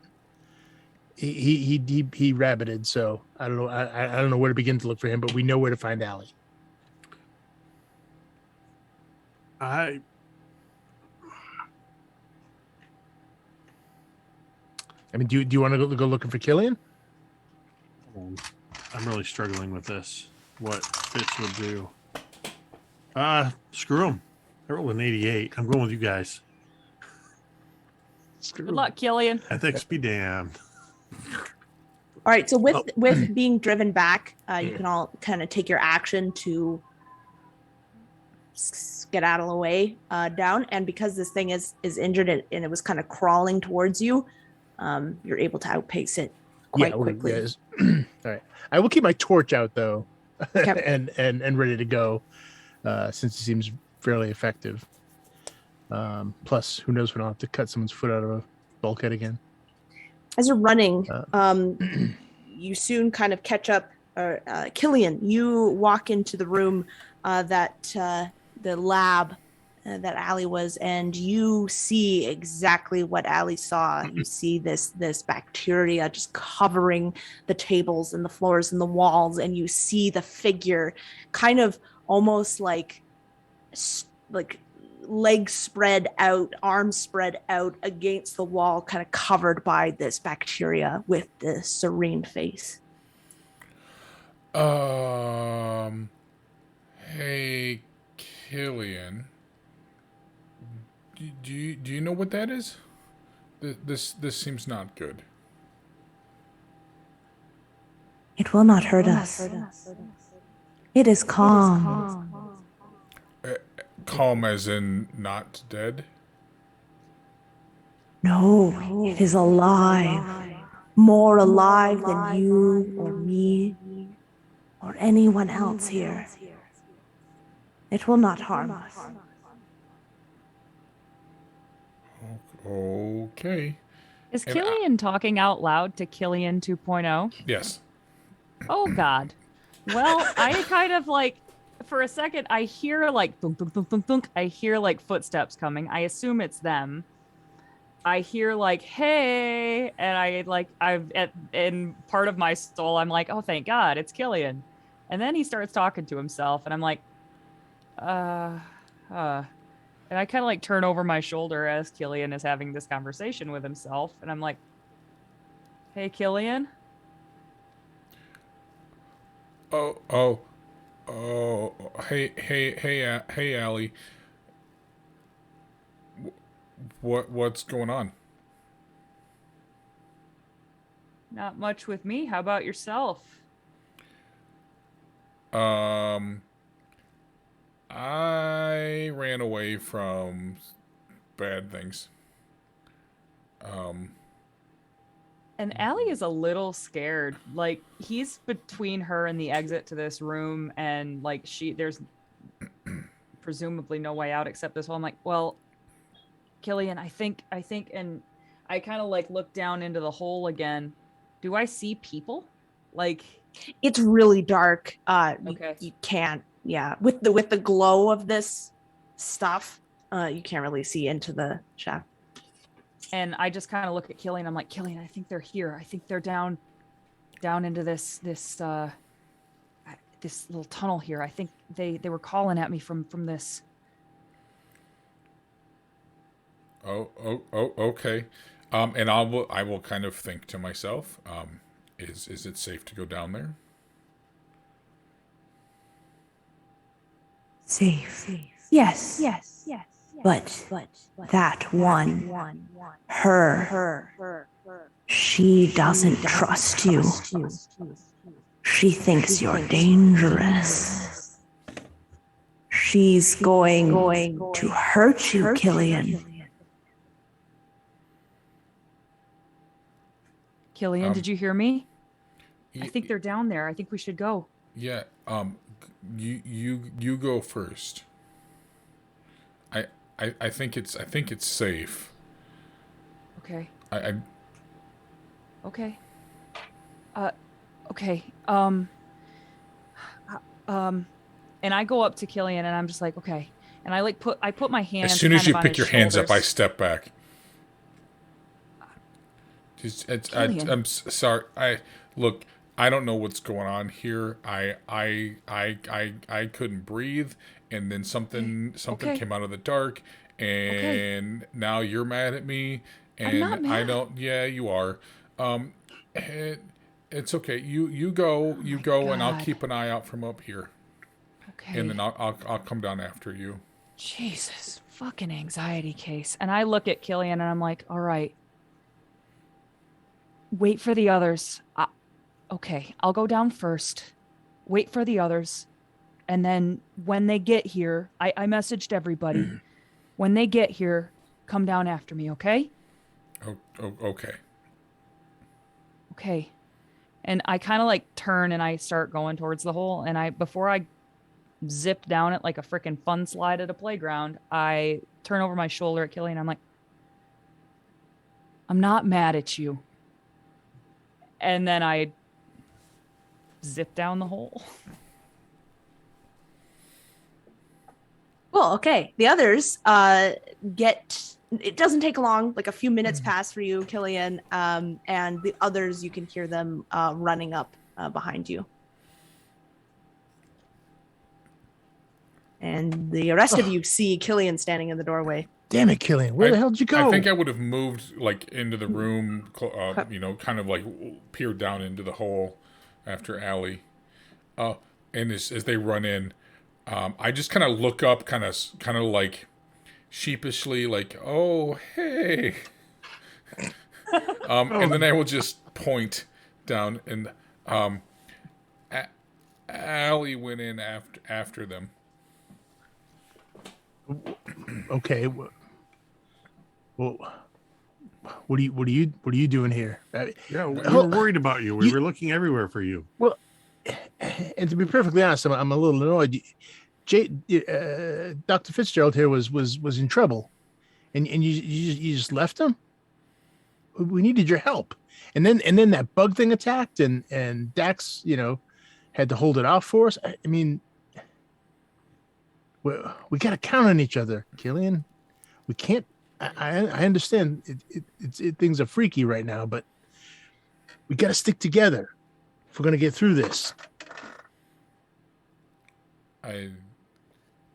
he rabbited, so I don't know. I don't know where to begin to look for him, but we know where to find Allie. I mean, do you want to go looking for Killian? I'm really struggling with this. What Fitz would do. Screw him. I rolled an 88. I'm going with you guys. Good luck, Killian. Ethics be damned. All right. So with being driven back, you can all kind of take your action to get out of the way down. And because this thing is injured and it was kind of crawling towards you, you're able to outpace it quite quickly. Yes. All right. I will keep my torch out though, Okay. and ready to go, since it seems fairly effective. Plus, who knows when I'll have to cut someone's foot out of a bulkhead again. As you're running, you soon kind of catch up. Killian, you walk into the room that the lab that Allie was, and you see exactly what Allie saw. You see this bacteria just covering the tables and the floors and the walls, and you see the figure kind of almost like legs spread out, arms spread out against the wall, kind of covered by this bacteria with the serene face. Hey, Killian. Do you know what that is? This seems not good. It will not hurt us. It is calm. Calm as in not dead? No, it is alive. More alive than you or me or anyone else here. It will not harm us. Okay. Is Killian talking out loud to Killian 2.0? Yes. Oh, God. Well, I kind of like, for a second, I hear like thunk, thunk, thunk, thunk, thunk. I hear like footsteps coming. I assume it's them. I hear like, hey, and in part of my soul, I'm like, oh, thank God, it's Killian. And then he starts talking to himself, and I'm like, and I kind of like turn over my shoulder as Killian is having this conversation with himself. And I'm like, hey, Killian. Oh, hey, Allie. What's going on? Not much with me. How about yourself? I ran away from bad things. And Allie is a little scared. Like, he's between her and the exit to this room, and like there's presumably no way out except this hole. I'm like, well, Killian, I think, and I kind of like look down into the hole again. Do I see people? Like, it's really dark. Okay. You can't. Yeah, with the glow of this stuff, you can't really see into the shaft. And I just kind of look at Killian. I'm like, Killian, I think they're here. I think they're down into this little tunnel here. I think they were calling at me from this. Oh, okay. And I will kind of think to myself, is it safe to go down there? Safe. Yes. But that one, her, she doesn't trust you. She thinks you're dangerous. She's going to hurt you, Killian. Killian, did you hear me? I think they're down there. I think we should go. Yeah. You go first. I think it's safe. Okay. I Okay. Okay. And I go up to Killian and I'm just like, okay. And I put my hands as soon as kind you of on pick his your hands up, I shoulders. step back. Killian. I'm sorry. Look. I don't know what's going on here. I couldn't breathe, and then something Okay. came out of the dark, and now you're mad at me, and I'm not I mad. don't. Yeah, you are. It's okay. You go, and I'll God. keep an eye out from up here, Okay. and then I'll come down after you. Jesus, fucking anxiety case. And I look at Killian and I'm like, all right, wait for the others. Okay, I'll go down first. Wait for the others. And then when they get here, I messaged everybody. When they get here, come down after me, okay? Okay. Okay. And I kind of like turn and I start going towards the hole. And before I zip down it like a freaking fun slide at a playground, I turn over my shoulder at Killian. I'm like, I'm not mad at you. And then I zip down the hole. Well, okay. The others it doesn't take long, like a few minutes pass for you, Killian, and the others, you can hear them running up behind you. And the rest of you see Killian standing in the doorway. Damn it, Killian. Where the hell did you go? I think I would have moved like into the room, kind of like peered down into the hole after Allie. And as they run in, I just kind of look up, kind of like sheepishly, like, "Oh, hey," and then I will just point down, and Allie went in after them. Okay. Well, what are you doing here? Yeah, we were worried about you. We were looking everywhere for you. Well, and to be perfectly honest, I'm a little annoyed. Dr. Fitzgerald here was in trouble, and you just left him. We needed your help, and then that bug thing attacked, and Dax, had to hold it off for us. I mean, we got to count on each other, Killian. We can't. I understand things are freaky right now, but we got to stick together if we're gonna get through this.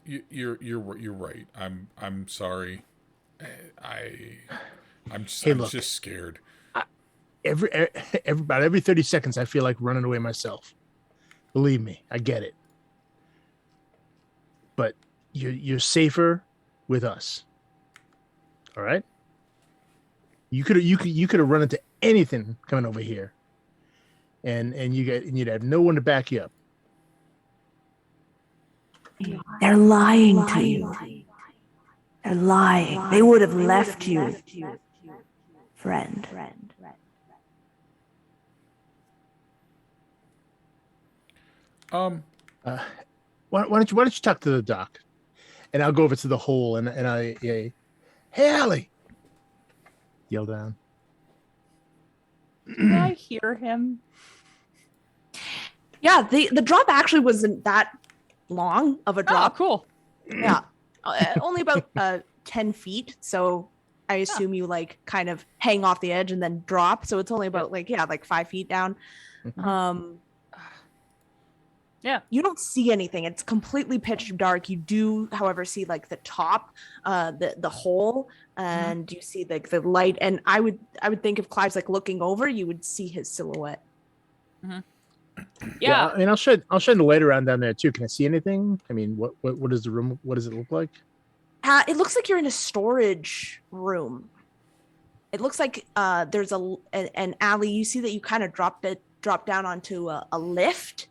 You're right. I'm sorry. I'm just scared. About every 30 seconds, I feel like running away myself. Believe me, I get it. But you're safer with us. All right. You could have run into anything coming over here, and you'd have no one to back you up. They're lying to you. They're lying. They would have left you, friend. Why don't you talk to the doc, and I'll go over to the hole and hey, Allie, yell down. Can I hear him? Yeah, the drop actually wasn't that long of a drop. Oh, cool. Yeah, only about 10 feet. So I assume you like kind of hang off the edge and then drop. So it's only about like 5 feet down. Yeah. You don't see anything. It's completely pitch dark. You do, however, see like the top, the hole, and you see like the light. And I would think if Clive's like looking over, you would see his silhouette. Mm-hmm. Yeah. I mean, I'll shine the light around down there too. Can I see anything? I mean, what is the room? What does it look like? It looks like you're in a storage room. It looks like there's an alley. You see that you kind of dropped down onto a lift.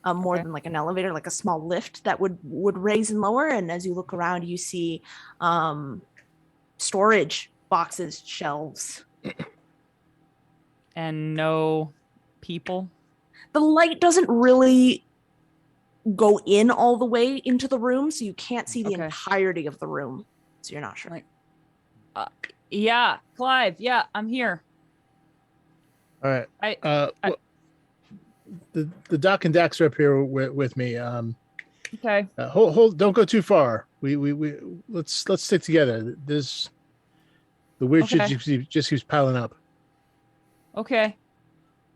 More than like an elevator, like a small lift that would raise and lower. And as you look around, you see storage boxes, shelves. And no people? The light doesn't really go in all the way into the room, so you can't see the entirety of the room. So you're not sure. Like, yeah, Clive. Yeah, I'm here. All right. I well, the Doc and Dax are up here with me. Okay. Hold, don't go too far. We let's stick together. The weird shit just keeps piling up. Okay.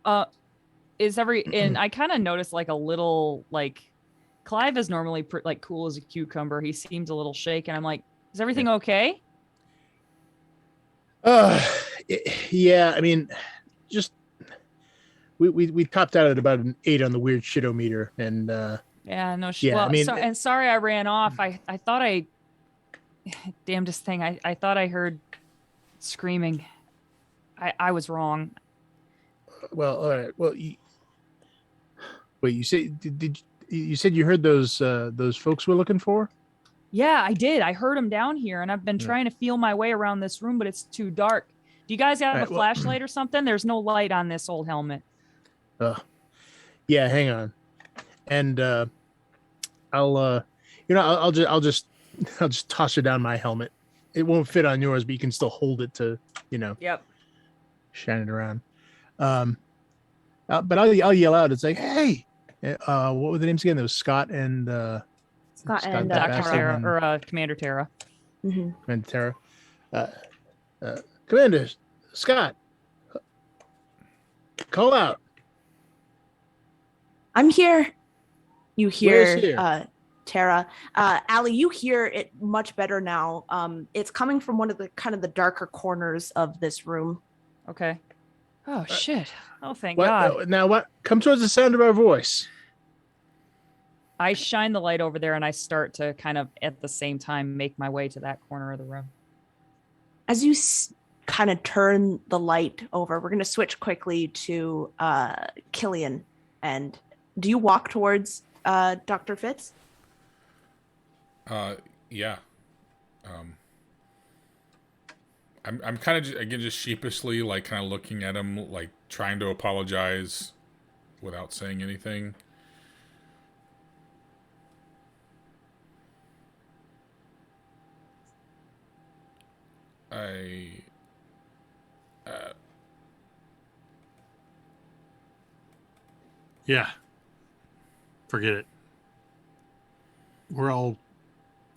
And I kind of noticed like a little like Clive is normally like cool as a cucumber. He seems a little shaken. I'm like, is everything okay? Yeah. I mean, just we topped out at about an 8 on the weird shitometer, and Yeah, no. yeah. Well, I mean, sorry I ran off. I thought damnedest thing. I thought I heard screaming. I was wrong. well, all right. Well, wait. You say did you said you heard those folks we're looking for? Yeah, I did. I heard him down here, and I've been trying to feel my way around this room, but it's too dark. Do you guys have a flashlight or something? There's no light on this old helmet. Yeah. Hang on, and I'll I'll just toss her down my helmet. It won't fit on yours, but you can still hold it to Yep. shine it around. But I'll yell out. It's like, hey, what were the names again? There was Scott and Scott and Dr. Tara. Tara or Commander Tara. Mm-hmm. Commander Tara. Commander Scott, call out. I'm here. You Where's here? hear Tara. Allie, you hear it much better now. It's coming from one of the kind of the darker corners of this room. Okay. Oh shit. Oh thank What, God. now what? Come towards the sound of our voice. I shine the light over there and I start to kind of at the same time make my way to that corner of the room. As you kind of turn the light over, we're going to switch quickly to Killian. And do you walk towards Dr. Fitz? Yeah. I'm kind of just sheepishly like kind of looking at him, like trying to apologize without saying anything. Yeah. Forget it. We're all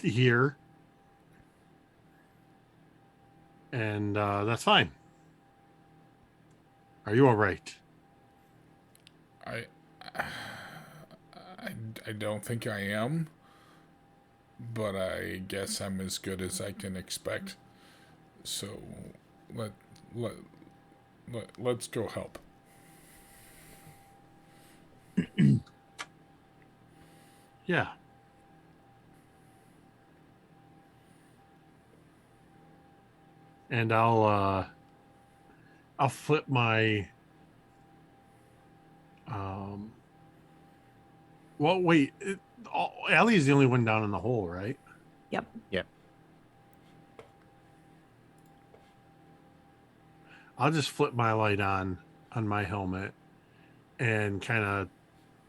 here. And that's fine. Are you all right? I don't think I am, but I guess I'm as good as I can expect. So let's go help. Yeah. And I'll flip my well wait, Allie's the only one down in the hole, right? Yep. I'll just flip my light on my helmet and kind of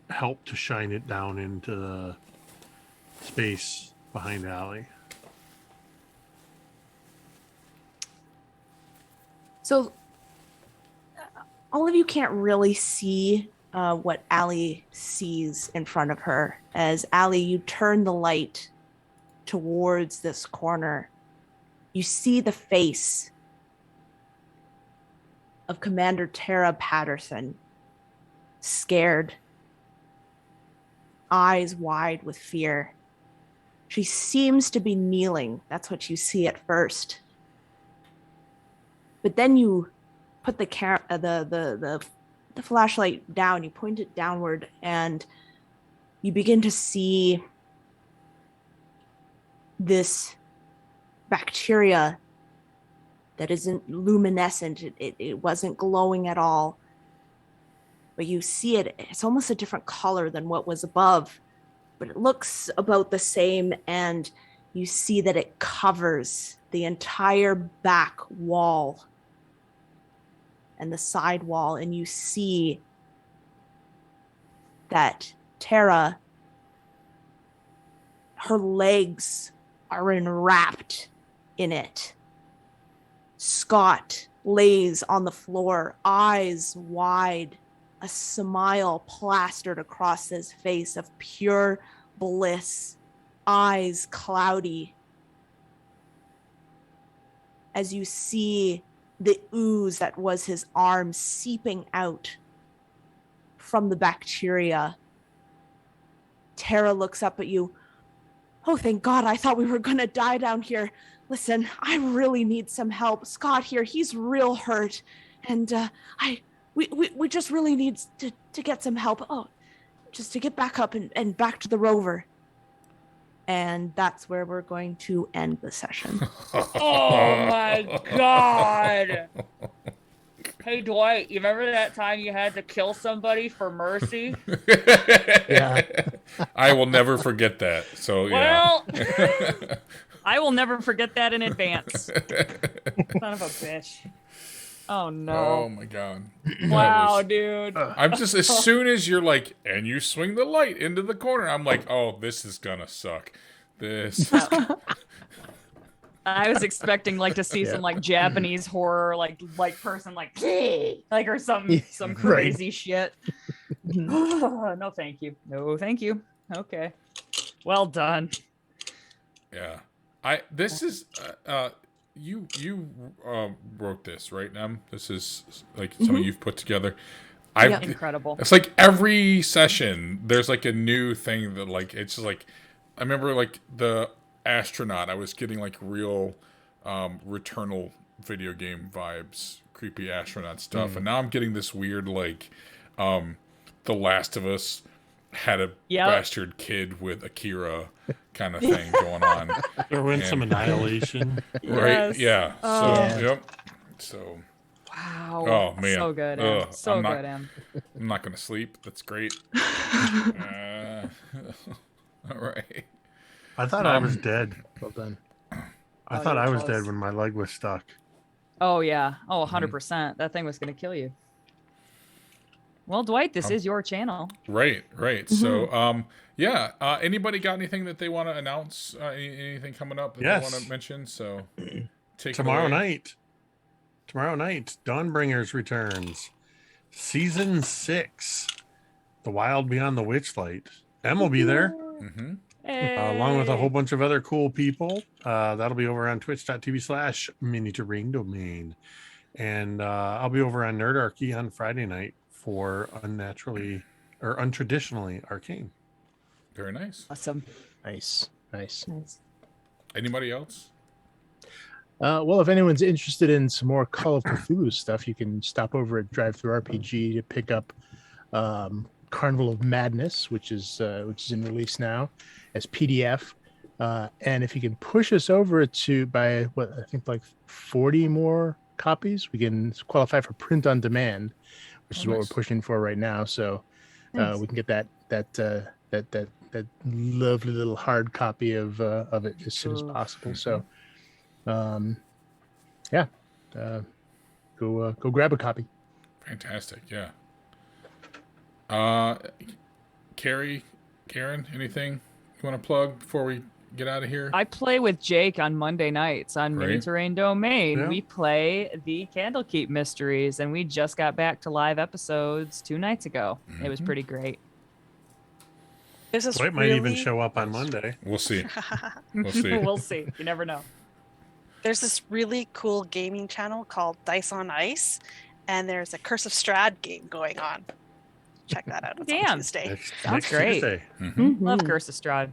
help to shine it down into the space behind Allie. So all of you can't really see what Allie sees in front of her. As Allie, you turn the light towards this corner, you see the face of Commander Tara Patterson, scared, eyes wide with fear. She seems to be kneeling. That's what you see at first. But then you put the flashlight down, you point it downward, and you begin to see this bacteria that isn't luminescent. It wasn't glowing at all. But you see it, it's almost a different color than what was above, but it looks about the same, and you see that it covers the entire back wall and the side wall, and you see that Tara, her legs are enwrapped in it. Scott lays on the floor, eyes wide, a smile plastered across his face of pure bliss, eyes cloudy. As you see the ooze that was his arm seeping out from the bacteria, Tara looks up at you. Oh, thank God, I thought we were going to die down here. Listen, I really need some help. Scott here, he's real hurt. And we just really need to get some help. Oh, just to get back up and back to the rover. And that's where we're going to end the session. Oh my God. Hey, Dwight, you remember that time you had to kill somebody for mercy? Yeah. I will never forget that. So, Well, yeah. I will never forget that in advance. Son of a bitch. Oh no. Oh my God. Wow, dude. I'm just, as soon as you're like, and you swing the light into the corner, I'm like, oh, this is gonna suck. This. I was expecting like to see some like Japanese horror like person like or some crazy shit. No, thank you. No, thank you. Okay. Well done. Yeah. This is, you wrote this, right, Em? This is like something you've put together. Incredible. It's like every session, there's like a new thing that like, it's just like, I remember like the astronaut, I was getting like real Returnal video game vibes, creepy astronaut stuff. And now I'm getting this weird like The Last of Us had a bastard kid with Akira kind of thing going on. Throw in some Annihilation. Right? Yeah. Yep. So. Wow. Oh man. So good. Em. So good, Em. I'm not gonna sleep. That's great. All right. I thought I was dead. Well done. I thought I was dead when my leg was stuck. Oh yeah. Oh, 100%. That thing was gonna kill you. Well, Dwight, this is your channel. Right. So, yeah. Anybody got anything that they want to announce? Anything coming up that they want to mention? So, Tomorrow night, Dawnbringers returns. Season 6. The Wild Beyond the Witchlight. Em will be there. Mm-hmm. Along with a whole bunch of other cool people. That'll be over on twitch.tv/miniature-ring-domain. And I'll be over on Nerdarchy on Friday night for untraditionally arcane. Very nice. Awesome. Nice. Anybody else? Well, if anyone's interested in some more Call of Cthulhu stuff, you can stop over at Drive-Thru-RPG to pick up Carnival of Madness, which is in release now as PDF. And if you can push us over by what I think like 40 more copies, we can qualify for print on demand, which is what we're pushing for right now. So we can get that lovely little hard copy of it as soon as possible. So go grab a copy. Fantastic. Yeah. Karen, anything you want to plug before we get out of here? I play with Jake on Monday nights on Mini Terrain Domain. Yeah. We play the Candlekeep Mysteries, and we just got back to live episodes 2 nights ago. It was pretty great. Dwight might even show up on Monday. We'll see. We'll see. You never know. There's this really cool gaming channel called Dice on Ice, and there's a Curse of Strahd game going on. Check that out. It's on Tuesday. Sounds great. Tuesday. Love Curse of Strahd.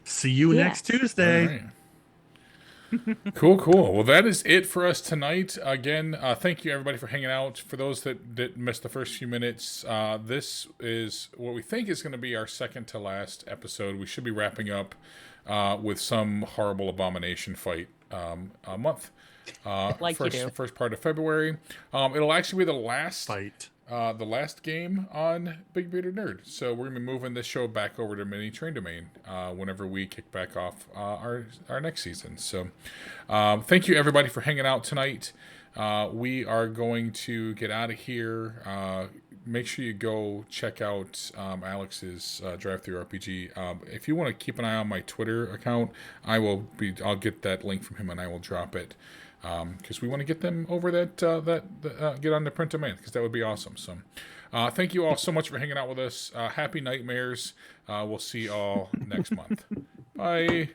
See you next Tuesday. Right. Cool. Well, that is it for us tonight. Again, thank you everybody for hanging out. For those that missed the first few minutes, this is what we think is going to be our second to last episode. We should be wrapping up with some horrible abomination fight a month. First part of February. It'll actually be the last fight. The last game on Big Bearded Nerd. So we're going to be moving this show back over to Mini Train Domain whenever we kick back off our next season. So thank you, everybody, for hanging out tonight. We are going to get out of here. make sure you go check out Alex's Drive-Thru RPG. If you want to keep an eye on my Twitter account, I'll get that link from him and I will drop it. Because we want to get them over get on the print demand, because that would be awesome. So thank you all so much for hanging out with us. Happy nightmares. We'll see you all next month. Bye.